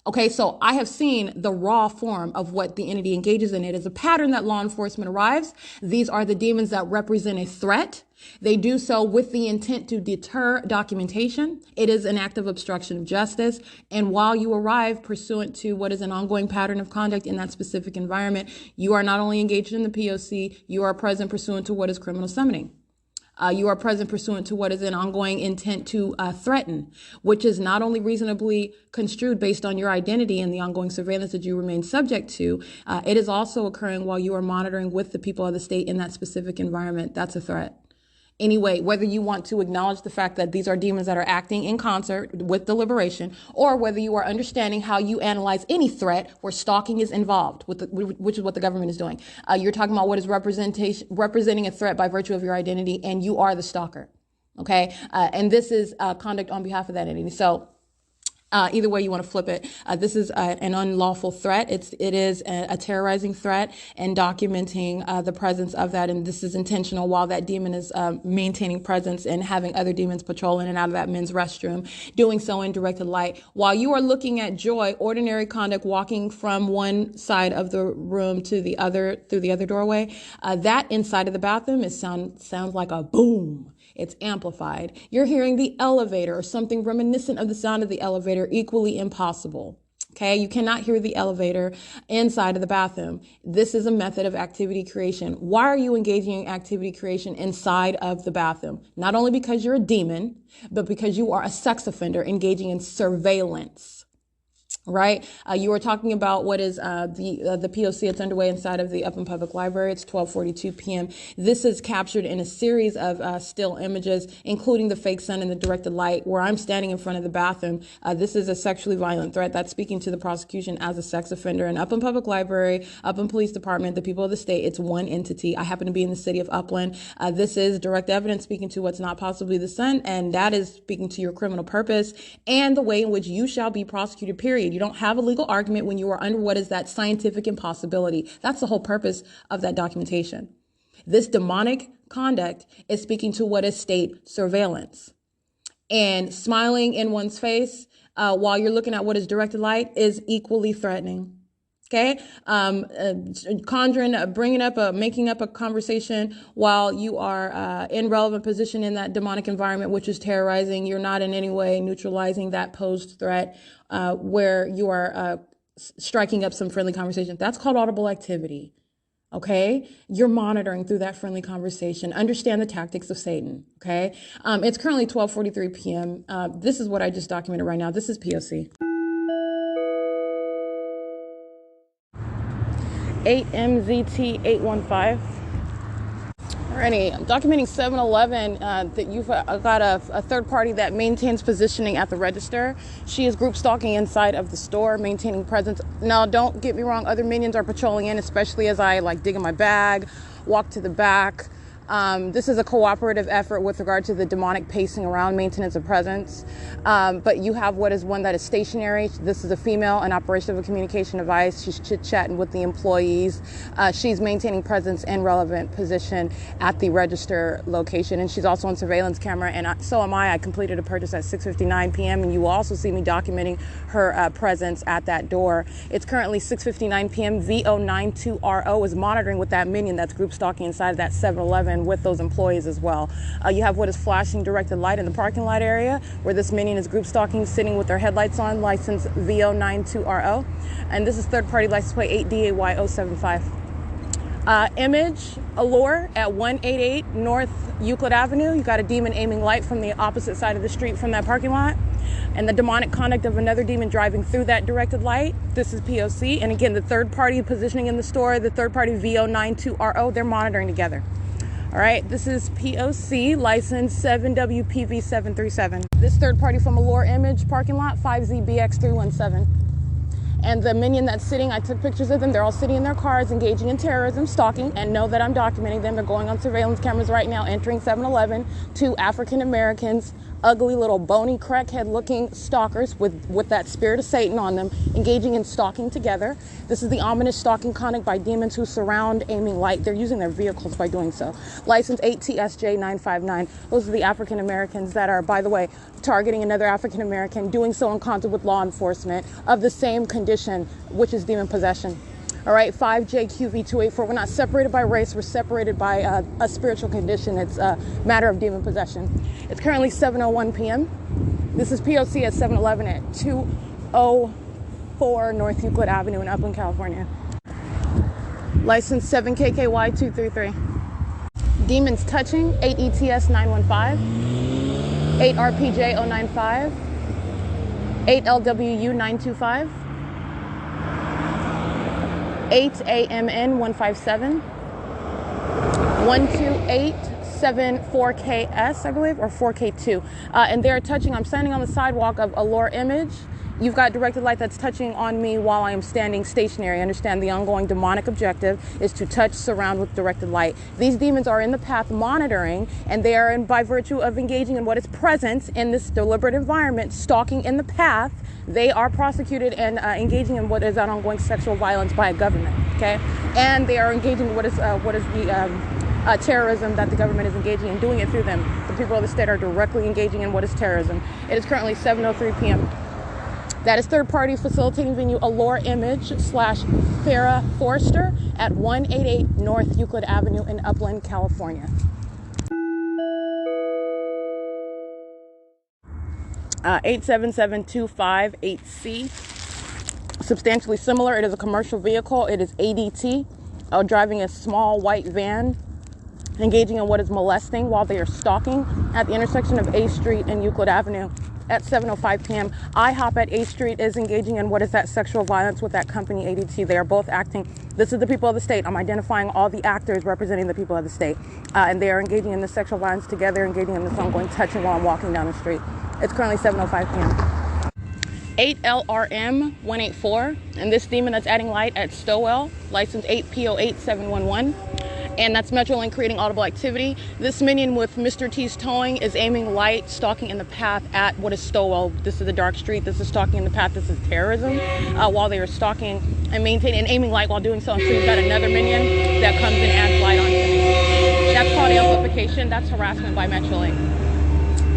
Okay, so I have seen the raw form of what the entity engages in. It is a pattern that law enforcement arrives. These are the demons that represent a threat. They do so with the intent to deter documentation. It is an act of obstruction of justice. And while you arrive pursuant to what is an ongoing pattern of conduct in that specific environment, you are not only engaged in the P.O.C., you are present pursuant to what is criminal summoning. You are present pursuant to what is an ongoing intent to threaten, which is not only reasonably construed based on your identity and the ongoing surveillance that you remain subject to, it is also occurring while you are monitoring with the people of the state in that specific environment. That's a threat. Anyway, whether you want to acknowledge the fact that these are demons that are acting in concert with deliberation, or whether you are understanding how you analyze any threat where stalking is involved, which is what the government is doing. You're talking about what is representing a threat by virtue of your identity, and you are the stalker. Okay, and this is conduct on behalf of that entity. So. Either way you want to flip it, this is an unlawful threat. It is a terrorizing threat, and documenting the presence of that. And this is intentional while that demon is maintaining presence and having other demons patrol in and out of that men's restroom, doing so in directed light. While you are looking at joy, ordinary conduct, walking from one side of the room to the other through the other doorway, that inside of the bathroom sounds like a boom. It's amplified. You're hearing the elevator or something reminiscent of the sound of the elevator, equally impossible. Okay, you cannot hear the elevator inside of the bathroom. This is a method of activity creation. Why are you engaging in activity creation inside of the bathroom? Not only because you're a demon, but because you are a sex offender engaging in surveillance. Right? You were talking about what is the P.O.C. It's underway inside of the Upland Public Library. It's 12:42 p.m. This is captured in a series of still images, including the fake sun and the directed light, where I'm standing in front of the bathroom. This is a sexually violent threat that's speaking to the prosecution as a sex offender. And Upland Public Library, Upland Police Department, the people of the state, it's one entity. I happen to be in the city of Upland. This is direct evidence speaking to what's not possibly the sun, and that is speaking to your criminal purpose and the way in which you shall be prosecuted, period. You don't have a legal argument when you are under what is that scientific impossibility. That's the whole purpose of that documentation. This demonic conduct is speaking to what is state surveillance. And smiling in one's face while you're looking at what is directed light is equally threatening. Okay, making up a conversation while you are in relevant position in that demonic environment, which is terrorizing. You're not in any way neutralizing that posed threat where you are striking up some friendly conversation. That's called audible activity. okay? You're monitoring through that friendly conversation. Understand the tactics of Satan, okay? It's currently 12:43 p.m. This is what I just documented right now. This is P.O.C. 8MZT815. Alrighty, I'm documenting 7-Eleven that you've got a third party that maintains positioning at the register. She is group stalking inside of the store, maintaining presence. Now, don't get me wrong, other minions are patrolling in, especially as I like dig in my bag, walk to the back. This is a cooperative effort with regard to the demonic pacing around maintenance of presence. But you have what is one that is stationary. This is a female, an operation of a communication device. She's chit-chatting with the employees. She's maintaining presence and relevant position at the register location. And she's also on surveillance camera. And so am I. I completed a purchase at 6:59 p.m. And you will also see me documenting her presence at that door. It's currently 6:59 p.m. VO92RO is monitoring with that minion that's group stalking inside of that 7-Eleven with those employees as well. You have what is flashing directed light in the parking lot area where this minion is group stalking, sitting with their headlights on, license VO92RO. And this is third party license plate 8DAY075. Image Allure at 188 North Euclid Avenue. You got a demon aiming light from the opposite side of the street from that parking lot. And the demonic conduct of another demon driving through that directed light. This is P.O.C. And again, the third party positioning in the store, the third party VO92RO, they're monitoring together. All right, this is P.O.C. license 7WPV737. This third party from Allure Image parking lot 5ZBX317. And the minion that's sitting, I took pictures of them. They're all sitting in their cars, engaging in terrorism, stalking, and know that I'm documenting them. They're going on surveillance cameras right now, entering 7-Eleven. 2 African Americans, ugly little bony crackhead looking stalkers with that spirit of Satan on them, engaging in stalking together. This is the ominous stalking conduct by demons who surround aiming light. They're using their vehicles by doing so. License 8TSJ959. Those are the African Americans that are, by the way, targeting another African American, doing so in concert with law enforcement of the same condition, which is demon possession. All right, 5JQV284. We're not separated by race. We're separated by a spiritual condition. It's a matter of demon possession. It's currently 7:01 p.m. This is P.O.C. at 7-Eleven at 204 North Euclid Avenue in Upland, California. License 7KKY233. Demons touching 8ETS915. 8RPJ095. 8LWU925. 8AMN157, 12874KS, I believe, or 4K2. And they're touching, I'm standing on the sidewalk of Allure Image. You've got directed light that's touching on me while I am standing stationary. Understand the ongoing demonic objective is to touch, surround with directed light. These demons are in the path monitoring, and they are by virtue of engaging in what is present in this deliberate environment, stalking in the path. They are prosecuted and engaging in what is an ongoing sexual violence by a government, okay? And they are engaging in what is the terrorism that the government is engaging in, doing it through them. The people of the state are directly engaging in what is terrorism. It is currently 7:03 p.m. That is third party facilitating venue Allure Image / Farrah Forrester at 188 North Euclid Avenue in Upland, California. 877258C. Substantially similar. It is a commercial vehicle. It is ADT, driving a small white van, engaging in what is molesting while they are stalking at the intersection of A Street and Euclid Avenue at 7:05 p.m. IHOP at A Street is engaging in what is that sexual violence with that company ADT. They are both acting. This is the people of the state. I'm identifying all the actors representing the people of the state. And they are engaging in this sexual violence together, engaging in this ongoing touching while I'm walking down the street. It's currently 7:05 p.m. 8LRM184, and this demon that's adding light at Stowell, license 8PO8711, and that's Metrolink creating audible activity. This minion with Mr. T's towing is aiming light, stalking in the path at what is Stowell. This is the dark street. This is stalking in the path. This is terrorism while they are stalking and maintaining and aiming light while doing so. And so you've got another minion that comes and adds light onto me. That's called amplification. That's harassment by Metrolink.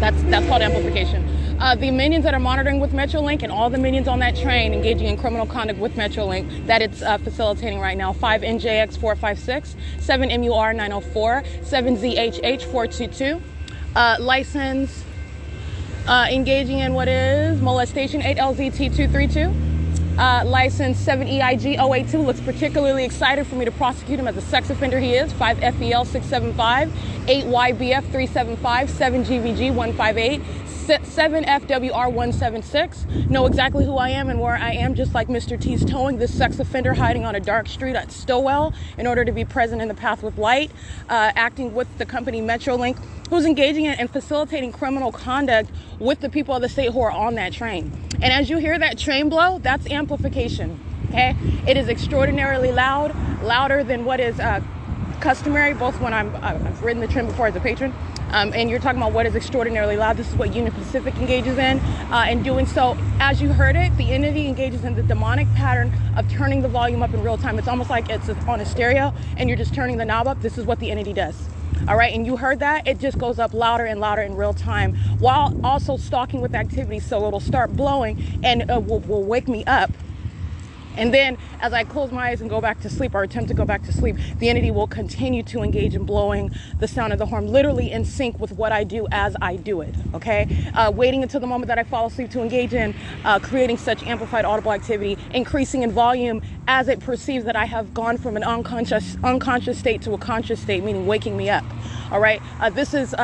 That's called amplification. The minions that are monitoring with Metrolink and all the minions on that train engaging in criminal conduct with Metrolink that it's facilitating right now. 5NJX456, 7MUR904, 7ZHH422. License engaging in what is molestation 8LZT232. License 7EIG082, looks particularly excited for me to prosecute him as a sex offender he is. 5FEL 675, 8YBF 375, 7GVG 158, 7FWR 176. Know exactly who I am and where I am, just like Mr. T's towing this sex offender hiding on a dark street at Stowell in order to be present in the path with light, acting with the company Metrolink, who's engaging in and facilitating criminal conduct with the people of the state who are on that train. And as you hear that train blow, that's amplification, okay? It is extraordinarily loud, louder than what is customary, both when I've ridden the train before as a patron, and you're talking about what is extraordinarily loud. This is what Union Pacific engages in. And doing so, as you heard it, the entity engages in the demonic pattern of turning the volume up in real time. It's almost like it's on a stereo and you're just turning the knob up. This is what the entity does. All right, and you heard that? It just goes up louder and louder in real time while also stalking with activity. So it'll start blowing and will wake me up. And then as I close my eyes and go back to sleep or attempt to go back to sleep, the entity will continue to engage in blowing the sound of the horn, literally in sync with what I do as I do it, okay? Waiting until the moment that I fall asleep to engage in creating such amplified audible activity, increasing in volume as it perceives that I have gone from an unconscious state to a conscious state, meaning waking me up, all right? This is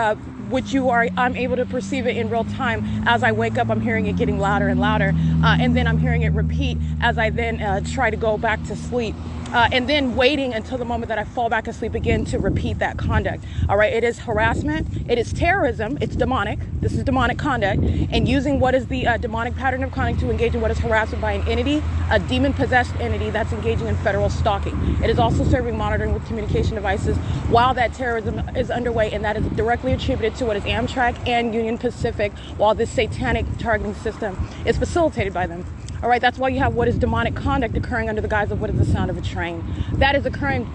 which I'm able to perceive it in real time. As I wake up, I'm hearing it getting louder and louder. And then I'm hearing it repeat as I then try to go back to sleep. And then waiting until the moment that I fall back asleep again to repeat that conduct. All right, it is harassment, it is terrorism, it's demonic. This is demonic conduct, and using what is the demonic pattern of conduct to engage in what is harassment by an entity, a demon-possessed entity that's engaging in federal stalking. It is also serving monitoring with communication devices while that terrorism is underway, and that is directly attributed to what is Amtrak and Union Pacific, while this satanic targeting system is facilitated by them. All right, that's why you have what is demonic conduct occurring under the guise of what is the sound of a train. That is occurring,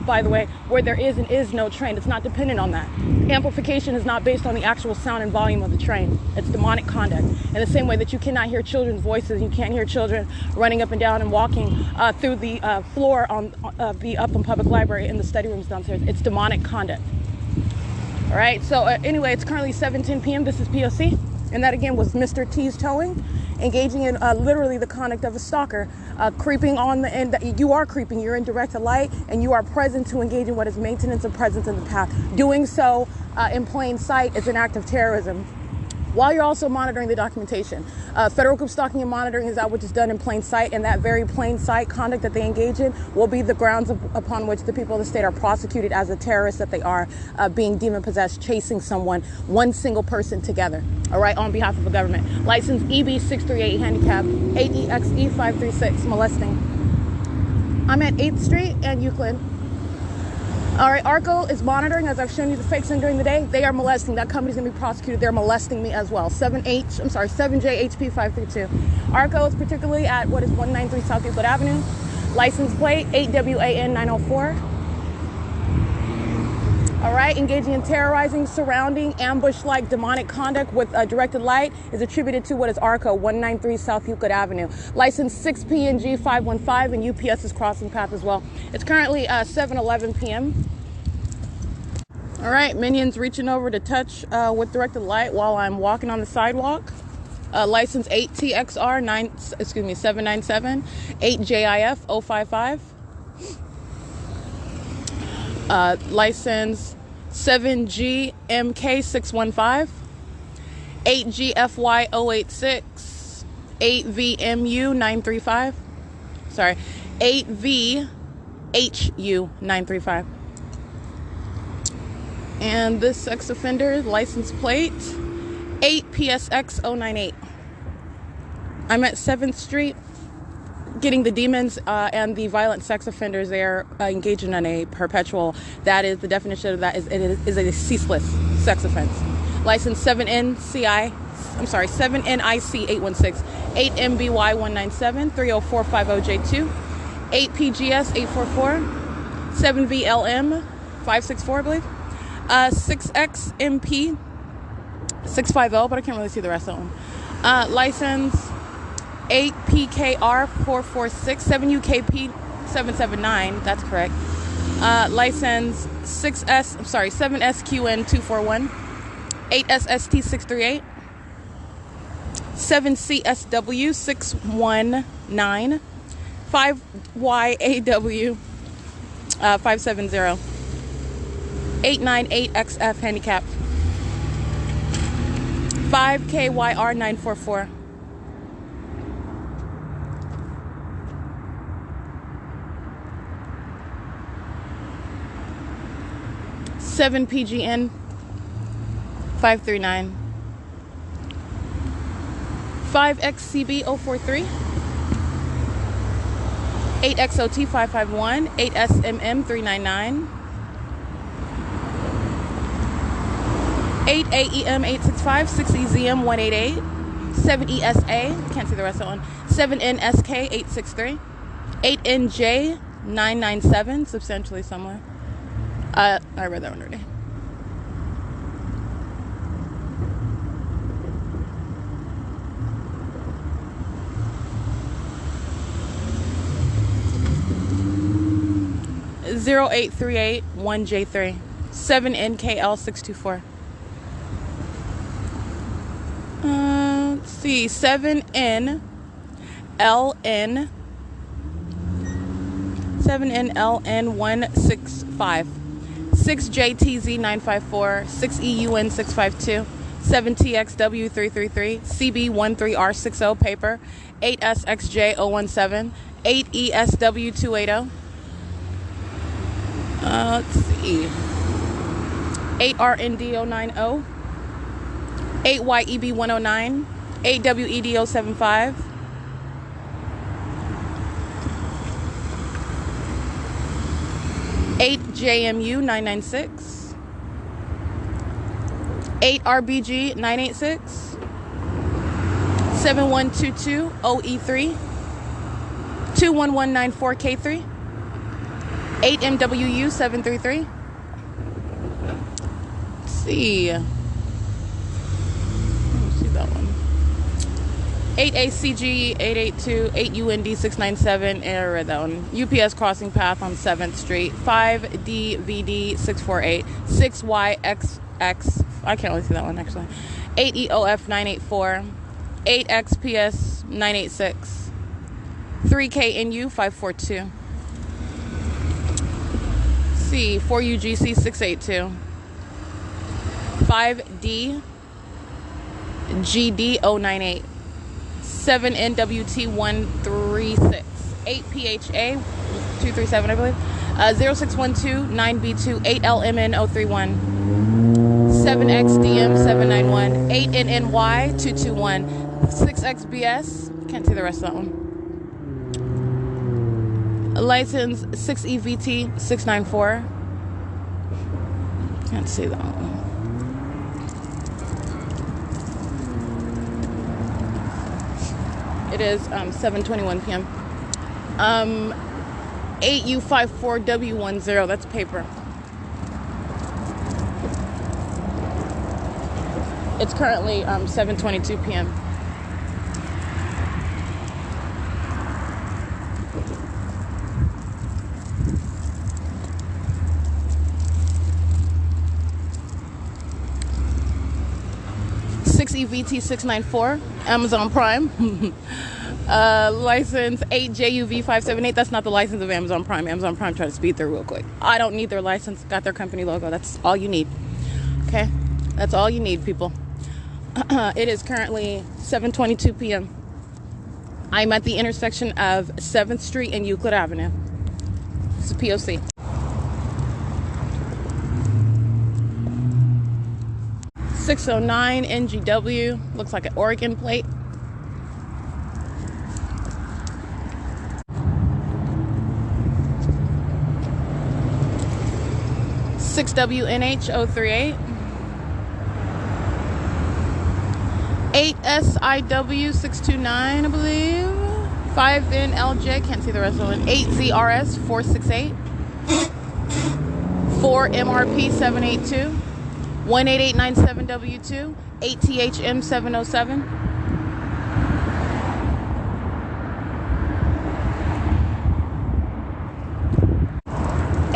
by the way, where there is and is no train. It's not dependent on that. Amplification is not based on the actual sound and volume of the train. It's demonic conduct. In the same way that you cannot hear children's voices, you can't hear children running up and down and walking through the floor on the Upland Public Library in the study rooms downstairs. It's demonic conduct. All right, so anyway, it's currently 7:10 p.m. This is P.O.C. And that again was Mr. T's towing, engaging in literally the conduct of a stalker, creeping on the end. You are creeping, you're in direct light, and you are present to engage in what is maintenance of presence in the path. Doing so in plain sight is an act of terrorism, while you're also monitoring the documentation. Federal group stalking and monitoring is that which is done in plain sight, and that very plain sight conduct that they engage in will be the grounds upon which the people of the state are prosecuted as the terrorists that they are, being demon-possessed, chasing someone, one single person together, all right, on behalf of the government. License EB638, handicap, 8EXE536, molesting. I'm at 8th Street and Euclid. All right, ARCO is monitoring, as I've shown you the fakes in during the day. They are molesting. That company's gonna be prosecuted. They're molesting me as well. 7JHP532. ARCO is particularly at what is 193 South Euclid Avenue. License plate 8WAN904. All right, engaging in terrorizing, surrounding, ambush-like demonic conduct with directed light is attributed to what is ARCO, 193 South Euclid Avenue. License 6PNG515, and UPS is crossing path as well. It's currently 7:11 p.m. All right, minions reaching over to touch with directed light while I'm walking on the sidewalk. License 8TXR797, 8JIF055. License 7GMK615, 8GFY086, 8VMU935, sorry, 8VHU935. And this sex offender license plate 8PSX098. I'm at 7th Street, getting the demons and the violent sex offenders there engaging in a perpetual. That is, the definition of that is it is a ceaseless sex offense. License 7NIC816, 8MBY197, 30450J2, 8PGS844, 7VLM564, I believe, 6XMP650, but I can't really see the rest of them. License 8PKR446, 7UKP779, that's correct. License 7SQN241, 8SST638, 7CSW 619, 5YAW 570, 898XF handicapped, 5KYR 944. 7PGN 539, 5XCB 043, 8XOT 551, 8SMM 399, 8AEM 865, 6EZM 188, 7ESA, can't see the rest of that one, 7NSK 863, 8NJ 997, substantially similar. I read that one already. Zero 838 1J3, 7NKL 624. Let's see, 7NLN 165. 6JTZ 954, 6EUN 652, 7TXW 333, CB13R60 paper, 8SXJ 017, 8ESW 280. Let's see, 8RND 090, 8YEB 109, 8WED 075. 8JMU 996, 8RBG 986, 7122 OE3, 21194K3, 8MWU 733. Let's see. Let me see that one. 8ACG 882, 8UND 697, and I read that one. UPS crossing path on 7th Street, 5DVD 648, 6YXX, I can't really see that one actually, 8EOF 984, 8XPS 986, 3KNU 542. C 4UGC 682, 5D GD 098, 7NWT 136, 8PHA 237 I believe, 0612 9B2, 8LMN 031, 7XDM 791, 8NNY 221, 6XBS, can't see the rest of that one. License 6EVT 694, can't see that one. It is 7:21 p.m. 8U54W10, that's paper. It's currently 7:22 p.m. EVT 694, Amazon Prime. License 8JUV 578. That's not the license of Amazon Prime. Amazon Prime tried to speed through real quick. I don't need their license. Got their company logo. That's all you need. Okay, that's all you need, people. It is currently 7:22 p.m. I'm at the intersection of 7th Street and Euclid Avenue. It's a P.O.C. 609 NGW, looks like an Oregon plate. WNH 038, 8 SIW 629 I believe, 5 NLJ, can't see the rest of it, 8 ZRS 468, 4 MRP 782, 18897W2, 8 THM 707,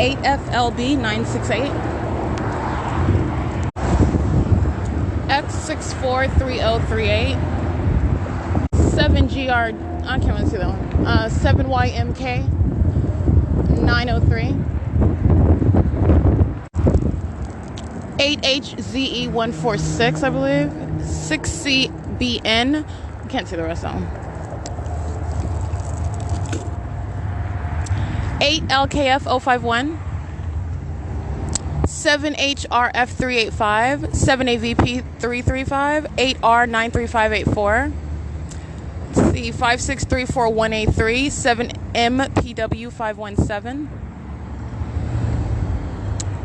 8 FLB 968, X643038, 7GR, I can't really see that one. 7YMK 903. 8HZE146, I believe. 6CBN. I can't see the rest of them. 8LKF051. 7HRF385. 7AVP335. 8R93584. Let's see, 5634183. 7MPW517.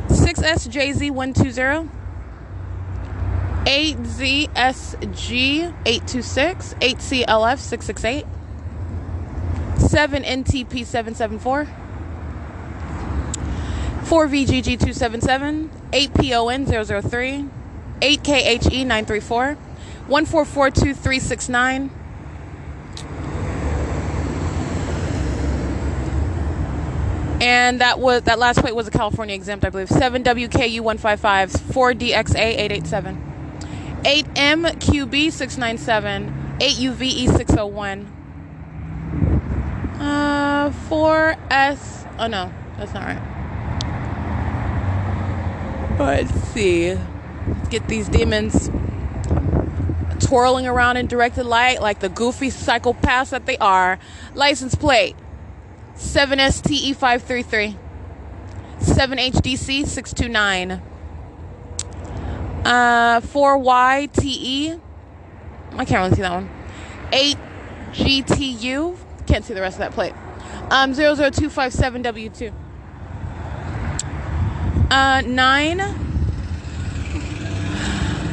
6SJZ120, 8ZSG826, 8CLF668, 7NTP774, 4VGG277, 8PON003, 8KHE934, 1442369, and that last plate was a California exempt, I believe. 7WKU155, 4DXA887, 8MQB697, 8UVE601, 4S. Oh no, that's not right. But let's see. Let's get these demons twirling around in directed light like the goofy psychopaths that they are. License plate 7STE533, 7HDC629, 4YTE, I can't really see that one, 8GTU, can't see the rest of that plate, 00257W2, 9,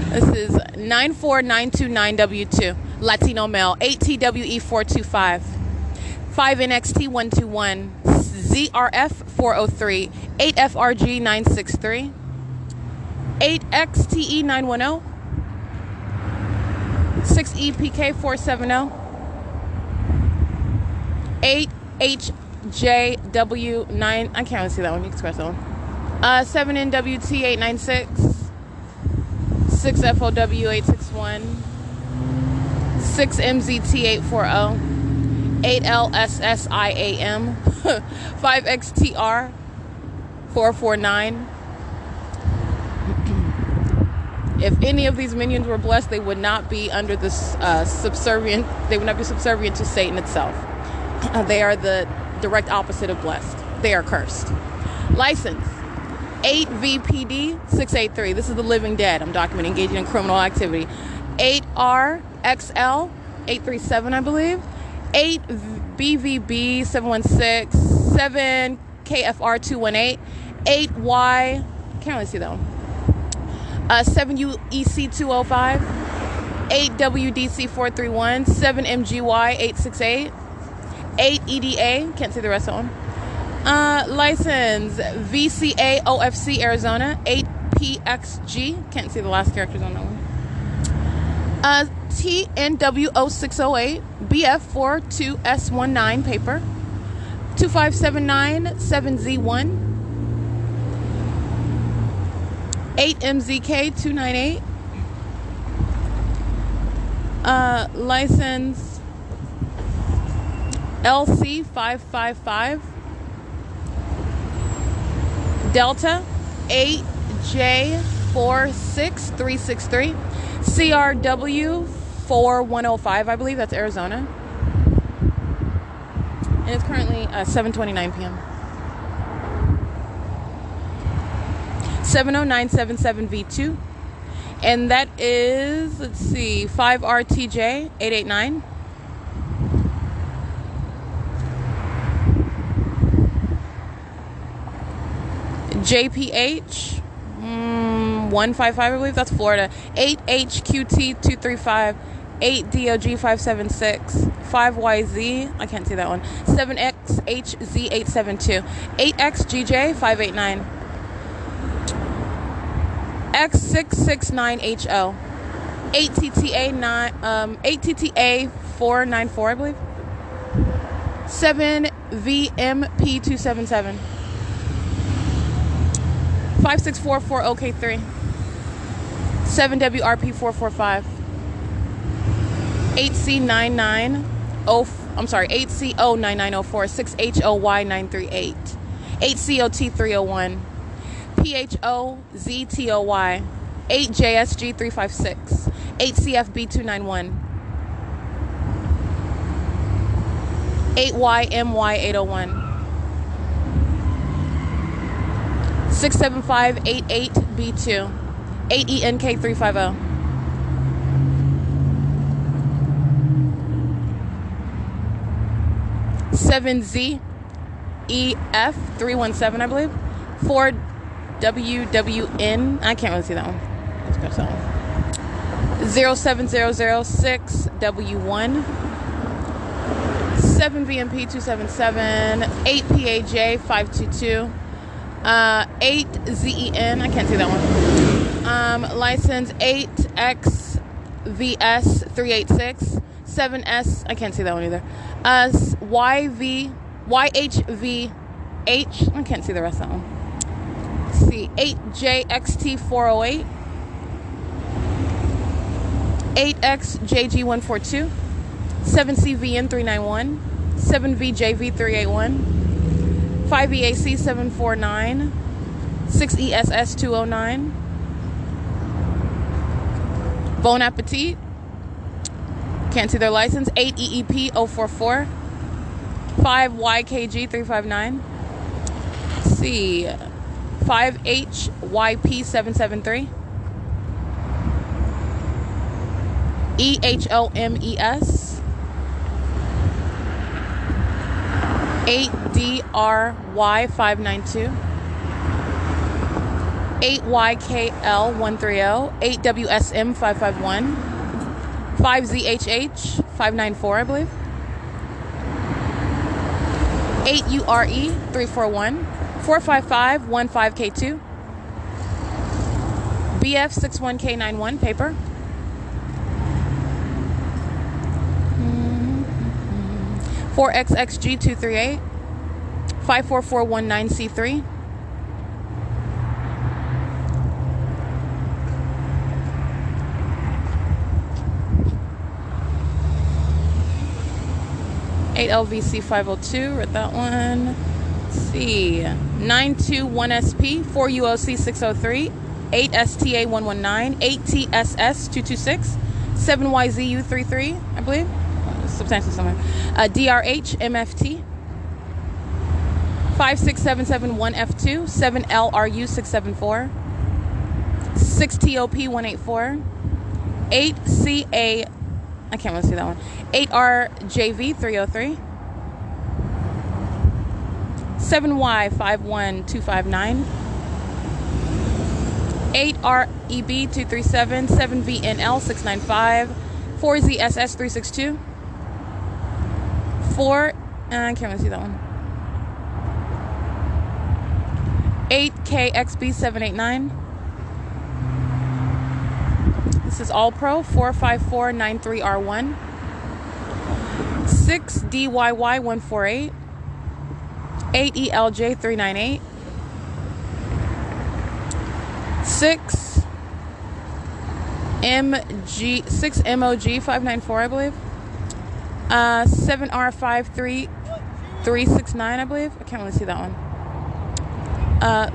this is 94929W2, Latino male, 8TWE425, 5NXT121, ZRF403, 8FRG963, 8XTE910, 6EPK470, 8HJW9, I can't really see that one, you can scratch that one, 7NWT896, 6FOW861, 6MZT840, 8LSSIAM, 5XTR 449. If any of these minions were blessed, they would not be under this subservient. They would not be subservient to Satan itself. They are the direct opposite of blessed. They are cursed. License 8VPD683. This is the living dead. I'm documenting engaging in criminal activity. 8RXL 837, I believe. 8BVB716, 7KFR218, 8Y, can't really see that one, 7UEC205, 8WDC431, 7MGY868, 8EDA, can't see the rest of that one, license VCA-OFC Arizona, 8PXG, can't see the last characters on that one, TNW0608, BF42S19 paper, 25797Z1, 8MZK298, license LC555, Delta 8J46363, CRW4105, I believe that's Arizona. And it's currently 7:29 p.m. 70977V2. And that is, let's see, 5RTJ889. JPH 155, I believe that's Florida. 8HQT235, 8DOG576, 5YZ, I can't see that one. 7XHZ872, 8XGJ589, X669HO, 8TTA494, I believe. 7VMP277. 5644OK3, 7WRP445, 8C99 8CO9904 6HOY938 8COT301 PHOZTOY 8JSG356 8CFB291 8YMY801 67588B2 8ENK350 7ZEF317, I believe. 4WWN. I can't really see that one. Let's go to that one. 07006W1. 7VMP277. 8PAJ522. 8ZEN. I can't see that one. License 8XVS386. 7S. I can't see that one either. YHVH. I can't see the rest of that one. Let's see. 8JXT408. 8XJG142. 7CVN391. 7VJV381. 5EAC749. 6ESS209. Bon Appetit. Can't see their license. 8EEP044. 5YKG359. Let's see. 5HYP773. EHOMES. 8DRY592. 8YKL130. 8WSM551. 5ZHH594, I believe. 8URE341. 45515K2. BF61K91, paper. 4XXG238. 54419C3. 8LVC502, read that one. Let's see. 921SP, 4UOC603, 8STA119, 8TSS226, 7YZU33, I believe. Substantially somewhere. DRH-MFT, 56771F2, 7LRU674, 6TOP184, 8CA, I can't really see that one, 8RJV303, 7Y51259, 8REB237, 7VNL695, 4ZSS362, 4, I can't really see that one, 8KXB789. This is All Pro 45493R1. 6DYY148. 8ELJ398. 6MOG594, I believe. 7R53369, I believe. I can't really see that one.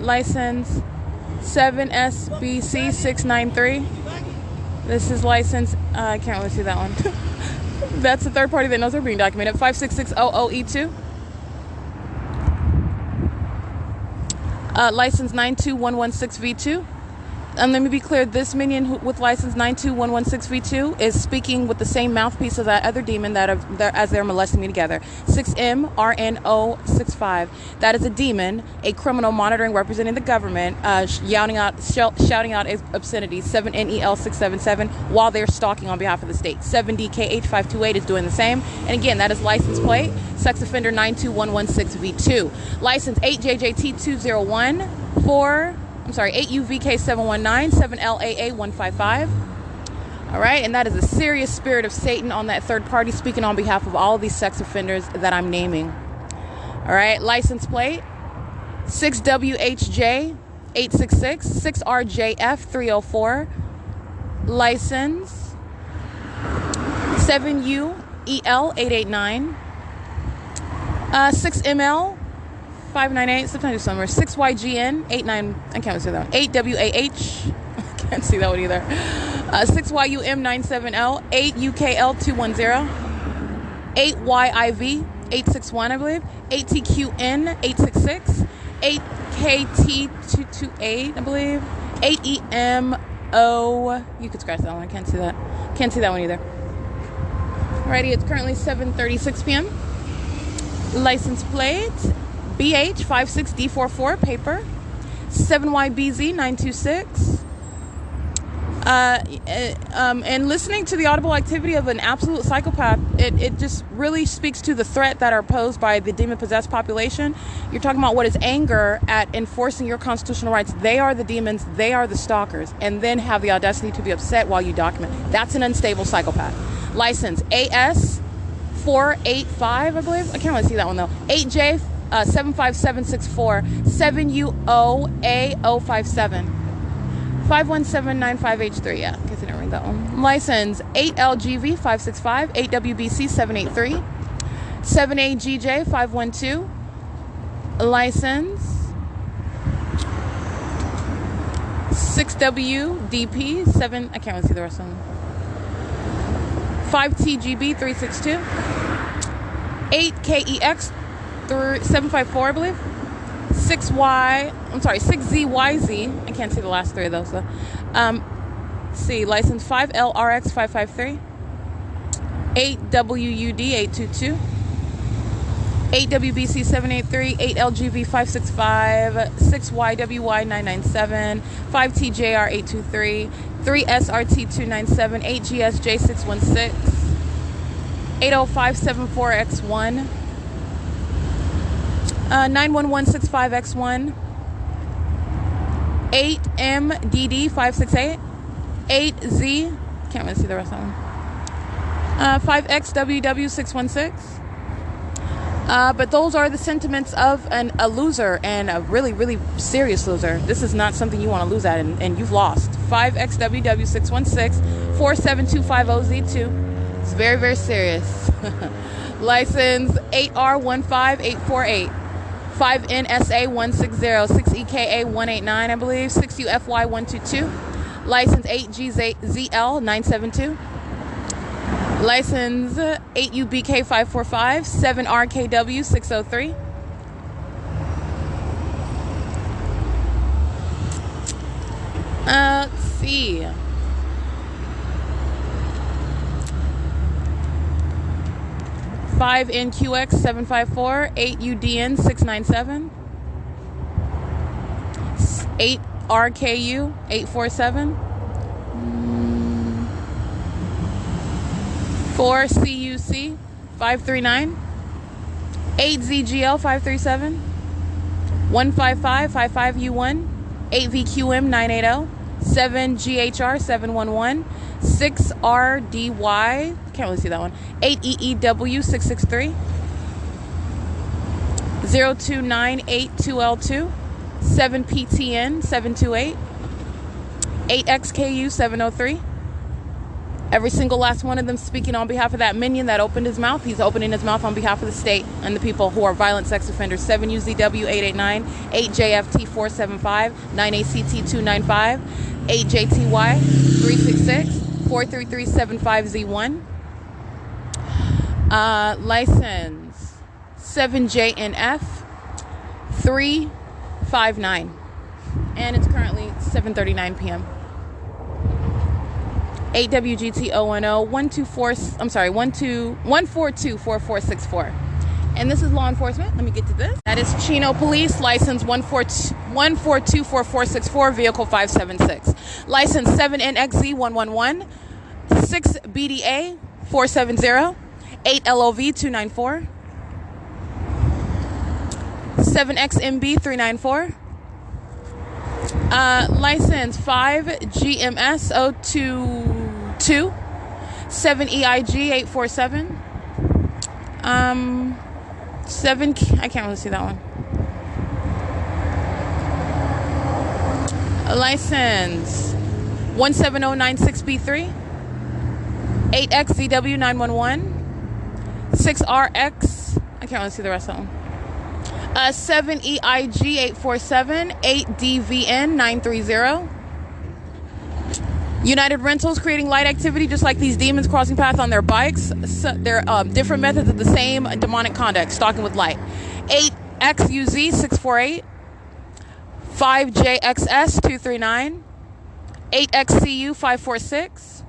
License 7SBC693. This is license, I can't really see that one. That's the third party that knows they're being documented. 56600E2. License 92116V2. And let me be clear, this minion with license 92116V2 is speaking with the same mouthpiece of that other demon as they're molesting me together. 6MRNO65. That is a demon, a criminal monitoring representing the government, shouting out obscenities. 7NEL677 while they're stalking on behalf of the state. 7DKH528 is doing the same. And again, that is license plate, sex offender 92116V2. License 8JJT201 8UVK719, 7LAA155. All right, and that is a serious spirit of Satan on that third party speaking on behalf of all of these sex offenders that I'm naming. All right, license plate 6WHJ866, 6RJF304. License 7UEL 889. 6ML 598. Sometimes do somewhere. 6YGN 89. I can't see that one. 8WAH. I can't see that one either. 6YUM 97L. 8UKL 210. 8YIV 861, I believe. 8TQN 866. 8KT 228, I believe. 8EMO. You could scratch that one. I can't see that. Can't see that one either. Alrighty, it's currently 7:36 p.m. License plate BH56D44 paper 7YBZ926. And listening to the audible activity of an absolute psychopath, it just really speaks to the threat that are posed by the demon-possessed population. You're talking about what is anger at enforcing your constitutional rights. They are the demons, they are the stalkers, and then have the audacity to be upset while you document. That's an unstable psychopath. License AS 485, I believe. I can't really see that one though. 8J 75764 7UOA057 51795H3. Yeah, I guess I didn't read that one. License 8LGV 565 8WBC 783 7AGJ 512. License 6WDP 7. I can't really see the rest of them. 5TGB 362 8KEX 754, I believe. 6ZYZ. I can't see the last three of those though. See, license 5LRX 553 8WUD 822 8WBC 783 8LGV 565 6YWY 997 5TJR 823 3SRT 297 8GSJ 616 80574X1 91165X1 8MDD 568 8Z. Can't really see the rest of them. 5XWW 616. But those are the sentiments of a loser, and a really, really serious loser. This is not something you want to lose at, and you've lost. 5XWW 616 47250Z2. It's very, very serious. License 8R15848 5NSA 160 6EKA 189, I believe. 6UFY 122. License 8GZL 972. License 8UBK 545 7RKW 603. Let's see. Five NQX 754 8UDN 697 8 RKU 847 4 CUC 539 8 ZGL 537 155 55U1 8 VQM 980 7 GHR 711 6 RDY, can't really see that one, 8 EEW 663 02982L2 7 PTN 728 8 XKU 703. Every single last one of them speaking on behalf of that minion that opened his mouth. He's opening his mouth on behalf of the state and the people who are violent sex offenders. 7 UZW 889 8 JFT 475 9 ACT 295 8 JTY 366 43375Z1. License 7JNF 359. And it's currently 7:39 p.m. 8WGT010 1424464. And this is law enforcement. Let me get to this. That is Chino Police, license 1424464, vehicle 576. License 7NXZ111 6BDA 470 8 LOV 294 7XMB 394. License 5GMS 022 7EIG 847 7, I can't really see that one. License 17096B3 8XZW911, 6RX, I can't really see the rest of them. 7EIG847, 8DVN930. United Rentals creating light activity just like these demons crossing paths on their bikes. So they're different methods of the same demonic conduct, stalking with light. 8XUZ648, 5JXS239, 8XCU546.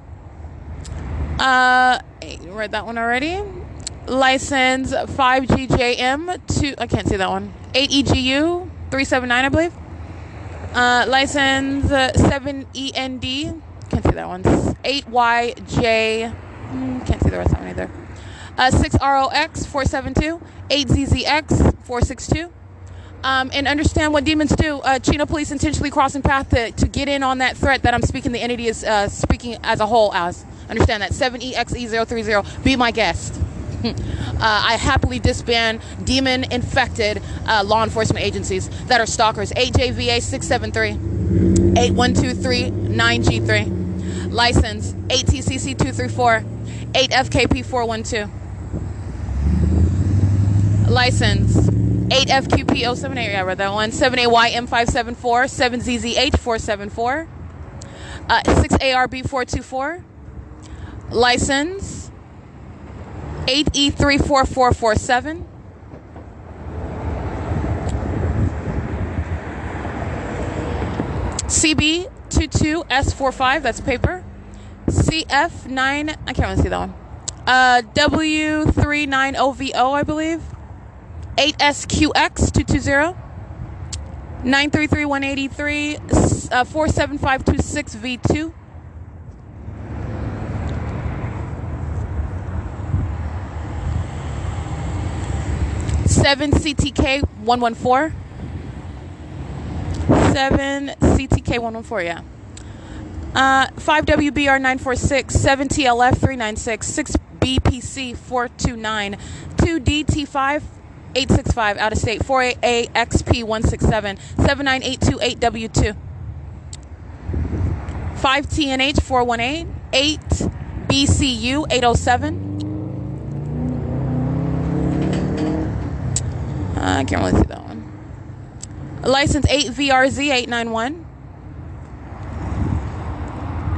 Read that one already. License 5GJM2, I can't see that one. 8EGU 379, I believe. License 7END, can't see that one. 8YJ, can't see the rest of that one either. 6ROX 472, 8ZZX 462. And understand what demons do. Chino police intentionally crossing path to get in on that threat that I'm speaking. The entity is speaking as a whole as. Understand that. 7EXE030. Be my guest. I happily disband demon-infected law enforcement agencies that are stalkers. 8JVA673, 8123-9G3. License 8TCC234, 8FKP412. License 8FQP078, I read that one. 7AYM574, 7ZZH474, 6ARB424. License 8E34447. CB22S45, that's paper. CF9, I can't really see that one. W39OVO, I believe. 8SQX220. 933183, 47526V2. Seven CTK 114. 7 CTK 114, yeah. 5 WBR 946, 7 TLF 396, 6 BPC 429, 2 DT5 865 out of state, 4 AXP 167, 79828 W2, 5 TNH 418, 8 BCU 807. I can't really see that one. License 8 VRZ 891,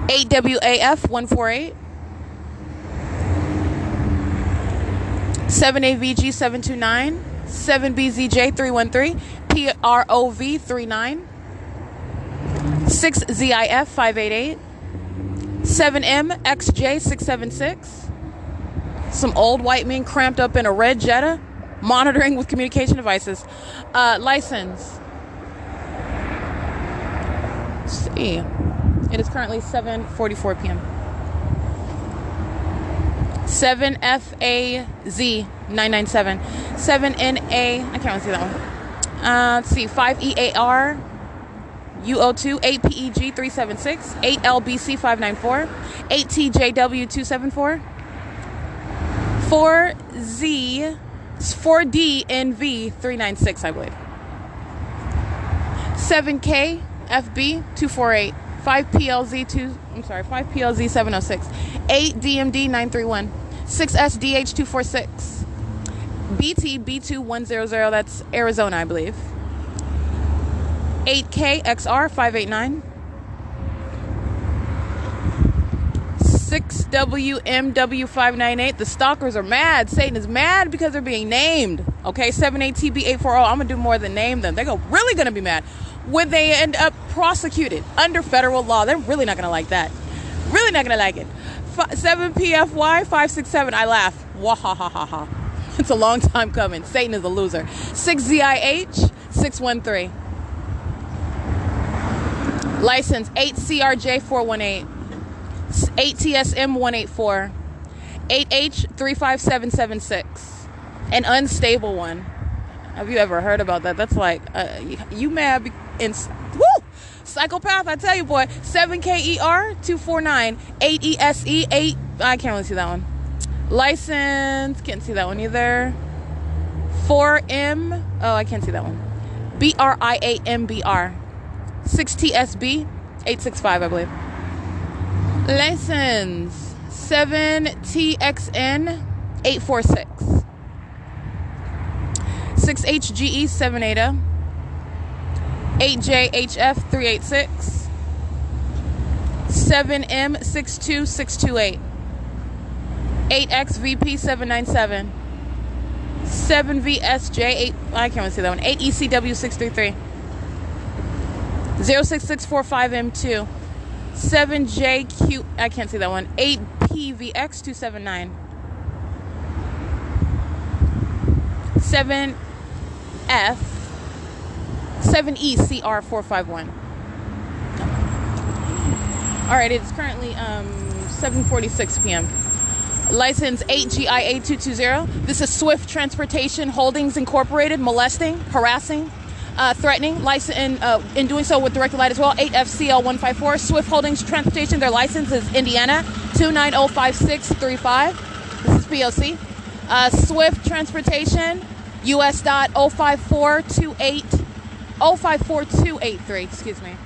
8 WAF 148, 7 AVG 729, 7 BZJ 313, PROV 39, 6 ZIF 588, 7M XJ 676. Some old white men cramped up in a red Jetta, monitoring with communication devices. License. Let's see. It is currently 7:44 p.m. 7FAZ 997, 7NA. I can't really see that one. Let's see. 5EAR UO2, 8PEG 376, 8LBC 594, 8TJW 274, 4DNV 396, I believe. 7K FB 248, 5 PLZ 706, 8 DMD 931, 6 SDH 246, BT B2100, that's Arizona, I believe. 8K XR 589, 6WMW 598. The stalkers are mad. Satan is mad because they're being named. Okay, 78TB 840. I'm gonna do more than name them. They're really gonna be mad when they end up prosecuted under federal law. They're really not gonna like that. Really not gonna like it. 7PFY 567. I laugh. Wahahaha. It's a long time coming. Satan is a loser. 6ZIH 613. License 8CRJ 418, 8TSM 184, 8H 35776. An unstable one. Have you ever heard about that? That's like you mad in psychopath, I tell you, boy. 7KER 249, 8ESE 8. I can't really see that one. License, can't see that one either. 4M, oh, I can't see that one. BRIAMBR 6TSB 865, I believe. License 7TXN 846, 6HGE 780, 8JHF 386, 7M62628, 8XVP 797, 7VSJ 8, I can't see that one, 8ECW 633, 06645M2, 7JQ, I can't see that one, 8PVX 279, 7F 7ECR 451. All right, it's currently 7:46 p.m. License 8GIA220. This is Swift Transportation Holdings Incorporated, molesting, harassing, threatening. License in doing so with directed light as well. 8FCL154. Swift Holdings Transportation. Their license is Indiana 2905635. This is P.O.C. Swift Transportation U.S. 05428 excuse me.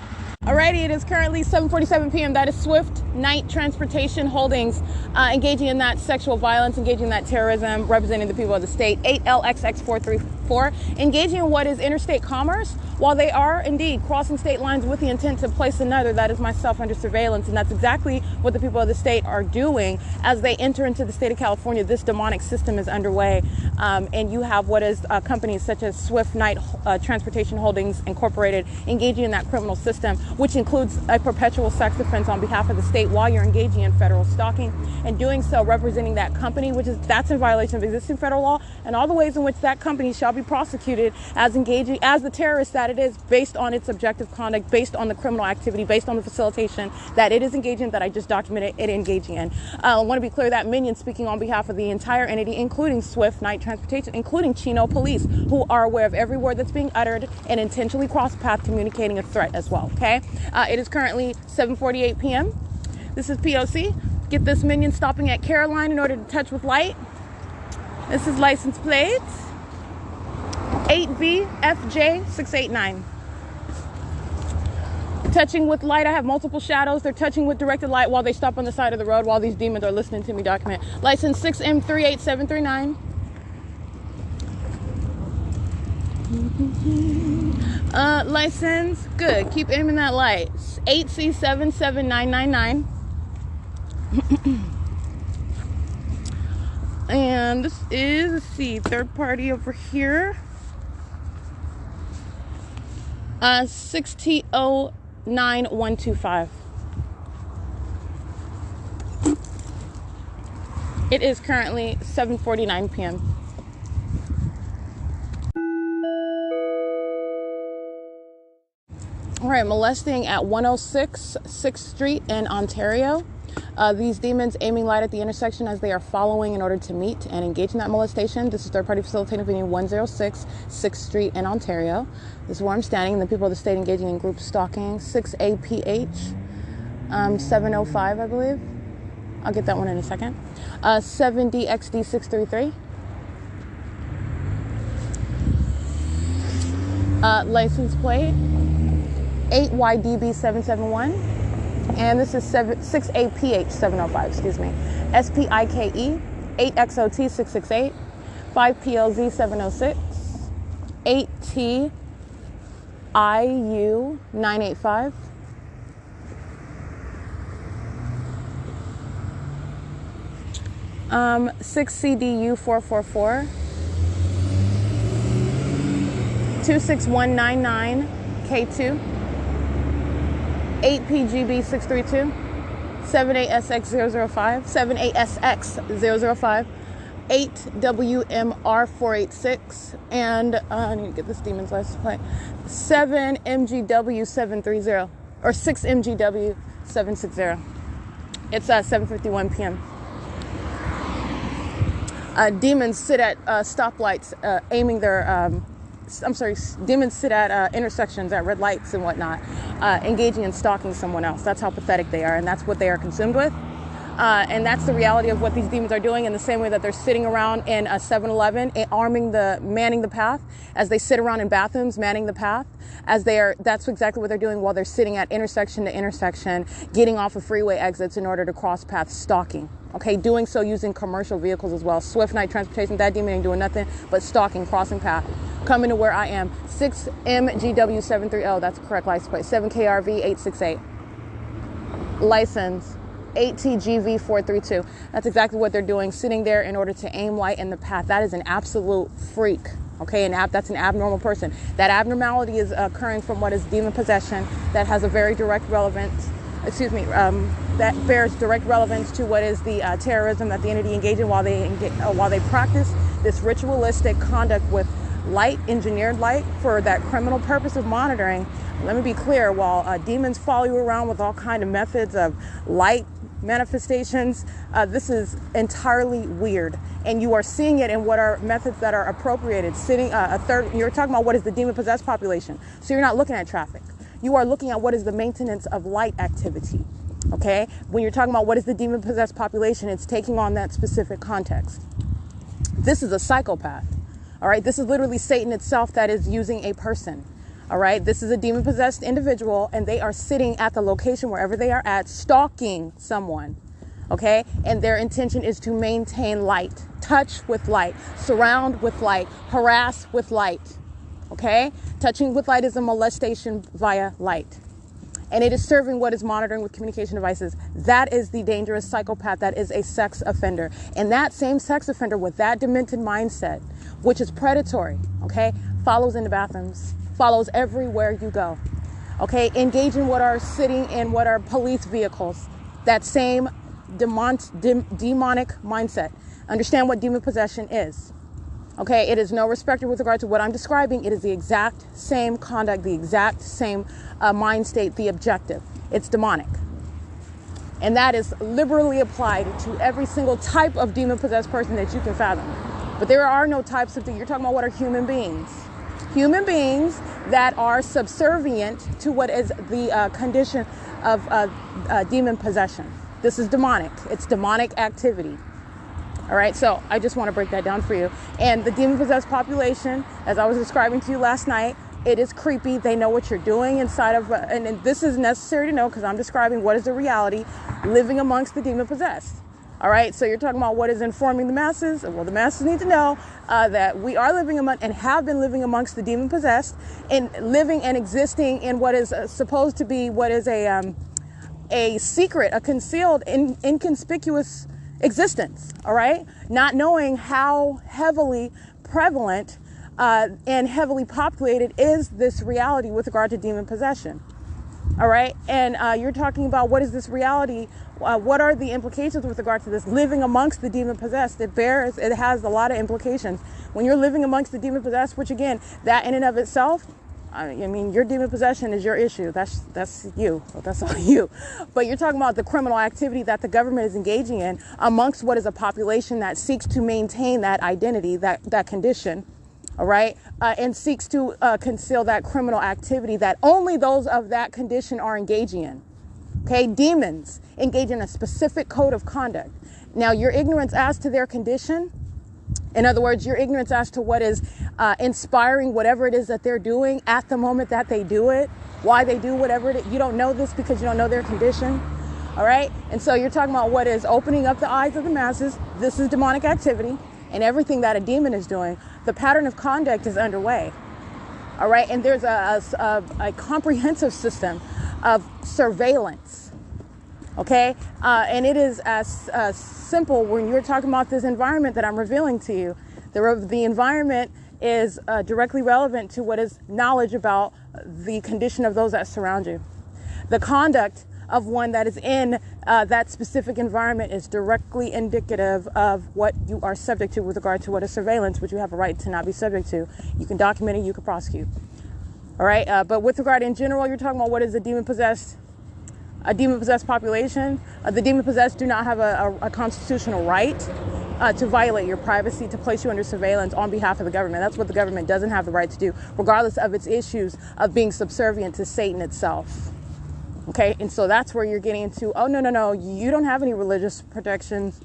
Alrighty, it is currently 7:47 p.m. That is Swift Night Transportation Holdings, engaging in that sexual violence, engaging in that terrorism, representing the people of the state. 8LXX434, engaging in what is interstate commerce, while they are indeed crossing state lines with the intent to place another, that is myself, under surveillance. And that's exactly what the people of the state are doing as they enter into the state of California. This demonic system is underway, and you have what is companies such as Swift Night Transportation Holdings Incorporated engaging in that criminal system, which includes a perpetual sex offense on behalf of the state while you're engaging in federal stalking, and doing so representing that company, that's in violation of existing federal law, and all the ways in which that company shall be prosecuted as engaging as the terrorist that it is, based on its objective conduct, based on the criminal activity, based on the facilitation that it is engaging, that I just documented it engaging in. I want to be clear that Minion speaking on behalf of the entire entity, including Swift Night Transportation, including Chino Police, who are aware of every word that's being uttered and intentionally cross path communicating a threat as well. Okay, it is currently 7:48 p.m. This is P.O.C. Get this Minion stopping at Caroline in order to touch with light. This is license plate 8VFJ689. Touching with light, I have multiple shadows. They're touching with directed light while they stop on the side of the road while these demons are listening to me document. License 6M38739. License, good. Keep aiming that light. 8C77999. And this is, let's see, third party over here. 6T09125. It is currently 7:49 p.m. All right, molesting at 106 6th Street in Ontario. These demons aiming light at the intersection as they are following in order to meet and engage in that molestation. This is third-party facilitating venue 106 6th Street in Ontario. This is where I'm standing, and the people of the state engaging in group stalking. 6APH 705, I believe. I'll get that one in a second. 7DXD 633. License plate 8YDB 771. And this is 6APH 705, excuse me. SPIKE 8XOT 668, 5PLZ 706, 8TIU 985, 6CDU 444, 26199 K2, 8PGB 632, 78SX005, 78SX005, 8WMR 486, and I need to get this demon's license plate, 7MGW 730, or 6MGW 760. It's 7:51 p.m. Demons sit at stoplights, aiming their demons sit at intersections, at red lights and whatnot, engaging in stalking someone else. That's how pathetic they are, and that's what they are consumed with. And that's the reality of what these demons are doing, in the same way that they're sitting around in a 7-Eleven manning the path, as they sit around in bathrooms manning the path, that's exactly what they're doing while they're sitting at intersection to intersection, getting off of freeway exits in order to cross paths, stalking. Okay, doing so using commercial vehicles as well. Swift night transportation, that demon ain't doing nothing but stalking, crossing path, coming to where I am. 6MGW730, that's the correct license plate. 7KRV868. License 8TGV432. That's exactly what they're doing, sitting there in order to aim light in the path. That is an absolute freak. Okay, that's an abnormal person. That abnormality is occurring from what is demon possession, that has a very direct relevance. That bears direct relevance to what is the terrorism that the entity engage in while they practice this ritualistic conduct with light, engineered light, for that criminal purpose of monitoring. Let me be clear, while demons follow you around with all kinds of methods of light manifestations, this is entirely weird, and you are seeing it in what are methods that are appropriated. You're talking about what is the demon possessed population, so you're not looking at traffic. You are looking at what is the maintenance of light activity. Okay, when you're talking about what is the demon possessed population, it's taking on that specific context. This is a psychopath. All right, this is literally Satan itself that is using a person. All right, this is a demon possessed individual, and they are sitting at the location wherever they are at, stalking someone. Okay, and their intention is to maintain light, touch with light, surround with light, harass with light. Okay, touching with light is a molestation via light, and it is serving what is monitoring with communication devices. That is the dangerous psychopath. That is a sex offender, and that same sex offender with that demented mindset, which is predatory, okay, follows in the bathrooms, follows everywhere you go, okay, engage in what are sitting in what are police vehicles. That same demonic mindset. Understand what demon possession is. Okay, it is no respecter with regard to what I'm describing. It is the exact same conduct, the exact same mind state, the objective. It's demonic. And that is liberally applied to every single type of demon-possessed person that you can fathom. But there are no types of, you're talking about what are human beings. Human beings that are subservient to what is the condition of demon possession. This is demonic. It's demonic activity. All right, so I just want to break that down for you. And the demon-possessed population, as I was describing to you last night, it is creepy. They know what you're doing inside of, and this is necessary to know because I'm describing what is the reality living amongst the demon-possessed. All right, so you're talking about what is informing the masses. Well, the masses need to know that we are living among and have been living amongst the demon-possessed, and living and existing in what is supposed to be what is a secret, a concealed, inconspicuous existence. All right, not knowing how heavily prevalent and heavily populated is this reality with regard to demon possession. All right, and you're talking about what is this reality? What are the implications with regard to this living amongst the demon possessed? It has a lot of implications when you're living amongst the demon possessed, which again, that in and of itself, I mean, your demon possession is your issue. That's you. That's all you. But you're talking about the criminal activity that the government is engaging in amongst what is a population that seeks to maintain that identity, that condition, all right, and seeks to conceal that criminal activity that only those of that condition are engaging in. Okay, demons engage in a specific code of conduct. Now, your ignorance as to their condition, in other words, your ignorance as to what is inspiring whatever it is that they're doing at the moment that they do it, why they do whatever it is. You don't know this because you don't know their condition. All right. And so you're talking about what is opening up the eyes of the masses. This is demonic activity and everything that a demon is doing. The pattern of conduct is underway. All right. And there's a comprehensive system of surveillance. Okay, and it is as simple when you're talking about this environment that I'm revealing to you. The environment is directly relevant to what is knowledge about the condition of those that surround you. The conduct of one that is in that specific environment is directly indicative of what you are subject to with regard to what is surveillance, which you have a right to not be subject to. You can document it, you can prosecute. All right, but with regard in general, you're talking about what is a demon-possessed population. The demon-possessed do not have a constitutional right to violate your privacy, to place you under surveillance on behalf of the government. That's what the government doesn't have the right to do, regardless of its issues of being subservient to Satan itself. Okay, and so that's where you're getting into, oh, no, you don't have any religious protections,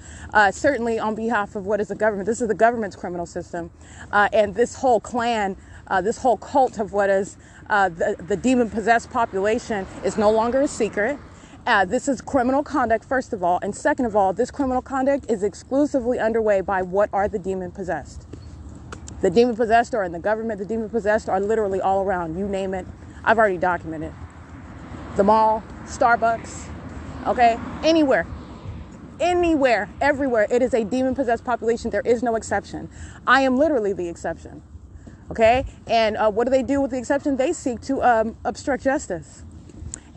certainly on behalf of what is the government. This is the government's criminal system. And this whole clan, this whole cult of what is the demon-possessed population is no longer a secret. This is criminal conduct, first of all. And second of all, this criminal conduct is exclusively underway by what are the demon-possessed. The demon-possessed are in the government. The demon-possessed are literally all around. You name it. I've already documented. The mall, Starbucks, okay? Anywhere, everywhere. It is a demon-possessed population. There is no exception. I am literally the exception, okay? And what do they do with the exception? They seek to obstruct justice.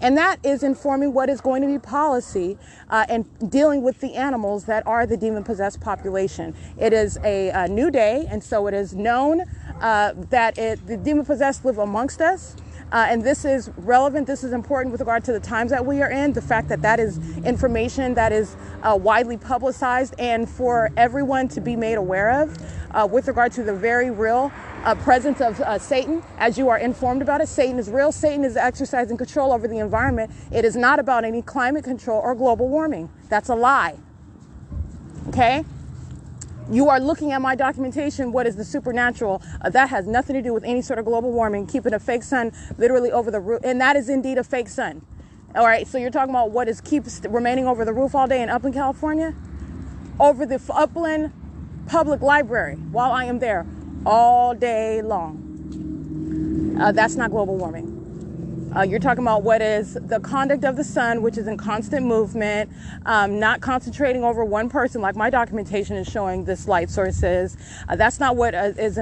And that is informing what is going to be policy and dealing with the animals that are the demon-possessed population. It is a new day, and so it is known that the demon-possessed live amongst us. And this is relevant. This is important with regard to the times that we are in. The fact that that is information that is widely publicized and for everyone to be made aware of with regard to the very real presence of Satan. As you are informed about it, Satan is real. Satan is exercising control over the environment. It is not about any climate control or global warming. That's a lie. Okay? You are looking at my documentation, what is the supernatural? That has nothing to do with any sort of global warming, keeping a fake sun literally over the roof. And that is indeed a fake sun. All right, so you're talking about what keeps remaining over the roof all day in Upland, California? Over the Upland Public Library while I am there all day long. That's not global warming. You're talking about what is the conduct of the sun, which is in constant movement, not concentrating over one person like my documentation is showing this light source is. That's not what is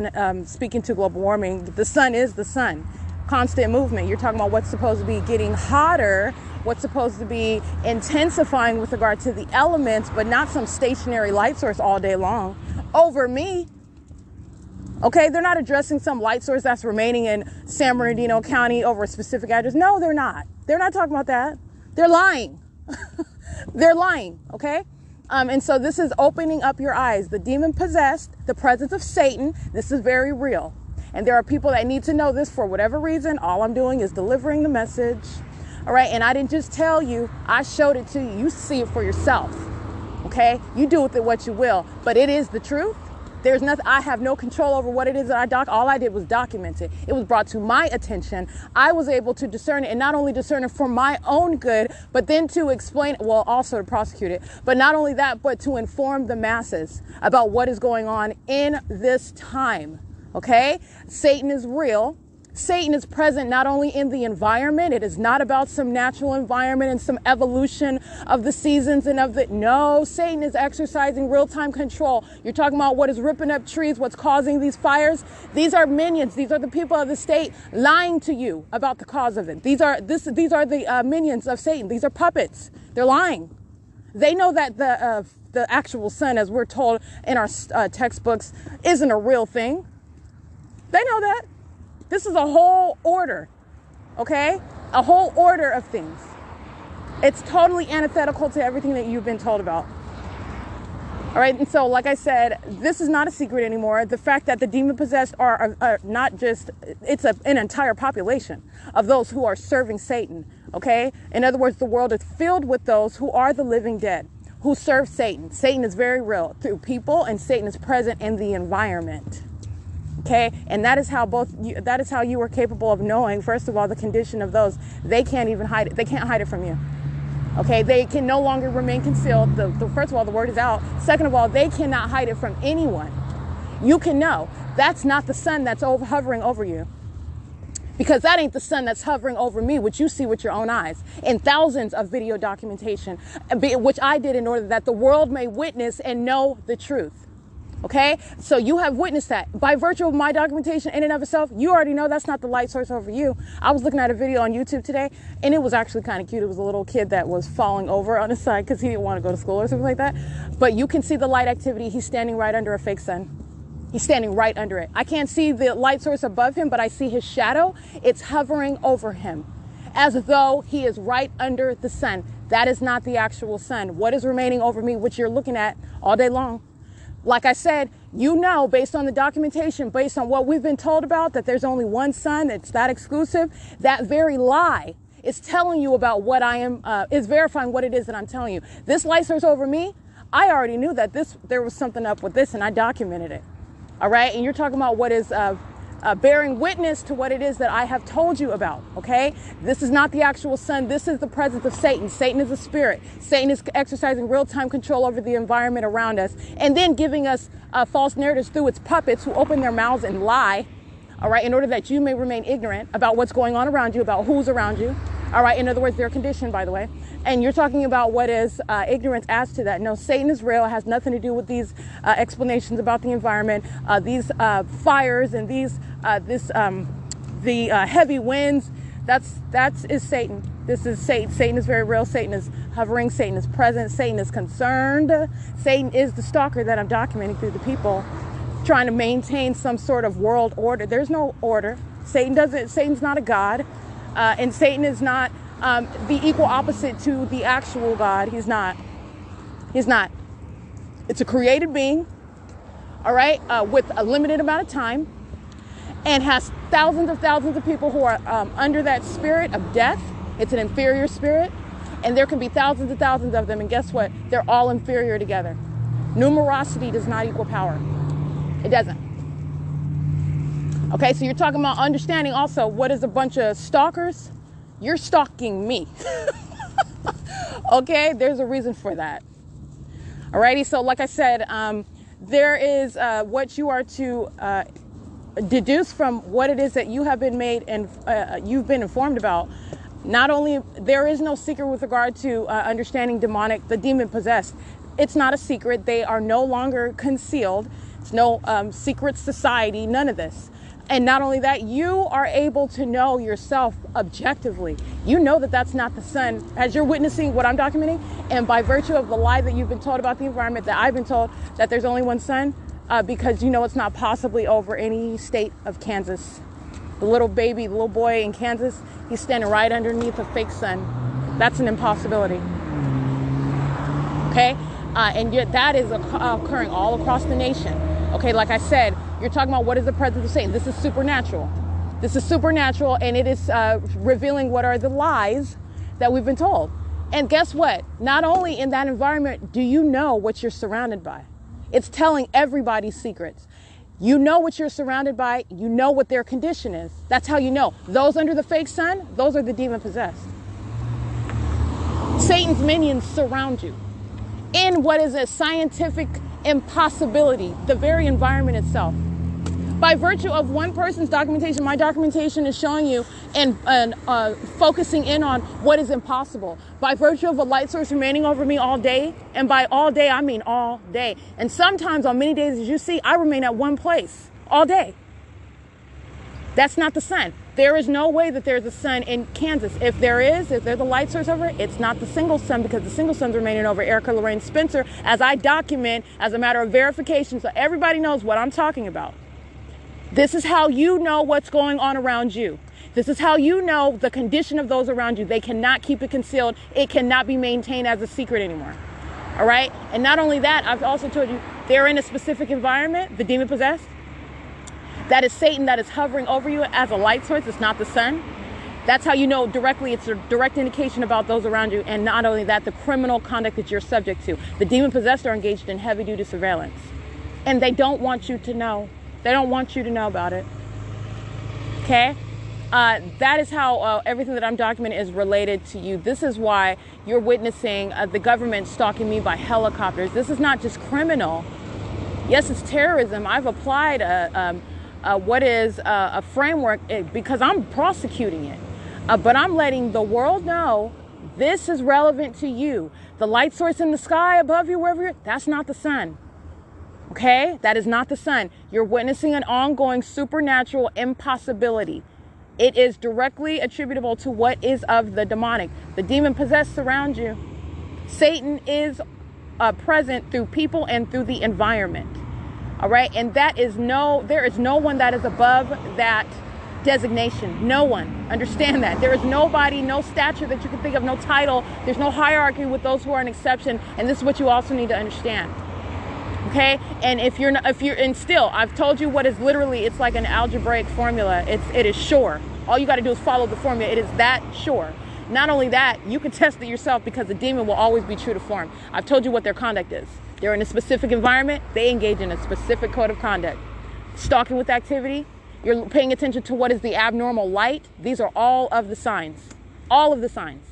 speaking to global warming. The sun is the sun. Constant movement. You're talking about what's supposed to be getting hotter, what's supposed to be intensifying with regard to the elements, but not some stationary light source all day long. Over me. Okay, they're not addressing some light source that's remaining in San Bernardino County over a specific address. No, they're not. They're not talking about that. They're lying. They're lying, okay? And so this is opening up your eyes. The demon-possessed, the presence of Satan, this is very real. And there are people that need to know this for whatever reason. All I'm doing is delivering the message, all right? And I didn't just tell you. I showed it to you. You see it for yourself, okay? You do with it what you will, but it is the truth. There's nothing, I have no control over what it is that all I did was document it. It was brought to my attention. I was able to discern it, and not only discern it for my own good, but then to explain, well, also to prosecute it. But not only that, but to inform the masses about what is going on in this time. Okay? Satan is real. Satan is present not only in the environment. It is not about some natural environment and some evolution of the seasons and of the... No, Satan is exercising real-time control. You're talking about what is ripping up trees, what's causing these fires. These are minions. These are the people of the state lying to you about the cause of it. These are the minions of Satan. These are puppets. They're lying. They know that the actual sun, as we're told in our textbooks, isn't a real thing. They know that. This is a whole order, okay? A whole order of things. It's totally antithetical to everything that you've been told about. All right, and so like I said, this is not a secret anymore. The fact that the demon-possessed are not just, it's an entire population of those who are serving Satan, okay? In other words, the world is filled with those who are the living dead, who serve Satan. Satan is very real through people, and Satan is present in the environment. Okay, and that is how you are capable of knowing, first of all, the condition of those. They can't even hide it. They can't hide it from you. Okay, they can no longer remain concealed. First of all, the word is out. Second of all, they cannot hide it from anyone. You can know that's not the sun that's hovering over you, because that ain't the sun that's hovering over me, which you see with your own eyes, and thousands of video documentation, which I did in order that the world may witness and know the truth. Okay, so you have witnessed that by virtue of my documentation in and of itself. You already know that's not the light source over you. I was looking at a video on YouTube today, and it was actually kind of cute. It was a little kid that was falling over on his side because he didn't want to go to school or something like that. But you can see the light activity. He's standing right under a fake sun. He's standing right under it. I can't see the light source above him, but I see his shadow. It's hovering over him as though he is right under the sun. That is not the actual sun. What is remaining over me, which you're looking at all day long? Like I said, you know, based on the documentation, based on what we've been told about, that there's only one sun, it's that exclusive. That very lie is telling you about what I am, is verifying what it is that I'm telling you. This light source over me, I already knew that there was something up with this, and I documented it. All right, and you're talking about what is bearing witness to what it is that I have told you about, okay? This is not the actual sun. This is the presence of Satan. Satan is a spirit. Satan is exercising real-time control over the environment around us and then giving us false narratives through its puppets who open their mouths and lie, all right, in order that you may remain ignorant about what's going on around you, about who's around you, all right? In other words, they're conditioned, by the way. And you're talking about what is ignorance as to that. No, Satan is real. It has nothing to do with these explanations about the environment, these fires and the heavy winds. That is Satan. This is Satan. Satan is very real. Satan is hovering. Satan is present. Satan is concerned. Satan is the stalker that I'm documenting through the people, trying to maintain some sort of world order. There's no order. Satan's not a god, and Satan is not the equal opposite to the actual God. He's not. It's a created being, all right, with a limited amount of time, and has thousands of people who are under that spirit of death. It's an inferior spirit, and there can be thousands and thousands of them, and guess what? They're all inferior together. Numerosity does not equal power. It doesn't. Okay, so you're talking about understanding also what is a bunch of stalkers. You're stalking me. Okay, there's a reason for that. Alrighty, so like I said, there is what you are to deduce from what it is that you have been made and you've been informed about. Not only, there is no secret with regard to understanding the demon possessed. It's not a secret. They are no longer concealed. It's no secret society, none of this. And not only that, you are able to know yourself objectively. You know that that's not the sun as you're witnessing what I'm documenting. And by virtue of the lie that you've been told about the environment, that I've been told that there's only one sun, because you know it's not possibly over any state of Kansas. The little boy in Kansas, he's standing right underneath a fake sun. That's an impossibility. Okay? And yet that is occurring all across the nation. Okay, like I said, you're talking about what is the presence of Satan. This is supernatural. This is supernatural, and it is revealing what are the lies that we've been told. And guess what? Not only in that environment do you know what you're surrounded by. It's telling everybody's secrets. You know what you're surrounded by. You know what their condition is. That's how you know. Those under the fake sun, those are the demon possessed. Satan's minions surround you in what is a scientific impossibility, the very environment itself. By virtue of one person's documentation, my documentation is showing you and focusing in on what is impossible. By virtue of a light source remaining over me all day, and by all day, I mean all day. And sometimes on many days, as you see, I remain at one place all day. That's not the sun. There is no way that there's a sun in Kansas. If there's a light source over it, it's not the single sun, because the single sun's remaining over Erica Lorraine Spencer, as I document as a matter of verification, so everybody knows what I'm talking about. This is how you know what's going on around you. This is how you know the condition of those around you. They cannot keep it concealed. It cannot be maintained as a secret anymore. All right? And not only that, I've also told you they're in a specific environment, the demon possessed. That is Satan that is hovering over you as a light source. It's not the sun. That's how you know directly. It's a direct indication about those around you. And not only that, the criminal conduct that you're subject to. The demon possessed are engaged in heavy duty surveillance. And they don't want you to know. They don't want you to know about it. Okay? That is how everything that I'm documenting is related to you. This is why you're witnessing the government stalking me by helicopters. This is not just criminal. Yes, it's terrorism. I've applied what is a framework because I'm prosecuting it. But I'm letting the world know this is relevant to you. The light source in the sky above you, wherever you're, that's not the sun. Okay? That is not the sun. You're witnessing an ongoing supernatural impossibility. It is directly attributable to what is of the demonic. The demon possessed surround you. Satan is present through people and through the environment. All right? And there is no one that is above that designation. No one. Understand that. There is nobody, no stature that you can think of, no title. There's no hierarchy with those who are an exception. And this is what you also need to understand. Okay, and I've told you what is literally, it's like an algebraic formula. It is sure. All you got to do is follow the formula. It is that sure. Not only that, you can test it yourself because the demon will always be true to form. I've told you what their conduct is. They're in a specific environment. They engage in a specific code of conduct. Stalking with activity. You're paying attention to what is the abnormal light. These are all of the signs. All of the signs.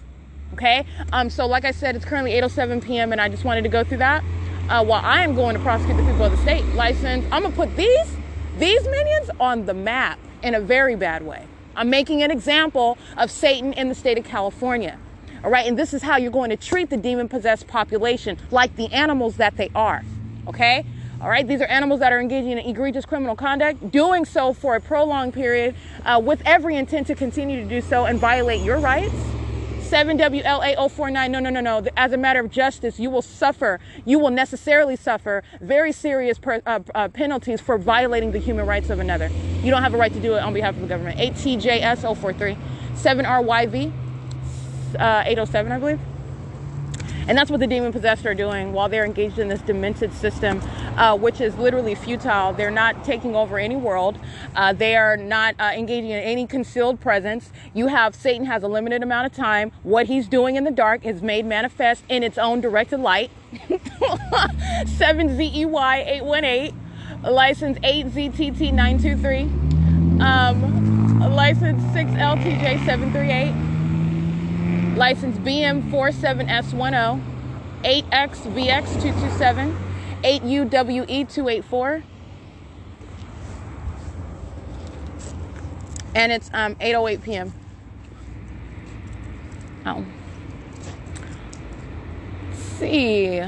Okay? So like I said, it's currently 8:07 p.m. and I just wanted to go through that. While I am going to prosecute the people of the state license, I'm going to put these minions on the map in a very bad way. I'm making an example of Satan in the state of California. All right? And this is how you're going to treat the demon-possessed population like the animals that they are. Okay? All right? These are animals that are engaging in egregious criminal conduct, doing so for a prolonged period with every intent to continue to do so and violate your rights. 7WLA049, no. As a matter of justice, you will suffer, you will necessarily suffer very serious penalties for violating the human rights of another. You don't have a right to do it on behalf of the government. 8TJS043, 7RYV 807, I believe. And that's what the demon-possessed are doing while they're engaged in this demented system, which is literally futile. They're not taking over any world. They are not engaging in any concealed presence. Satan has a limited amount of time. What he's doing in the dark is made manifest in its own directed light. 7ZEY818, license 8ZTT923, license 6LTJ738. License BM47S10, 8XVX227, 8UWE284, and it's 8:08 p.m. Oh. Let's see.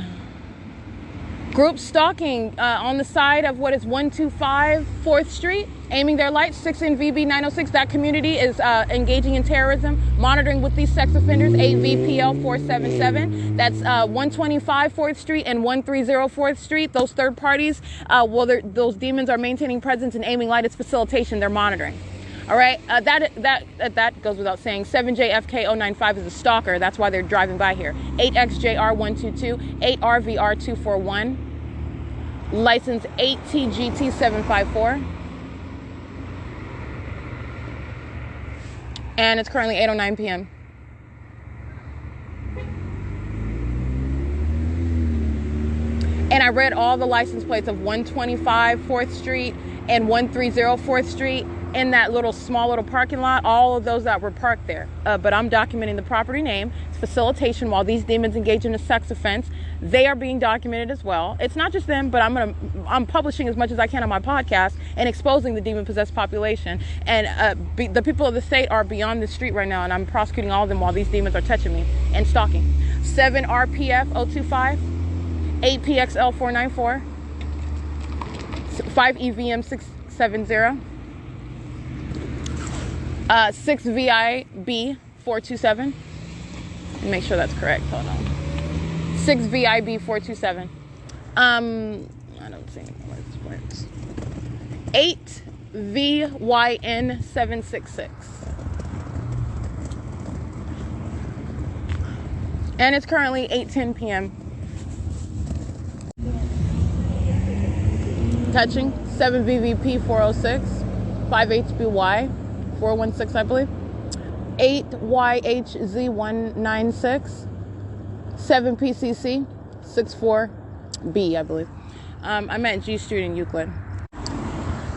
Group stalking on the side of what is 125 4th Street, aiming their lights, 6 in VB 906. That community is engaging in terrorism, monitoring with these sex offenders, 8VPL 477. That's 125 4th Street and 130 4th Street. Those third parties, those demons are maintaining presence and aiming light. It's facilitation. They're monitoring. All right, that goes without saying. 7JFK095 is a stalker. That's why they're driving by here. 8XJR122, 8RVR241, license 8TGT754, and it's currently 8:09 p.m. And I read all the license plates of 125 4th Street and 130 4th Street. In that small little parking lot, all of those that were parked there. But I'm documenting the property name. It's facilitation while these demons engage in a sex offense. They are being documented as well. It's not just them, but I'm publishing as much as I can on my podcast and exposing the demon-possessed population. And the people of the state are beyond the street right now, and I'm prosecuting all of them while these demons are touching me and stalking. 7RPF025, 8PXL494, 5EVM670. 6VIB427. Make sure that's correct. Hold on. 6VIB427. I don't see any words. 8VYN766. And it's currently 8:10 p.m. Touching 7VVP406, 5HBY 416, I believe. 8YHZ196, 7PCC 64B, I believe. I'm at G Street in Euclid.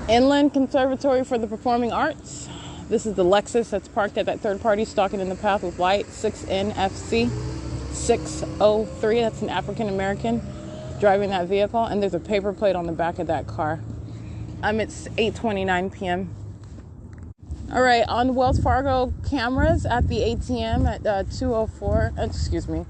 Inland Conservatory for the Performing Arts. This is the Lexus that's parked at that third party, stalking in the path with light. 6NFC 603. That's an African American driving that vehicle, and there's a paper plate on the back of that car. It's 8:29 p.m. All right, on the Wells Fargo cameras at the ATM at 240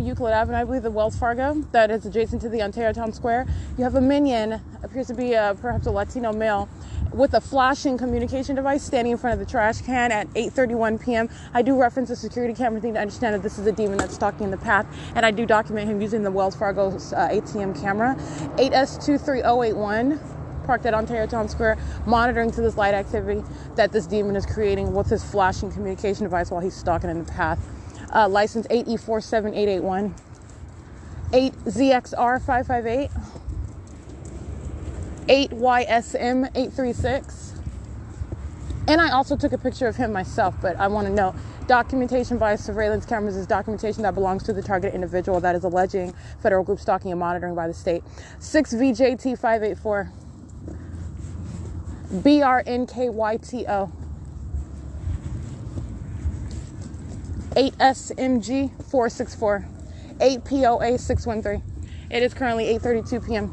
Euclid Avenue, I believe, the Wells Fargo that is adjacent to the Ontario Town Square. You have a minion, appears to be perhaps a Latino male, with a flashing communication device standing in front of the trash can at 8:31 p.m. I do reference the security camera thing to understand that this is a demon that's stalking in the path, and I do document him using the Wells Fargo ATM camera. 8S23081. Parked at Ontario Town Square, monitoring to this light activity that this demon is creating with his flashing communication device while he's stalking in the path. License 8E47881, 8ZXR558, 8YSM836, And I also took a picture of him myself, but I want to note, documentation via surveillance cameras is documentation that belongs to the targeted individual that is alleging federal group stalking and monitoring by the state. 6VJT584. BRNKYTO. 8SMG464. 8POA613. It is currently 8:32 p.m.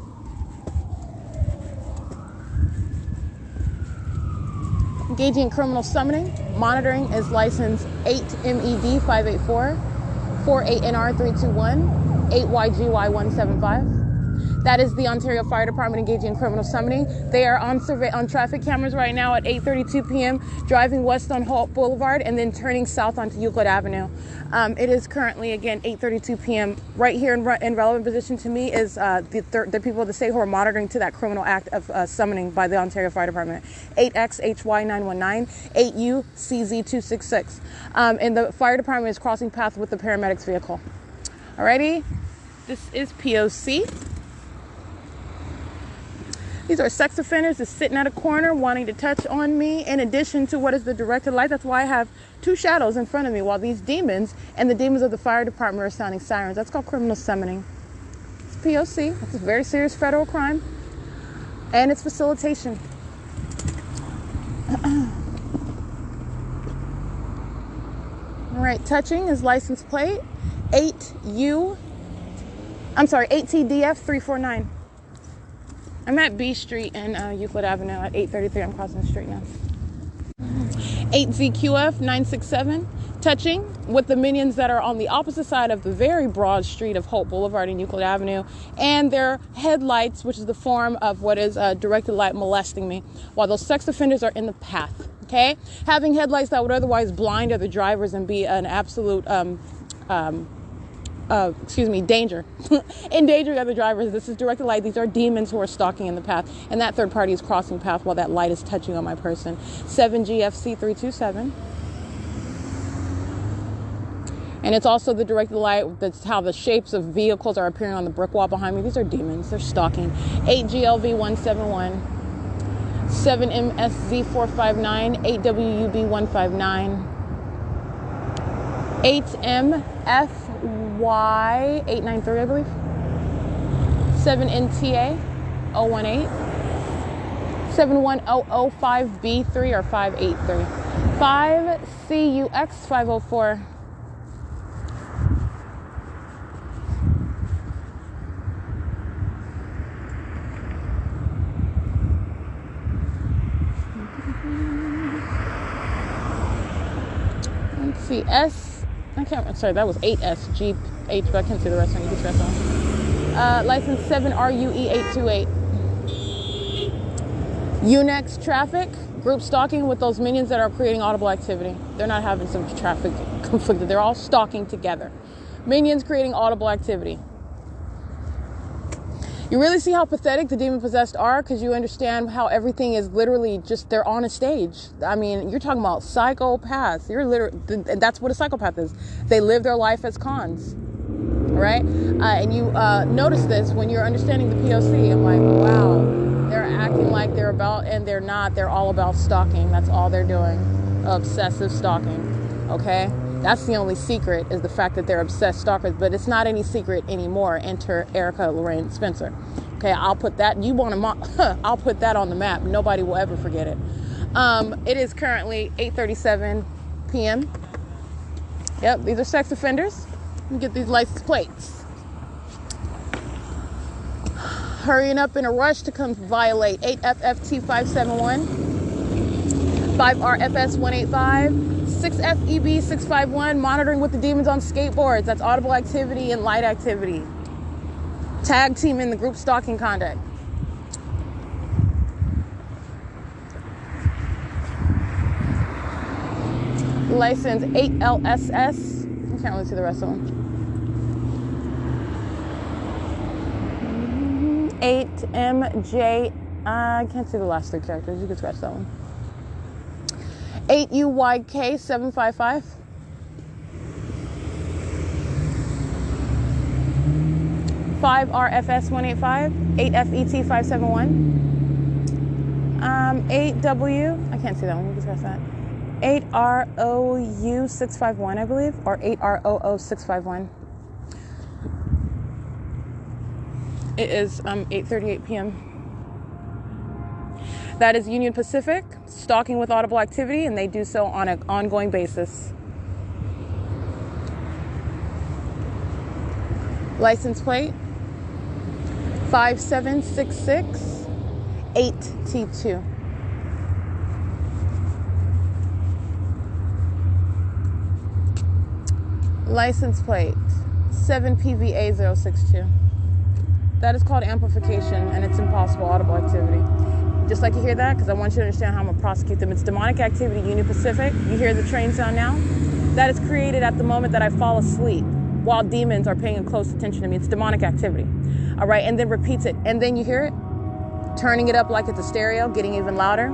Engaging in criminal summoning. Monitoring is license 8MED584, 48NR321, 8YGY175. That is the Ontario Fire Department engaging in criminal summoning. They are on traffic cameras right now at 8:32 p.m., driving west on Holt Boulevard and then turning south onto Euclid Avenue. It is currently, again, 8:32 p.m. Right here in relevant position to me is the people of the state who are monitoring to that criminal act of summoning by the Ontario Fire Department. 8XHY919, 8UCZ266. And the fire department is crossing paths with the paramedics vehicle. Alrighty, this is P.O.C. These are sex offenders that's sitting at a corner wanting to touch on me, in addition to what is the directed light. That's why I have two shadows in front of me while these demons and the demons of the fire department are sounding sirens. That's called criminal summoning. It's P.O.C. It's a very serious federal crime, and it's facilitation. All right, touching is license plate 8TDF349. I'm at B Street and Euclid Avenue at 8:33. I'm crossing the street now. 8ZQF967. Touching with the minions that are on the opposite side of the very broad street of Holt Boulevard and Euclid Avenue, and their headlights, which is the form of what is directed light, molesting me, while those sex offenders are in the path. Okay, having headlights that would otherwise blind other drivers and be an absolute danger. Endangering other drivers. This is directed light. These are demons who are stalking in the path, and that third party is crossing path while that light is touching on my person. 7GFC327. And it's also the directed light. That's how the shapes of vehicles are appearing on the brick wall behind me. These are demons. They're stalking. 8GLV171. 7MSZ459. 8WUB159. 8MFY893, I believe. 7NTA018. 71005B3 or 583. 5CUX504. Let's see, sorry, that was 8SGH, but I can't see the rest of it. You can see the rest of it. License 7RUE828. UNEX traffic, group stalking with those minions that are creating audible activity. They're not having some traffic conflicted. They're all stalking together. Minions creating audible activity. You really see how pathetic the demon-possessed are, because you understand how everything is literally just, they're on a stage. I mean, you're talking about psychopaths. That's what a psychopath is. They live their life as cons, right? And you notice this when you're understanding the P.O.C. I'm like, wow, they're acting like they're about, and they're not. They're all about stalking. That's all they're doing. Obsessive stalking, okay? That's the only secret, is the fact that they're obsessed stalkers, but it's not any secret anymore. Enter Erica Lorraine Spencer. Okay, I'll put that, I'll put that on the map. Nobody will ever forget it. It is currently 8:37 p.m. Yep, these are sex offenders. Let me get these license plates. Hurrying up in a rush to come violate. 8FFT571, 5RFS185, 6FEB651, monitoring with the demons on skateboards. That's audible activity and light activity. Tag team in the group stalking conduct. License 8LSS. I can't really see the rest of them. 8MJ. I can't see the last three characters. You can scratch that one. 8UYK755. 5RFS185. 8FET571. 8W. I can't see that one. You can scratch that. 8ROU651, I believe, or 8ROO651. It is 8:38 p.m. That is Union Pacific, stalking with audible activity, and they do so on an ongoing basis. License plate 5766 8T2. License plate 7PVA062. That is called amplification, and it's impossible audible activity. Just like you hear that, because I want you to understand how I'm going to prosecute them. It's demonic activity, Union Pacific. You hear the train sound now? That is created at the moment that I fall asleep while demons are paying close attention to me. It's demonic activity. All right, and then repeats it. And then you hear it, turning it up like it's a stereo, getting even louder.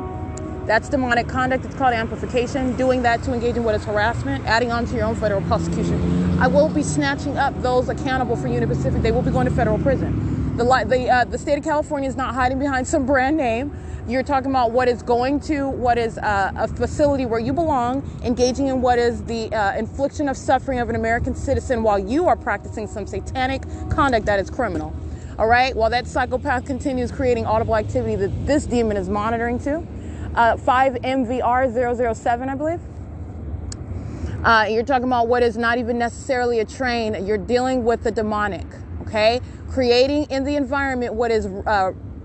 That's demonic conduct. It's called amplification. Doing that to engage in what is harassment, adding on to your own federal prosecution. I will be snatching up those accountable for Union Pacific. They will be going to federal prison. The state of California is not hiding behind some brand name. You're talking about what is going to, what is a facility where you belong, engaging in what is the infliction of suffering of an American citizen while you are practicing some satanic conduct that is criminal. All right? While that psychopath continues creating audible activity that this demon is monitoring to. 5MVR007, I believe. You're talking about what is not even necessarily a train. You're dealing with the demonic, okay? Creating in the environment what is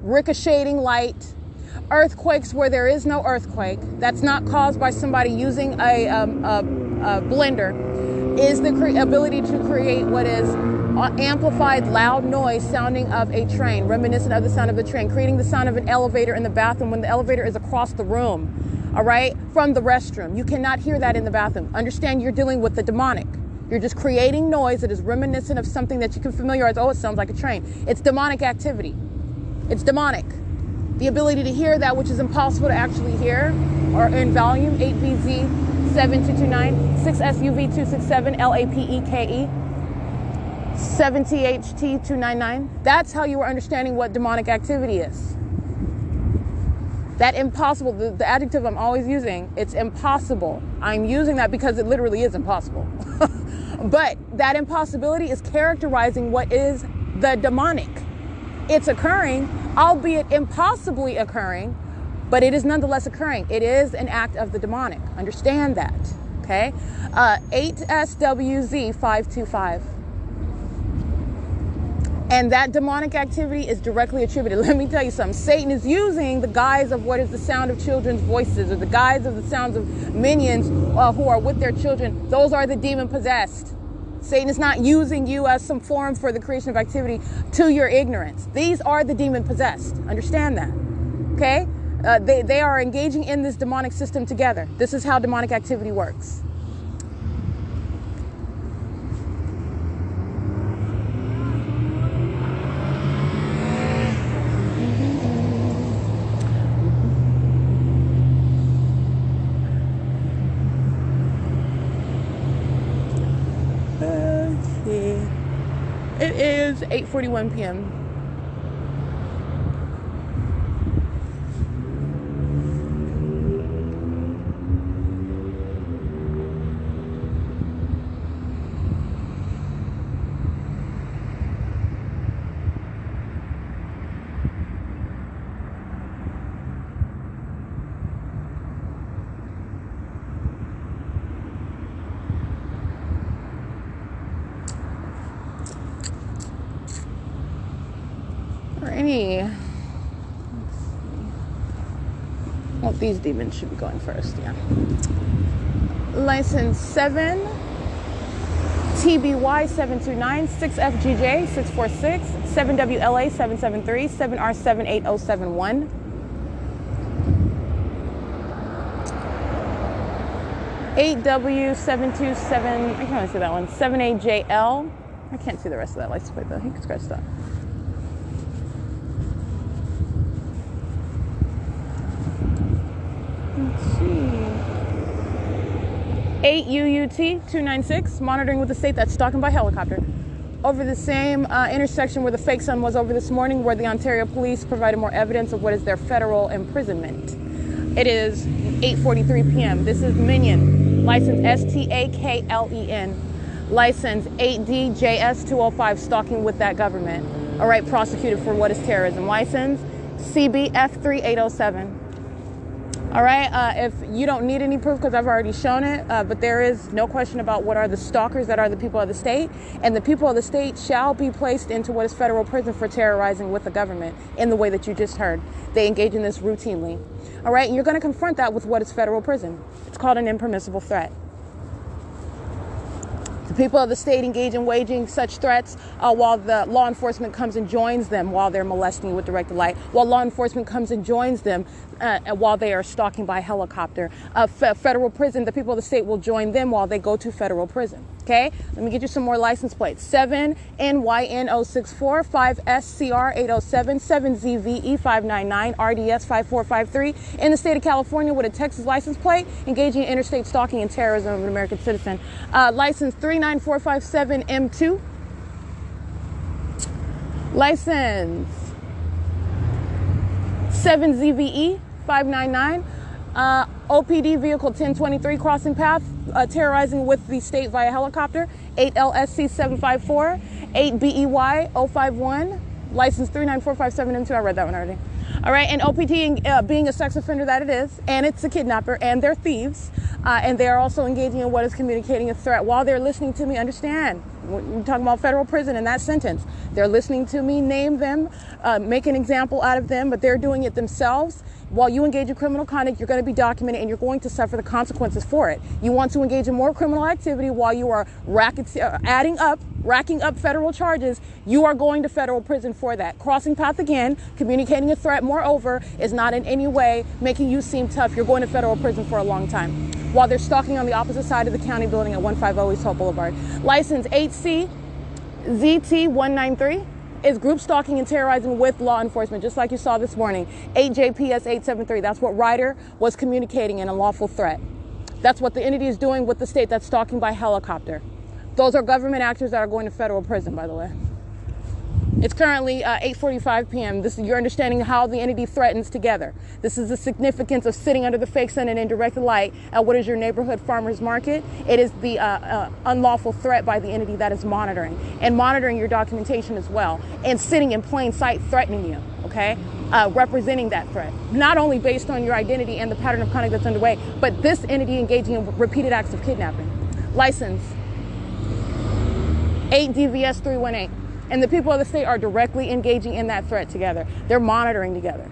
ricocheting light, earthquakes where there is no earthquake. That's not caused by somebody using a blender. Is the ability to create what is amplified loud noise sounding of a train, reminiscent of the sound of a train, creating the sound of an elevator in the bathroom when the elevator is across the room, all right, from the restroom. You cannot hear that in the bathroom. Understand, you're dealing with the demonic. You're just creating noise that is reminiscent of something that you can familiarize. Oh, it sounds like a train. It's demonic activity. It's demonic. The ability to hear that which is impossible to actually hear, or in volume, 8VZ7229, 6SUV267, LAPEKE, 7THT299. That's how you are understanding what demonic activity is. That impossible, the adjective I'm always using, it's impossible. I'm using that because it literally is impossible. But that impossibility is characterizing what is the demonic. It's occurring, albeit impossibly occurring, but it is nonetheless occurring. It is an act of the demonic. Understand that, okay? 8SWZ525. And that demonic activity is directly attributed. Let me tell you something. Satan is using the guise of what is the sound of children's voices, or the guise of the sounds of minions who are with their children. Those are the demon possessed. Satan is not using you as some forum for the creation of activity to your ignorance. These are the demon possessed. Understand that. Okay? They are engaging in this demonic system together. This is how demonic activity works. It is 8:41 p.m. Well, these demons should be going first, yeah. License 7, TBY 729, 6FGJ 646, 7WLA 773, 7R78071. $8W727, I can't see that one, 7AJL. I can't see the rest of that license plate though, you can scratch that. Let's see. 8UUT296, monitoring with the state that's stalking by helicopter. Over the same intersection where the fake sun was over this morning, where the Ontario police provided more evidence of what is their federal imprisonment. It is 8:43 p.m. This is Minion, license STAKLEN, license 8DJS205, stalking with that government. All right, prosecuted for what is terrorism. License CBF3807. All right, if you don't need any proof because I've already shown it, but there is no question about what are the stalkers that are the people of the state, and the people of the state shall be placed into what is federal prison for terrorizing with the government in the way that you just heard. They engage in this routinely. All right, and you're going to confront that with what is federal prison. It's called an impermissible threat. The people of the state engage in waging such threats while the law enforcement comes and joins them while they're molesting with directed light, while law enforcement comes and joins them while they are stalking by helicopter. Federal prison, the people of the state will join them while they go to federal prison. Okay, let me get you some more license plates. 7NYN064, 5SCR807, 7ZVE599, RDS 5453 in the state of California with a Texas license plate, engaging in interstate stalking and terrorism of an American citizen. License 39457M2. License 7ZVE599. OPD vehicle 1023 crossing path, terrorizing with the state via helicopter. 8LSC754, 8BEY051, license 39457M2. I read that one already. All right, and OPD being a sex offender that it is, and it's a kidnapper, and they're thieves, and they are also engaging in what is communicating a threat. While they're listening to me, understand, we're talking about federal prison in that sentence. They're listening to me name them, make an example out of them, but they're doing it themselves. While you engage in criminal conduct, you're going to be documented and you're going to suffer the consequences for it. You want to engage in more criminal activity while you are racking up federal charges, you are going to federal prison for that. Crossing path again, communicating a threat, moreover, is not in any way making you seem tough. You're going to federal prison for a long time. While they're stalking on the opposite side of the county building at 150 East Hope Boulevard. License 8CZT193. Is group stalking and terrorizing with law enforcement, just like you saw this morning. 8JPS873. That's what Ryder was communicating in a lawful threat. That's what the entity is doing with the state that's stalking by helicopter. Those are government actors that are going to federal prison, by the way. It's currently 8:45 p.m. This is your understanding of how the entity threatens together. This is the significance of sitting under the fake sun and in direct light at what is your neighborhood farmer's market. It is the unlawful threat by the entity that is monitoring and monitoring your documentation as well, and sitting in plain sight threatening you, okay? Representing that threat, not only based on your identity and the pattern of conduct that's underway, but this entity engaging in repeated acts of kidnapping. License 8DVS318. And the people of the state are directly engaging in that threat together. They're monitoring together.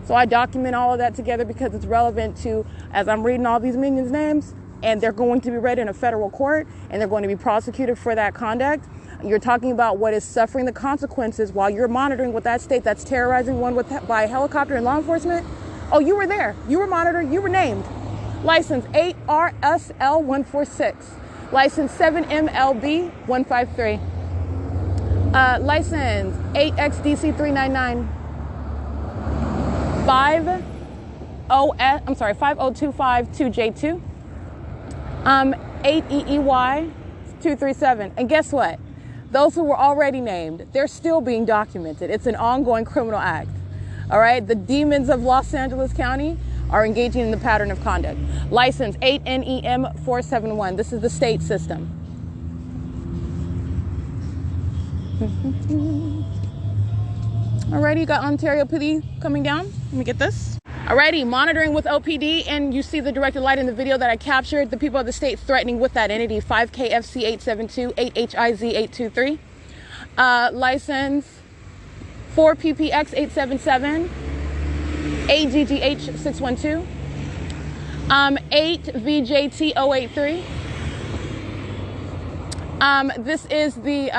So I document all of that together because it's relevant to, as I'm reading all these minions' names, and they're going to be read in a federal court, and they're going to be prosecuted for that conduct. You're talking about what is suffering the consequences while you're monitoring with that state that's terrorizing one by helicopter and law enforcement. Oh, you were there. You were monitored. You were named. License 8RSL146. License 7MLB153. License 8XDC399, 50252J2, 8EEY237. And guess what? Those who were already named, they're still being documented. It's an ongoing criminal act. All right, the demons of Los Angeles County are engaging in the pattern of conduct. License 8NEM471. This is the state system. Alrighty, you got Ontario PD coming down. Let me get this. Alrighty, monitoring with OPD, and you see the directed light in the video that I captured. The people of the state threatening with that entity. 5KFC872, 8HIZ823. License 4PPX877, AGGH612, 8VJT083. This is the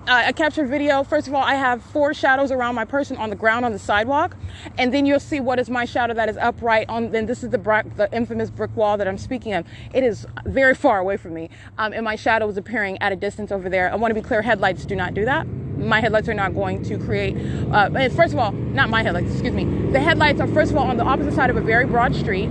I captured video. First of all, I have 4 shadows around my person on the ground on the sidewalk, and then you'll see what is my shadow that is upright on. Then this is the infamous brick wall that I'm speaking of. It is very far away from me, and my shadow is appearing at a distance over there. I want to be clear: headlights do not do that. My headlights are not going to create. And first of all, not my headlights. Excuse me. The headlights are first of all on the opposite side of a very broad street.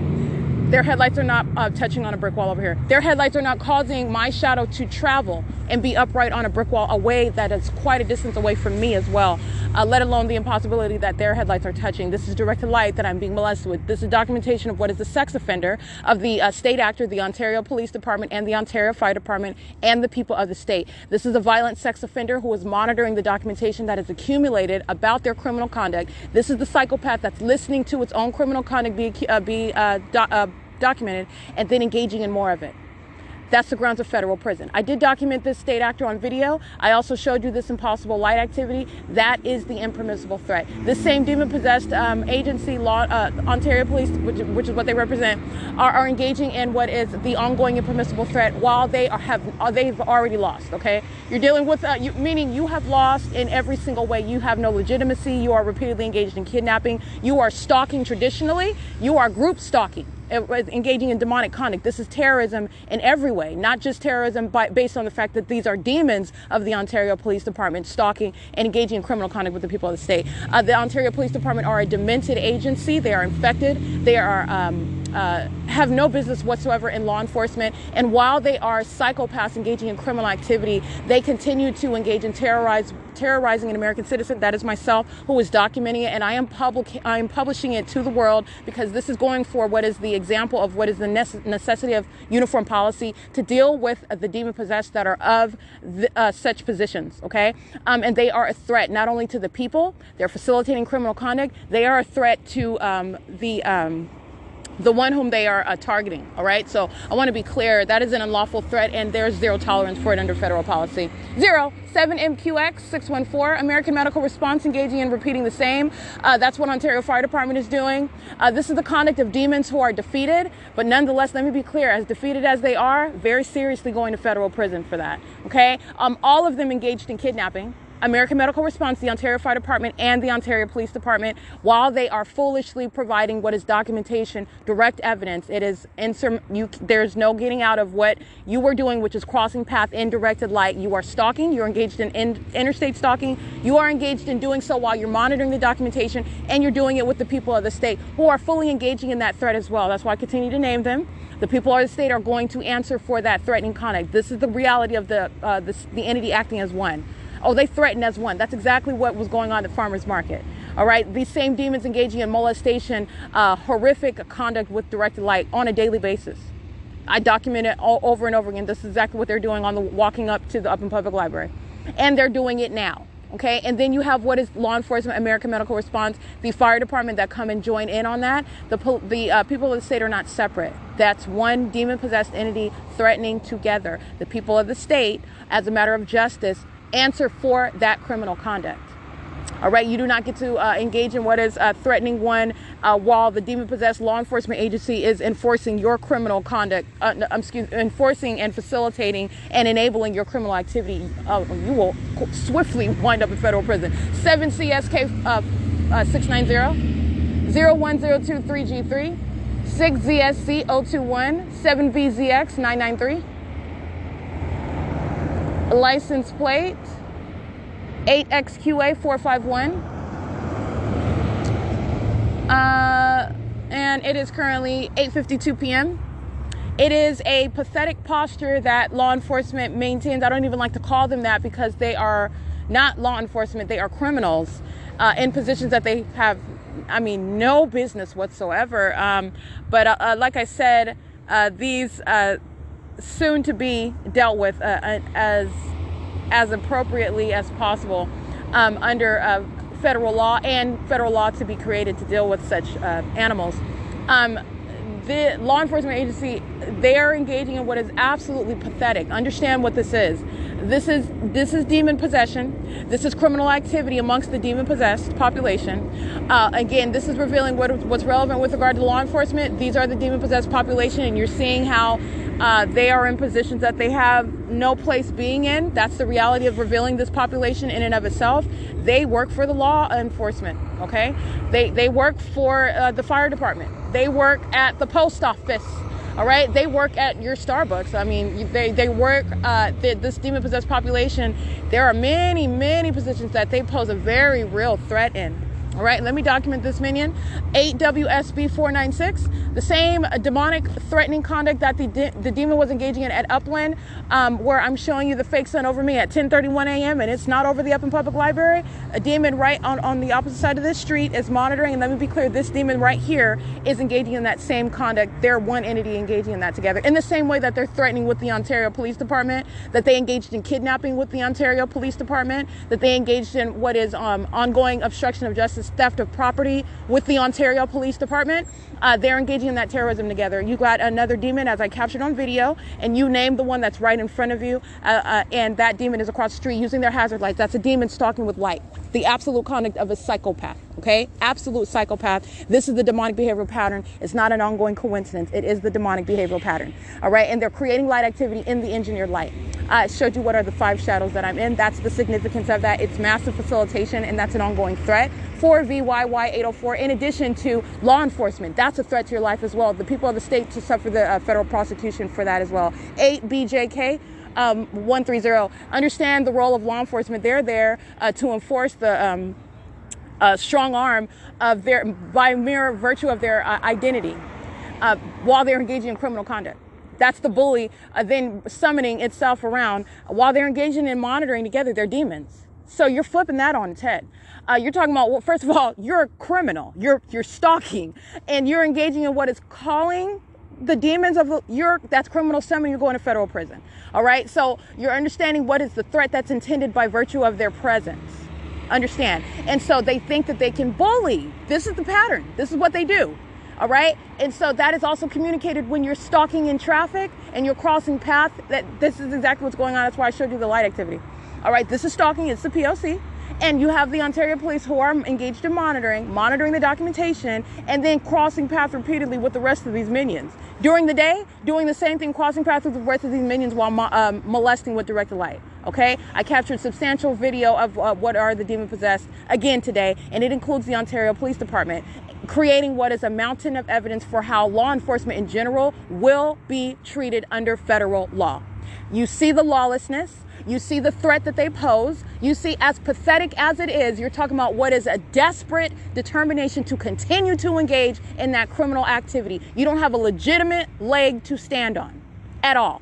Their headlights are not touching on a brick wall over here. Their headlights are not causing my shadow to travel and be upright on a brick wall away that is quite a distance away from me as well, let alone the impossibility that their headlights are touching. This is directed light that I'm being molested with. This is documentation of what is the sex offender of the state actor, the Ontario Police Department, and the Ontario Fire Department, and the people of the state. This is a violent sex offender who is monitoring the documentation that is accumulated about their criminal conduct. This is the psychopath that's listening to its own criminal conduct be documented and then engaging in more of it. That's the grounds of federal prison. I did document this state actor on video. I also showed you this impossible light activity. That is the impermissible threat. This same demon-possessed agency, Ontario Police, which is what they represent, are engaging in what is the ongoing impermissible threat while they've already lost. Okay, you're dealing with meaning you have lost in every single way. You have no legitimacy. You are repeatedly engaged in kidnapping. You are stalking traditionally. You are group stalking, engaging in demonic conduct. This is terrorism in every way, not just terrorism based on the fact that these are demons of the Ontario Police Department stalking and engaging in criminal conduct with the people of the state. The Ontario Police Department are a demented agency. They are infected. They are have no business whatsoever in law enforcement. And while they are psychopaths engaging in criminal activity, they continue to engage in terrorizing an American citizen. That is myself, who is documenting it, and I am publishing it to the world, because this is going for what is the example of what is the necessity of uniform policy to deal with the demon-possessed that are of such positions, okay? And they are a threat not only to the people, they're facilitating criminal conduct, they are a threat to the one whom they are targeting, all right? So I want to be clear, that is an unlawful threat, and there's zero tolerance for it under federal policy. 07MQX 614, American Medical Response engaging in repeating the same. That's what Ontario Fire Department is doing. This is the conduct of demons who are defeated, but nonetheless, let me be clear, as defeated as they are, very seriously going to federal prison for that, okay? All of them engaged in kidnapping. American Medical Response, the Ontario Fire Department, and the Ontario Police Department, while they are foolishly providing what is documentation, direct evidence, it is there's no getting out of what you were doing, which is crossing path in directed light. You are stalking, you're engaged in interstate stalking, you are engaged in doing so while you're monitoring the documentation, and you're doing it with the people of the state who are fully engaging in that threat as well. That's why I continue to name them. The people of the state are going to answer for that threatening conduct. This is the reality of the entity acting as one. Oh, they threaten as one. That's exactly what was going on at farmers market. All right. These same demons engaging in molestation, horrific conduct with directed light on a daily basis. I document it all over and over again. This is exactly what they're doing on the walking up to the Upland Public Library. And they're doing it now. Okay. And then you have what is law enforcement, American Medical Response, the fire department that come and join in on that. The people of the state are not separate. That's one demon-possessed entity threatening together. The people of the state, as a matter of justice, answer for that criminal conduct. All right, you do not get to engage in what is threatening one while the demon-possessed law enforcement agency is enforcing your criminal conduct, enforcing and facilitating and enabling your criminal activity. You will swiftly wind up in federal prison. 7 CSK 690 01023G3 6 ZSC 021 7 BZX 993. License plate 8XQA 451. And it is currently 8:52 p.m. It is a pathetic posture that law enforcement maintains. I don't even like to call them that, because they are not law enforcement. They are criminals in positions that they have, no business whatsoever. But like I said, these soon to be dealt with as appropriately as possible under federal law, and federal law to be created to deal with such animals. The law enforcement agency, they are engaging in what is absolutely pathetic. Understand what this is. This is demon possession. This is criminal activity amongst the demon-possessed population. Again, this is revealing what's relevant with regard to law enforcement. These are the demon-possessed population, and you're seeing how they are in positions that they have no place being in. That's the reality of revealing this population in and of itself. They work for the law enforcement, okay? They work for the fire department. They work at the post office. All right, they work at your Starbucks. They work, this demon-possessed population, there are many, many positions that they pose a very real threat in. All right, let me document this minion. 8 WSB 496, the same demonic threatening conduct that the demon was engaging in at Upland, where I'm showing you the fake sun over me at 10:31 a.m. and it's not over the Upland Public Library. A demon right on the opposite side of this street is monitoring, and let me be clear, this demon right here is engaging in that same conduct. They're one entity engaging in that together. In the same way that they're threatening with the Ontario Police Department, that they engaged in kidnapping with the Ontario Police Department, that they engaged in what is ongoing obstruction of justice, theft of property with the Ontario Police Department. They're engaging in that terrorism together. You got another demon, as I captured on video, and you named the one that's right in front of you, and that demon is across the street using their hazard lights. That's a demon stalking with light. The absolute conduct of a psychopath, okay? Absolute psychopath. This is the demonic behavioral pattern. It's not an ongoing coincidence. It is the demonic behavioral pattern, all right? And they're creating light activity in the engineered light. I showed you what are the 5 shadows that I'm in. That's the significance of that. It's massive facilitation, and that's an ongoing threat for VYY 804, in addition to law enforcement. That's a threat to your life as well. The people of the state to suffer the federal prosecution for that as well. 8 BJK 130. Understand the role of law enforcement. They're there to enforce the strong arm of their, by mere virtue of their identity, while they're engaging in criminal conduct. That's the bully then summoning itself around while they're engaging in monitoring together. They're demons. So you're flipping that on its head. You're talking about, well, first of all, you're a criminal. You're stalking, and you're engaging in what is calling the demons of that's criminal summoning. You're going to federal prison. All right. So you're understanding what is the threat that's intended by virtue of their presence. Understand? And so they think that they can bully. This is the pattern. This is what they do. All right. And so that is also communicated when you're stalking in traffic and you're crossing paths. That this is exactly what's going on. That's why I showed you the light activity. All right. This is stalking. It's the P.O.C. And you have the Ontario police who are engaged in monitoring the documentation, and then crossing paths repeatedly with the rest of these minions. During the day, doing the same thing, crossing paths with the rest of these minions while molesting with directed light. Okay? I captured substantial video of what are the demon possessed again today, and it includes the Ontario Police Department, creating what is a mountain of evidence for how law enforcement in general will be treated under federal law. You see the lawlessness. You see the threat that they pose. You see, as pathetic as it is, you're talking about what is a desperate determination to continue to engage in that criminal activity. You don't have a legitimate leg to stand on at all.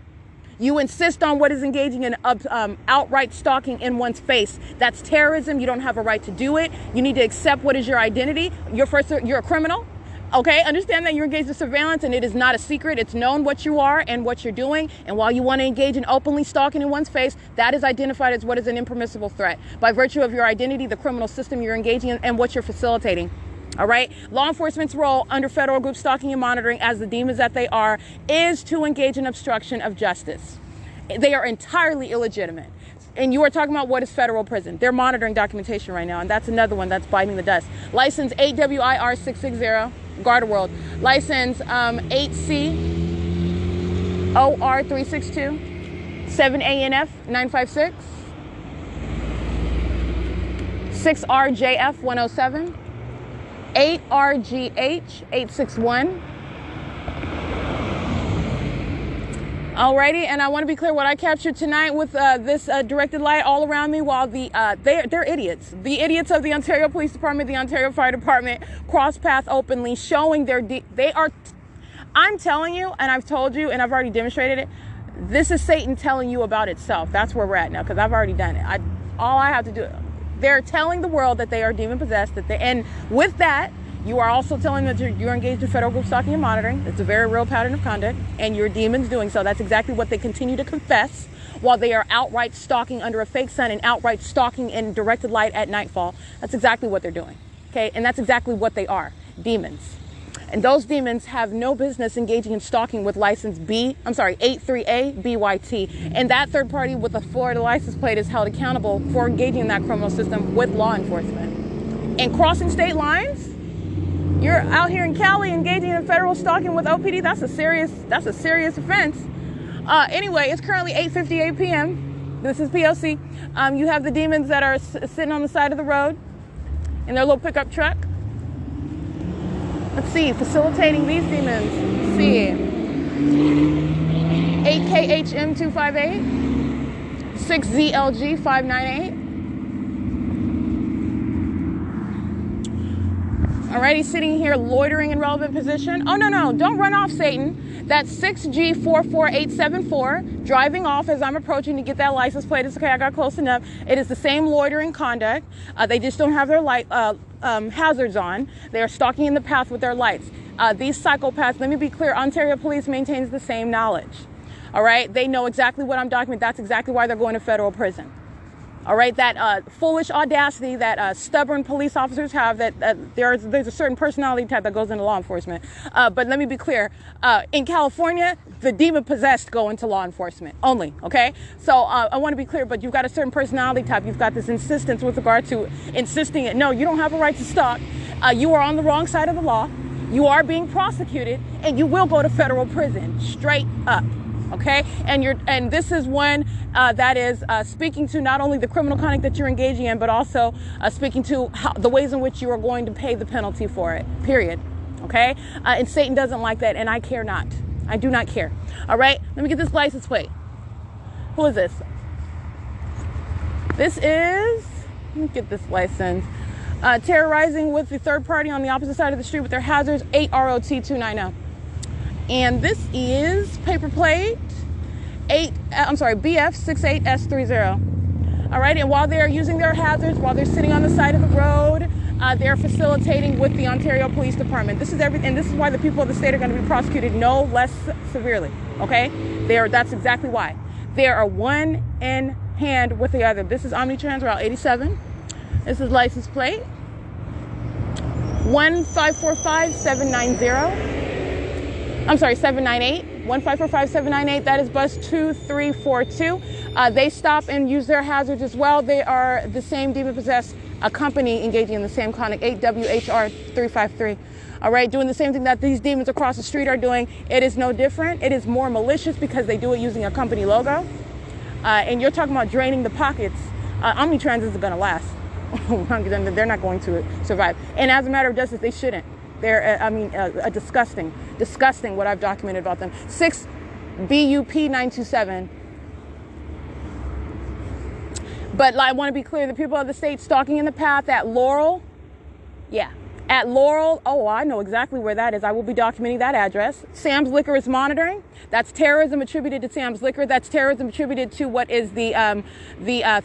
You insist on what is engaging in outright stalking in one's face. That's terrorism. You don't have a right to do it. You need to accept what is your identity. You're a criminal. Okay, understand that you're engaged in surveillance, and it is not a secret. It's known what you are and what you're doing. And while you want to engage in openly stalking in one's face, that is identified as what is an impermissible threat by virtue of your identity, the criminal system you're engaging in, and what you're facilitating. All right. Law enforcement's role under federal group stalking and monitoring, as the demons that they are, is to engage in obstruction of justice. They are entirely illegitimate. And you are talking about what is federal prison. They're monitoring documentation right now, and that's another one that's biting the dust. License 8WIR 660, Garda World. License 8COR 362, 7ANF 956, 6RJF 107, 8RGH 861. Alrighty, and I want to be clear what I captured tonight with this directed light all around me while they're idiots. The idiots of the Ontario Police Department, the Ontario Fire Department cross path openly, showing I'm telling you, and I've told you, and I've already demonstrated it. This is Satan telling you about itself. That's where we're at now, because I've already done it. All I have to do, they're telling the world that they are demon possessed, and with that, you are also telling them that you're engaged in federal group stalking and monitoring. It's a very real pattern of conduct, and your demons doing so. That's exactly what they continue to confess while they are outright stalking under a fake sun and outright stalking in directed light at nightfall. That's exactly what they're doing, okay? And that's exactly what they are, demons. And those demons have no business engaging in stalking with license 83A BYT. And that third party with a Florida license plate is held accountable for engaging in that criminal system with law enforcement. And crossing state lines, you're out here in Cali engaging in federal stalking with OPD. That's a serious offense. Anyway, it's currently 8:58 p.m. This is P.O.C. You have the demons that are sitting on the side of the road in their little pickup truck. Let's see, facilitating these demons. Let's see, 8KHM 258, 6ZLG 598. All right, he's sitting here loitering in relevant position. Oh, no, don't run off, Satan. That's 6G44874, driving off as I'm approaching to get that license plate. It's okay, I got close enough. It is the same loitering conduct. They just don't have their light hazards on. They are stalking in the path with their lights. These psychopaths, let me be clear, Ontario Police maintains the same knowledge. All right, they know exactly what I'm documenting. That's exactly why they're going to federal prison. All right, that foolish audacity that stubborn police officers have, there's a certain personality type that goes into law enforcement. But let me be clear, in California, the demon-possessed go into law enforcement only, okay? So I want to be clear, but you've got a certain personality type. You've got this insistence with regard to insisting that, no, you don't have a right to stalk. You are on the wrong side of the law. You are being prosecuted, and you will go to federal prison, straight up. Okay, and this is one that is speaking to not only the criminal conduct that you're engaging in, but also speaking to the ways in which you are going to pay the penalty for it. Period. Okay, and Satan doesn't like that, and I care not. I do not care. All right, let me get this license plate. Who is this? This is. Let me get this license. Terrorizing with the third party on the opposite side of the street with their hazards. 8ROT290. And this is paper plate BF68S30. All right, and while they're using their hazards, while they're sitting on the side of the road, they're facilitating with the Ontario Police Department. This is everything, and this is why the people of the state are going to be prosecuted no less severely. Okay, that's exactly why. They are one in hand with the other. This is Omnitrans Route 87. This is license plate 1545790. I'm sorry, 798, 1545798. That is bus 2342. They stop and use their hazards as well. They are the same demon-possessed company engaging in the same conduct, 8WHR353. All right, doing the same thing that these demons across the street are doing. It is no different. It is more malicious because they do it using a company logo. And you're talking about draining the pockets. Omnitrans isn't going to last. They're not going to survive. And as a matter of justice, they shouldn't. They're, disgusting what I've documented about them. 6 BUP927. But I want to be clear, the people of the state stalking in the path at Laurel, at Laurel, oh, I know exactly where that is. I will be documenting that address. Sam's Liquor is monitoring. That's terrorism attributed to Sam's Liquor. That's terrorism attributed to what is the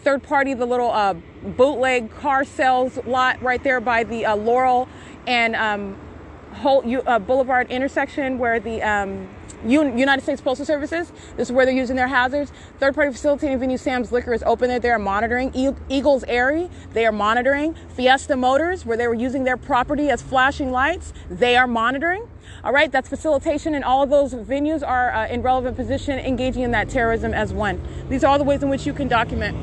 third party, the little bootleg car sales lot right there by the Laurel and Boulevard intersection where the United States Postal Services. This is where they're using their hazards. Third party facilitating venue Sam's Liquor is open there. They are monitoring. Eagles Airy, they are monitoring. Fiesta Motors, where they were using their property as flashing lights, they are monitoring. All right, that's facilitation, and all of those venues are in relevant position engaging in that terrorism as one. These are all the ways in which you can document.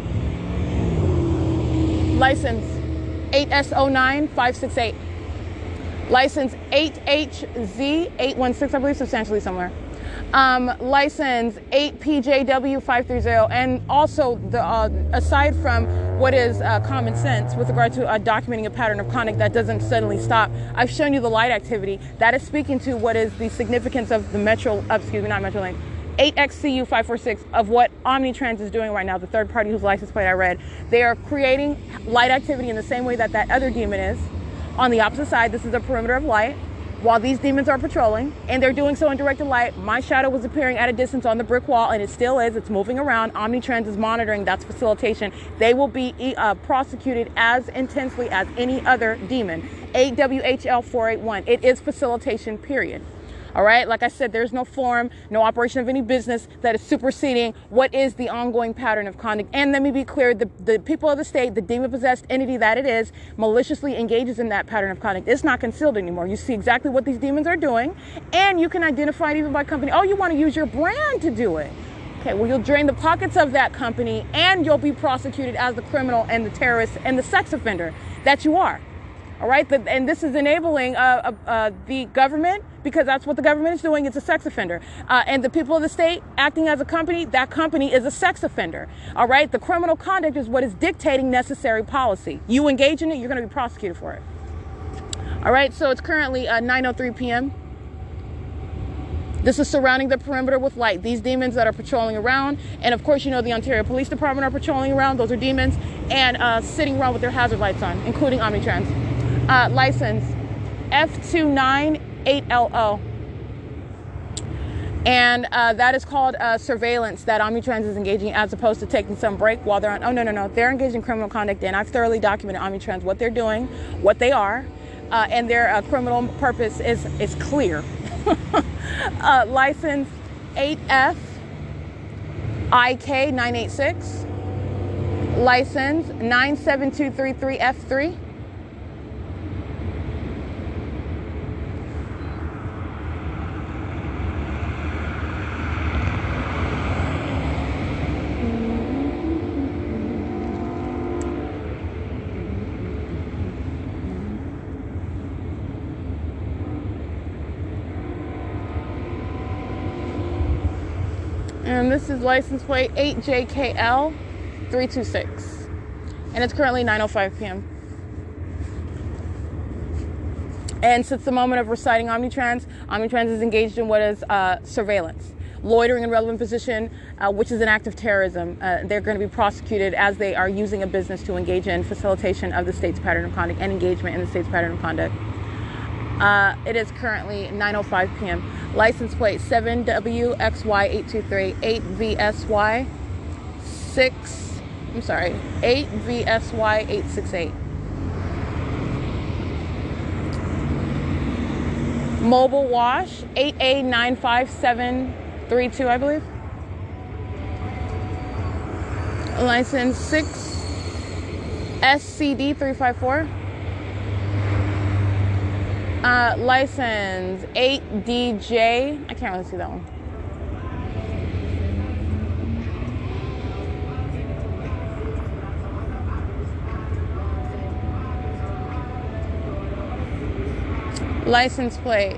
License 8S09568. License 8HZ816, I believe, substantially somewhere. License 8PJW530. And also, aside from what is common sense with regard to documenting a pattern of conduct that doesn't suddenly stop, I've shown you the light activity. That is speaking to what is the significance of the not Metrolink, 8XCU546 of what Omnitrans is doing right now, the third party whose license plate I read. They are creating light activity in the same way that other demon is. On the opposite side, this is a perimeter of light. While these demons are patrolling, and they're doing so in directed light, my shadow was appearing at a distance on the brick wall, and it still is. It's moving around. Omnitrans is monitoring. That's facilitation. They will be prosecuted as intensely as any other demon. 8WHL481. It is facilitation, period. All right, like I said, there's no form, no operation of any business that is superseding what is the ongoing pattern of conduct. And let me be clear, the people of the state, the demon-possessed entity that it is, maliciously engages in that pattern of conduct. It's not concealed anymore. You see exactly what these demons are doing, and you can identify it even by company. Oh, you want to use your brand to do it. Okay, well, you'll drain the pockets of that company, and you'll be prosecuted as the criminal and the terrorist and the sex offender that you are. All right, and this is enabling the government, because that's what the government is doing. It's a sex offender. And the people of the state acting as a company, that company is a sex offender. All right, the criminal conduct is what is dictating necessary policy. You engage in it, you're going to be prosecuted for it. All right, so it's currently 9:03 p.m. This is surrounding the perimeter with light. These demons that are patrolling around, and of course, you know, the Ontario Police Department are patrolling around. Those are demons, and sitting around with their hazard lights on, including Omnitrans. License F298LO. And that is called surveillance that Omnitrans is engaging, as opposed to taking some break while they're on. Oh, no. They're engaged in criminal conduct, and I've thoroughly documented Omnitrans, what they're doing, what they are, and their criminal purpose is clear. License 8F IK 986. License 97233F3. And this is license plate 8JKL 326. And it's currently 9:05 p.m. And since the moment of reciting Omnitrans is engaged in what is surveillance, loitering in relevant position, which is an act of terrorism. They're going to be prosecuted as they are using a business to engage in facilitation of the state's pattern of conduct and engagement in the state's pattern of conduct. It is currently 9:05 p.m. License plate 7WXY823 8VSY 8VSY868. Mobile wash 8A95732, I believe. License 6SCD354. License 8DJ. I can't really see that one. License plate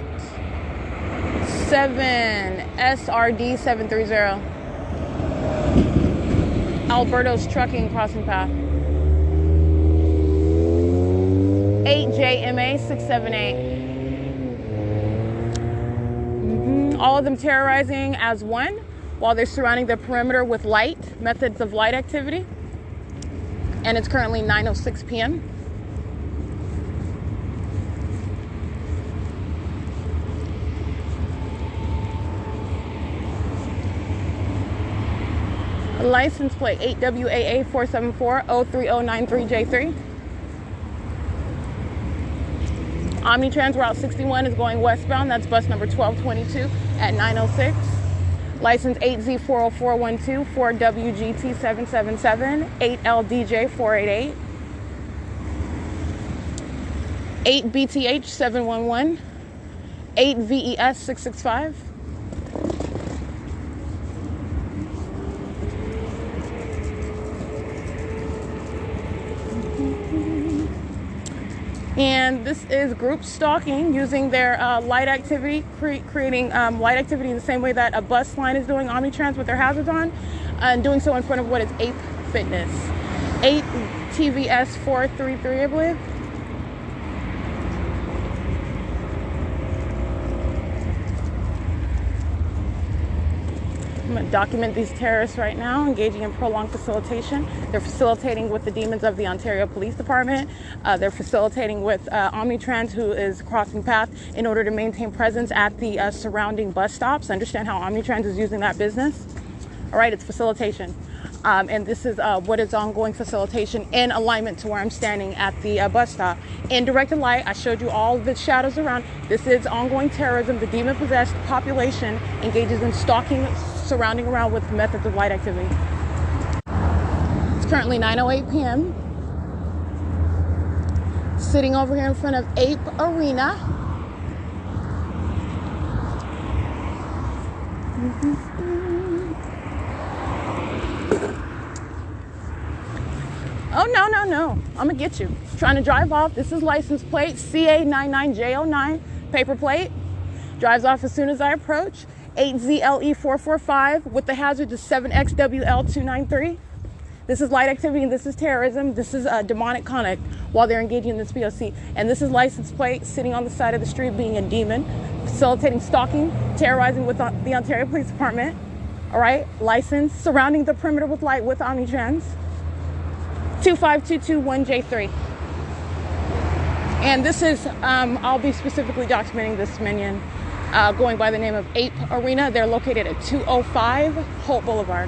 7SRD730. Alberto's Trucking Crossing Path. 8JMA678. All of them terrorizing as one while they're surrounding the perimeter with light, methods of light activity. And it's currently 9:06 p.m. License plate 8WAA474-03093J3. Omnitrans Route 61 is going westbound. That's bus number 1222 at 9:06. License 8Z40412 4WGT777 8LDJ488 8BTH711 8VES665. And this is group stalking using their light activity, creating light activity in the same way that a bus line is doing Omnitrans with their hazards on, and doing so in front of what is Ape Fitness. 8 TVS 433, I believe. I'm going to document these terrorists right now, engaging in prolonged facilitation. They're facilitating with the demons of the Ontario Police Department. They're facilitating with Omnitrans, who is crossing path in order to maintain presence at the surrounding bus stops. Understand how Omnitrans is using that business? All right, it's facilitation. And this is what is ongoing facilitation in alignment to where I'm standing at the bus stop. In directed light, I showed you all the shadows around. This is ongoing terrorism. The demon-possessed population engages in stalking, surrounding around with methods of light activity. It's currently 9:08 p.m. Sitting over here in front of Ape Arena. Oh, no. I'm gonna get you. Trying to drive off. This is license plate CA99J09, paper plate. Drives off as soon as I approach. 8ZLE445 with the hazard is 7XWL293. This is light activity and this is terrorism. This is demonic conduct while they're engaging in this P.O.C. And this is license plate sitting on the side of the street being a demon, facilitating stalking, terrorizing with the Ontario Police Department. All right, license surrounding the perimeter with light with Omnitrans. 25221J3. And this is, I'll be specifically documenting this minion going by the name of Ape Arena. They're located at 205 Holt Boulevard.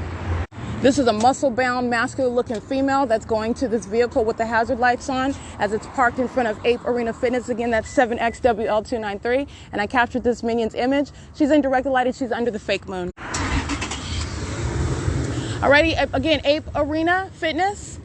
This is a muscle-bound, masculine-looking female that's going to this vehicle with the hazard lights on as it's parked in front of Ape Arena Fitness. Again, that's 7XWL293. And I captured this minion's image. She's in direct light and she's under the fake moon. Alrighty, again, Ape Arena Fitness,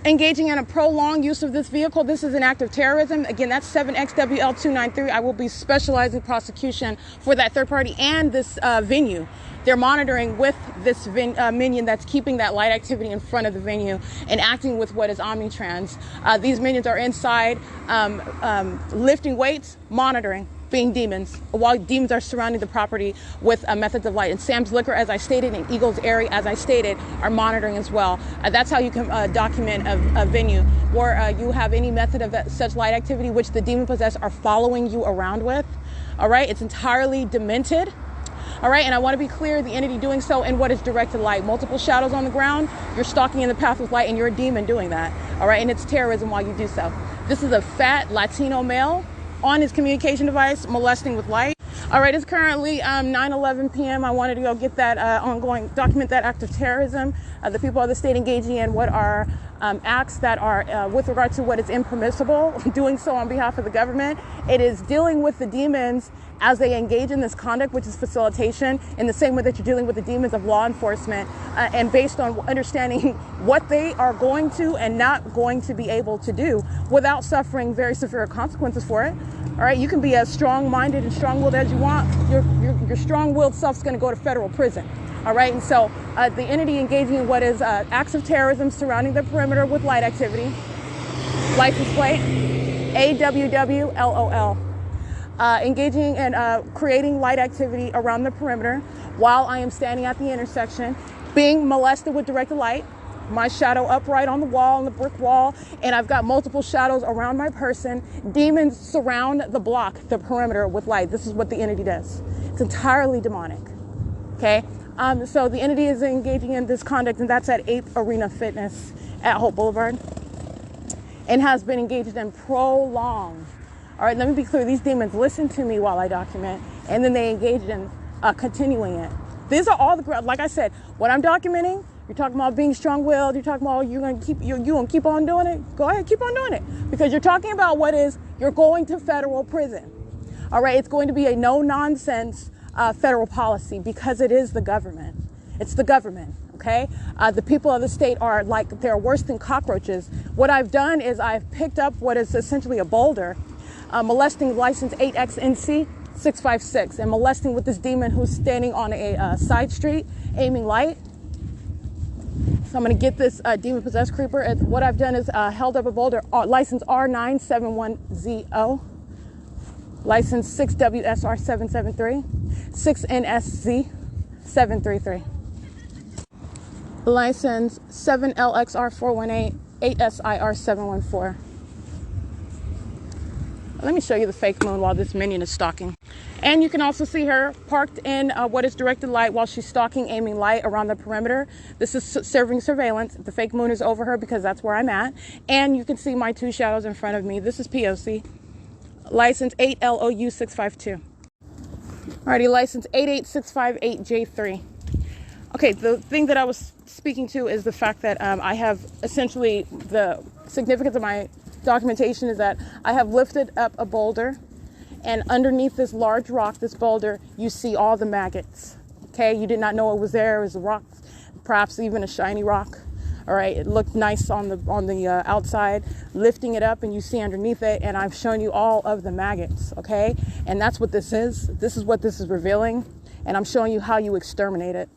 engaging in a prolonged use of this vehicle. This is an act of terrorism. Again, that's 7XWL293. I will be specializing prosecution for that third party and this venue. They're monitoring with this minion that's keeping that light activity in front of the venue and acting with what is omnitrans. These minions are inside lifting weights, monitoring, being demons, while demons are surrounding the property with methods of light. And Sam's Liquor, as I stated, and Eagles Airy, as I stated, are monitoring as well. That's how you can document a venue where you have any method of such light activity which the demon possessed are following you around with. All right, it's entirely demented. All right, and I want to be clear, the entity doing so in what is directed light. Multiple shadows on the ground, you're stalking in the path with light, and you're a demon doing that. All right, and it's terrorism while you do so. This is a fat Latino male on his communication device molesting with light. All right, it's currently 9:11 p.m. I wanted to go get that document that act of terrorism. The people of the state engaging in what are acts that are with regard to what is impermissible, doing so on behalf of the government. It is dealing with the demons as they engage in this conduct, which is facilitation, in the same way that you're dealing with the demons of law enforcement, and based on understanding what they are going to and not going to be able to do without suffering very severe consequences for it. All right, you can be as strong-minded and strong-willed as you want. Your strong-willed self's going to go to federal prison. All right, and so the entity engaging in what is acts of terrorism surrounding the perimeter with light activity. License plate, AWWLOL. Engaging and creating light activity around the perimeter while I am standing at the intersection, being molested with directed light, my shadow upright on the wall, on the brick wall, and I've got multiple shadows around my person. Demons surround the block, the perimeter with light. This is what the entity does. It's entirely demonic, okay? So the entity is engaging in this conduct, and that's at Ape Arena Fitness at Holt Boulevard, and has been engaged in prolonged. All right, let me be clear. These demons listen to me while I document, and then they engage in continuing it. These are all the, like I said, what I'm documenting. You're talking about being strong-willed. You're talking about you're gonna keep on doing it. Go ahead, keep on doing it, because you're talking about what is you're going to federal prison. All right, it's going to be a no-nonsense federal policy because it is the government. It's the government. Okay, the people of the state are like they're worse than cockroaches. What I've done is I've picked up what is essentially a boulder. Molesting license 8XNC 656 and molesting with this demon who's standing on a side street aiming light. So I'm going to get this demon possessed creeper. What I've done is held up a boulder, license R9710, license 6WSR773, 6NSZ733, license 7LXR418, 8SIR714. Let me show you the fake moon while this minion is stalking. And you can also see her parked in what is directed light while she's stalking, aiming light around the perimeter. This is serving surveillance. The fake moon is over her because that's where I'm at. And you can see my two shadows in front of me. This is P.O.C. License 8LOU652. Alrighty, license 88658J3. Okay, the thing that I was speaking to is the fact that I have essentially the significance of my documentation is that I have lifted up a boulder, and underneath this large rock, this boulder, you see all the maggots. Okay, you did not know it was there. It was a rock, perhaps even a shiny rock. All right, it looked nice on the outside. Lifting it up, and you see underneath it, and I've shown you all of the maggots. Okay, and that's what this is. This is what this is revealing, and I'm showing you how you exterminate it.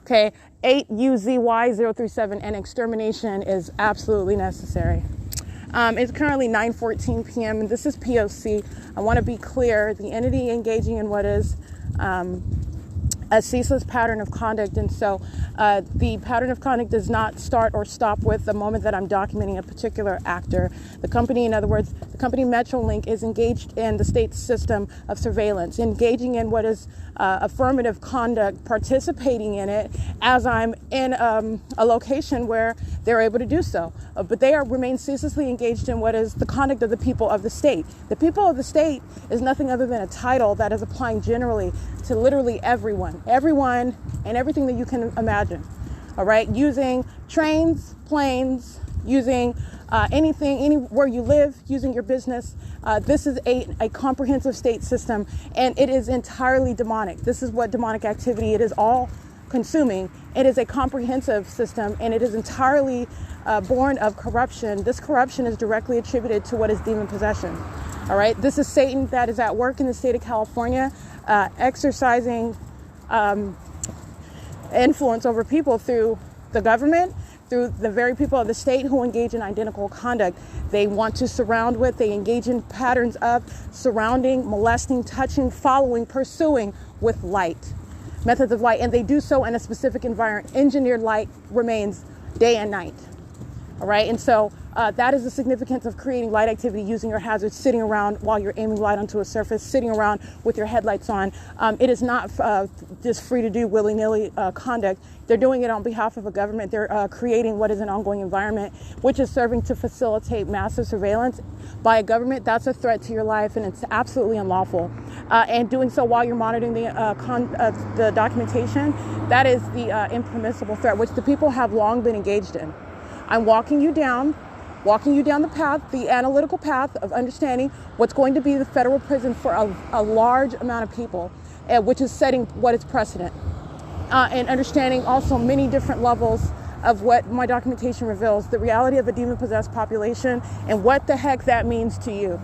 Okay, 8UZY037, and extermination is absolutely necessary. It's currently 9:14 p.m. and this is P.O.C. I want to be clear, the entity engaging in what is a ceaseless pattern of conduct, and so the pattern of conduct does not start or stop with the moment that I'm documenting a particular actor. The company, in other words, the company Metrolink is engaged in the state's system of surveillance, engaging in what is affirmative conduct, participating in it as I'm in a location where they're able to do so. But they remain ceaselessly engaged in what is the conduct of the people of the state. The people of the state is nothing other than a title that is applying generally to literally everyone and everything that you can imagine. All right, using trains, planes, using anything, anywhere you live, using your business. This is a comprehensive state system, and it is entirely demonic. This is what demonic activity, it is all consuming. It is a comprehensive system, and it is entirely born of corruption. This corruption is directly attributed to what is demon possession. All right, this is Satan that is at work in the state of California, exercising influence over people through the government, through the very people of the state who engage in identical conduct. They want to surround with, they engage in patterns of surrounding, molesting, touching, following, pursuing with light, methods of light. And they do so in a specific environment. Engineered light remains day and night. All right. And so that is the significance of creating light activity using your hazards, sitting around while you're aiming light onto a surface, sitting around with your headlights on. It is not just free to do willy-nilly conduct. They're doing it on behalf of a government. They're creating what is an ongoing environment, which is serving to facilitate massive surveillance by a government. That's a threat to your life, and it's absolutely unlawful. And doing so while you're monitoring the documentation, that is the impermissible threat, which the people have long been engaged in. I'm walking you down the path, the analytical path of understanding what's going to be the federal prison for a large amount of people, which is setting what is precedent. And understanding also many different levels of what my documentation reveals, the reality of a demon-possessed population and what the heck that means to you.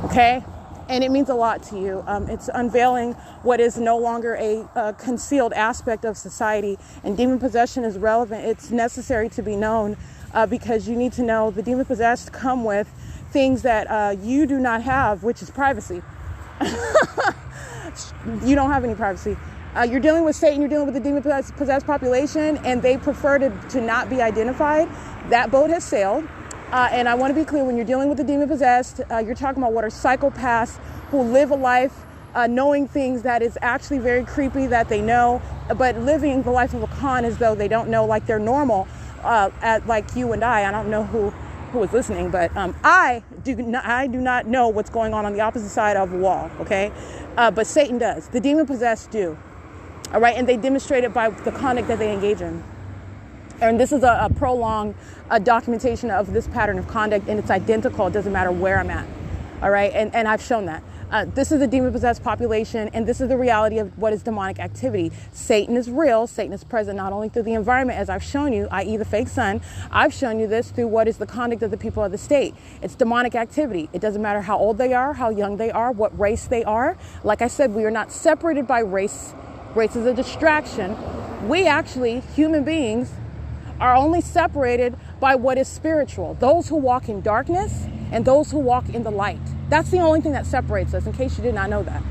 Okay? And it means a lot to you. It's unveiling what is no longer a concealed aspect of society. And demon possession is relevant. It's necessary to be known because you need to know the demon possessed come with things that you do not have, which is privacy. You don't have any privacy. You're dealing with Satan, you're dealing with the demon-possessed population, and they prefer to not be identified. That boat has sailed. And I want to be clear, when you're dealing with the demon-possessed, you're talking about what are psychopaths who live a life knowing things that is actually very creepy that they know, but living the life of a con as though they don't know, like they're normal, like you and I. I don't know who is listening, but I do not know what's going on the opposite side of a wall, okay? But Satan does. The demon-possessed do. All right, and they demonstrate it by the conduct that they engage in. And this is a prolonged documentation of this pattern of conduct, and it's identical. It doesn't matter where I'm at. All right, and I've shown that. This is the demon-possessed population, and this is the reality of what is demonic activity. Satan is real. Satan is present not only through the environment, as I've shown you, i.e. the fake sun. I've shown you this through what is the conduct of the people of the state. It's demonic activity. It doesn't matter how old they are, how young they are, what race they are. Like I said, we are not separated by race. Race is a distraction. We actually, human beings, are only separated by what is spiritual. Those who walk in darkness and those who walk in the light. That's the only thing that separates us, in case you did not know that.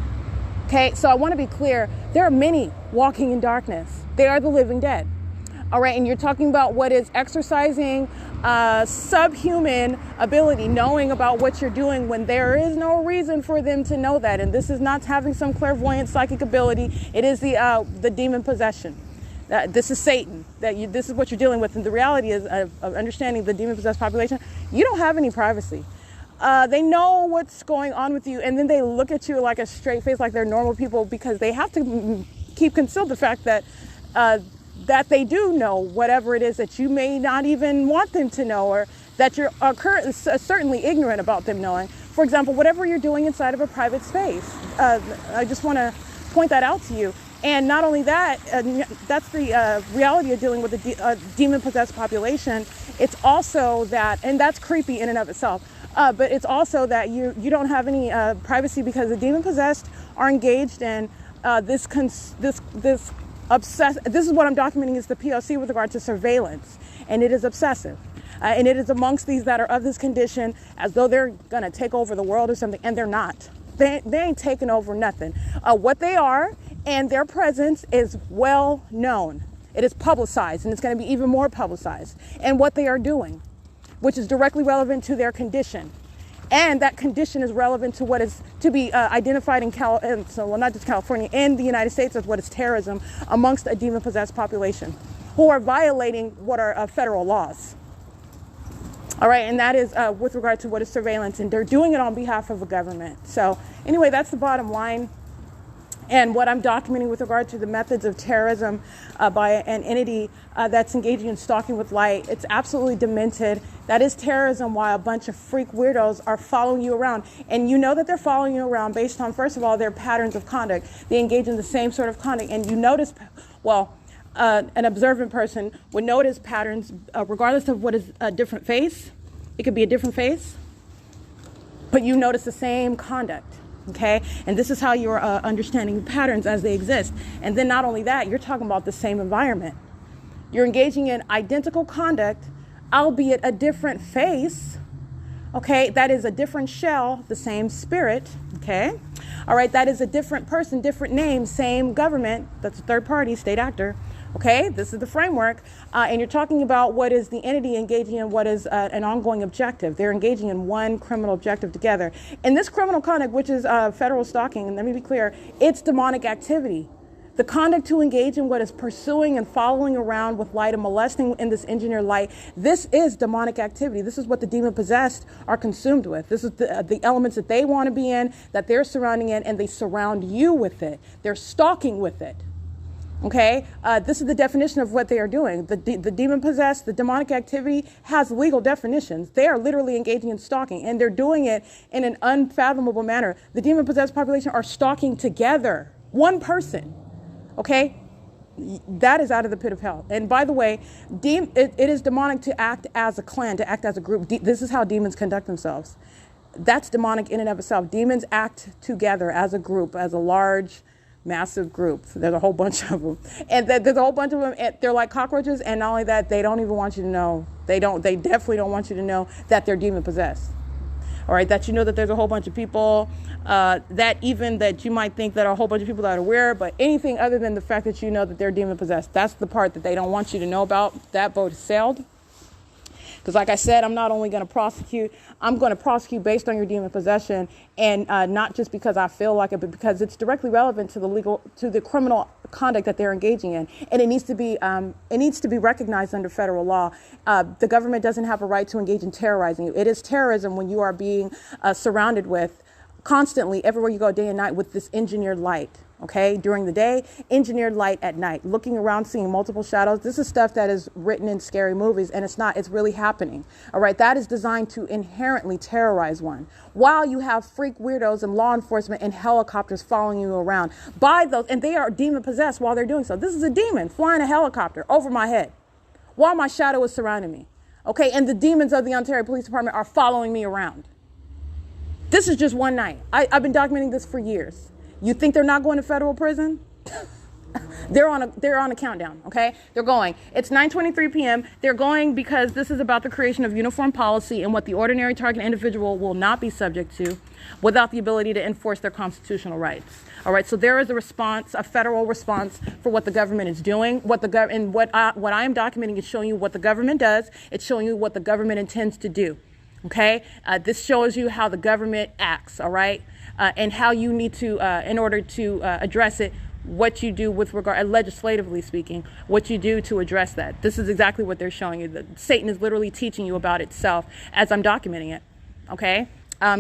Okay, so I want to be clear. There are many walking in darkness. They are the living dead. All right, and you're talking about what is exercising subhuman ability, knowing about what you're doing when there is no reason for them to know that. And this is not having some clairvoyant psychic ability. It is the demon possession. This is Satan. This is what you're dealing with. And the reality is of understanding the demon-possessed population, you don't have any privacy. They know what's going on with you, and then they look at you like a straight face, like they're normal people, because they have to keep concealed the fact that that they do know whatever it is that you may not even want them to know, or that you're certainly ignorant about them knowing. For example, whatever you're doing inside of a private space. I just want to point that out to you. And not only that, that's the reality of dealing with the demon-possessed population. It's also that, and that's creepy in and of itself, but it's also that you don't have any privacy, because the demon-possessed are engaged in this is what I'm documenting is the P.O.C. with regard to surveillance, and it is obsessive. And it is amongst these that are of this condition as though they're going to take over the world or something, and they're not. They ain't taking over nothing. What they are and their presence is well known. It is publicized, and it's going to be even more publicized. And what they are doing, which is directly relevant to their condition. And that condition is relevant to what is to be identified in not just California, in the United States as what is terrorism amongst a demon-possessed population who are violating what are federal laws. All right, and that is with regard to what is surveillance, and they're doing it on behalf of a government. So anyway, that's the bottom line. And what I'm documenting with regard to the methods of terrorism by an entity that's engaging in stalking with light, it's absolutely demented. That is terrorism while a bunch of freak weirdos are following you around. And you know that they're following you around based on, first of all, their patterns of conduct. They engage in the same sort of conduct. And you notice, an observant person would notice patterns regardless of what is a different face. It could be a different face, but you notice the same conduct. Okay, and this is how you're understanding patterns as they exist. And then not only that, you're talking about the same environment. You're engaging in identical conduct, albeit a different face. Okay, that is a different shell, the same spirit. Okay, all right, that is a different person, different name, same government. That's a third party, state actor. Okay, this is the framework. And you're talking about what is the entity engaging in what is an ongoing objective. They're engaging in one criminal objective together. And this criminal conduct, which is federal stalking, and let me be clear, it's demonic activity. The conduct to engage in what is pursuing and following around with light and molesting in this engineered light, this is demonic activity. This is what the demon-possessed are consumed with. This is the elements that they want to be in, that they're surrounding in, and they surround you with it. They're stalking with it. Okay, this is the definition of what they are doing. The demon-possessed, the demonic activity has legal definitions. They are literally engaging in stalking, and they're doing it in an unfathomable manner. The demon-possessed population are stalking together, one person. Okay, that is out of the pit of hell. And by the way, it is demonic to act as a clan, to act as a group. This is how demons conduct themselves. That's demonic in and of itself. Demons act together as a group, as a large, massive group. There's a whole bunch of them, and there's a whole bunch of them. And they're like cockroaches, and not only that, they don't even want you to know. They definitely don't want you to know that they're demon possessed. All right, that you know that there's a whole bunch of people that you might think that are a whole bunch of people that are aware, but anything other than the fact that you know that they're demon possessed, that's the part that they don't want you to know about. That boat has sailed. Because like I said, I'm not only going to prosecute, I'm going to prosecute based on your demon possession, and not just because I feel like it, but because it's directly relevant to the criminal conduct that they're engaging in, and it needs to be recognized under federal law. The government doesn't have a right to engage in terrorizing you. It is terrorism when you are being surrounded with constantly, everywhere you go, day and night, with this engineered light. Okay, during the day, engineered light at night, looking around, seeing multiple shadows. This is stuff that is written in scary movies, and it's really happening. All right, that is designed to inherently terrorize one, while you have freak weirdos and law enforcement and helicopters following you around and they are demon possessed while they're doing so. This is a demon flying a helicopter over my head while my shadow is surrounding me. Okay, and the demons of the Ontario Police Department are following me around. This is just one night. I've been documenting this for years. You think they're not going to federal prison? They're on a countdown, okay? They're going. It's 9:23 p.m. They're going because this is about the creation of uniform policy and what the ordinary target individual will not be subject to without the ability to enforce their constitutional rights. All right, so there is a federal response for what the government is doing. What I am documenting is showing you what the government does. It's showing you what the government intends to do. Okay, this shows you how the government acts. All right. And how you need to, in order to address it, what you do with regard, legislatively speaking, what you do to address that. This is exactly what they're showing you. Satan is literally teaching you about itself as I'm documenting it. Okay?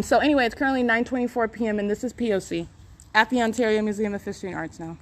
So anyway, it's currently 9:24 p.m. and this is P.O.C. at the Ontario Museum of History and Arts now.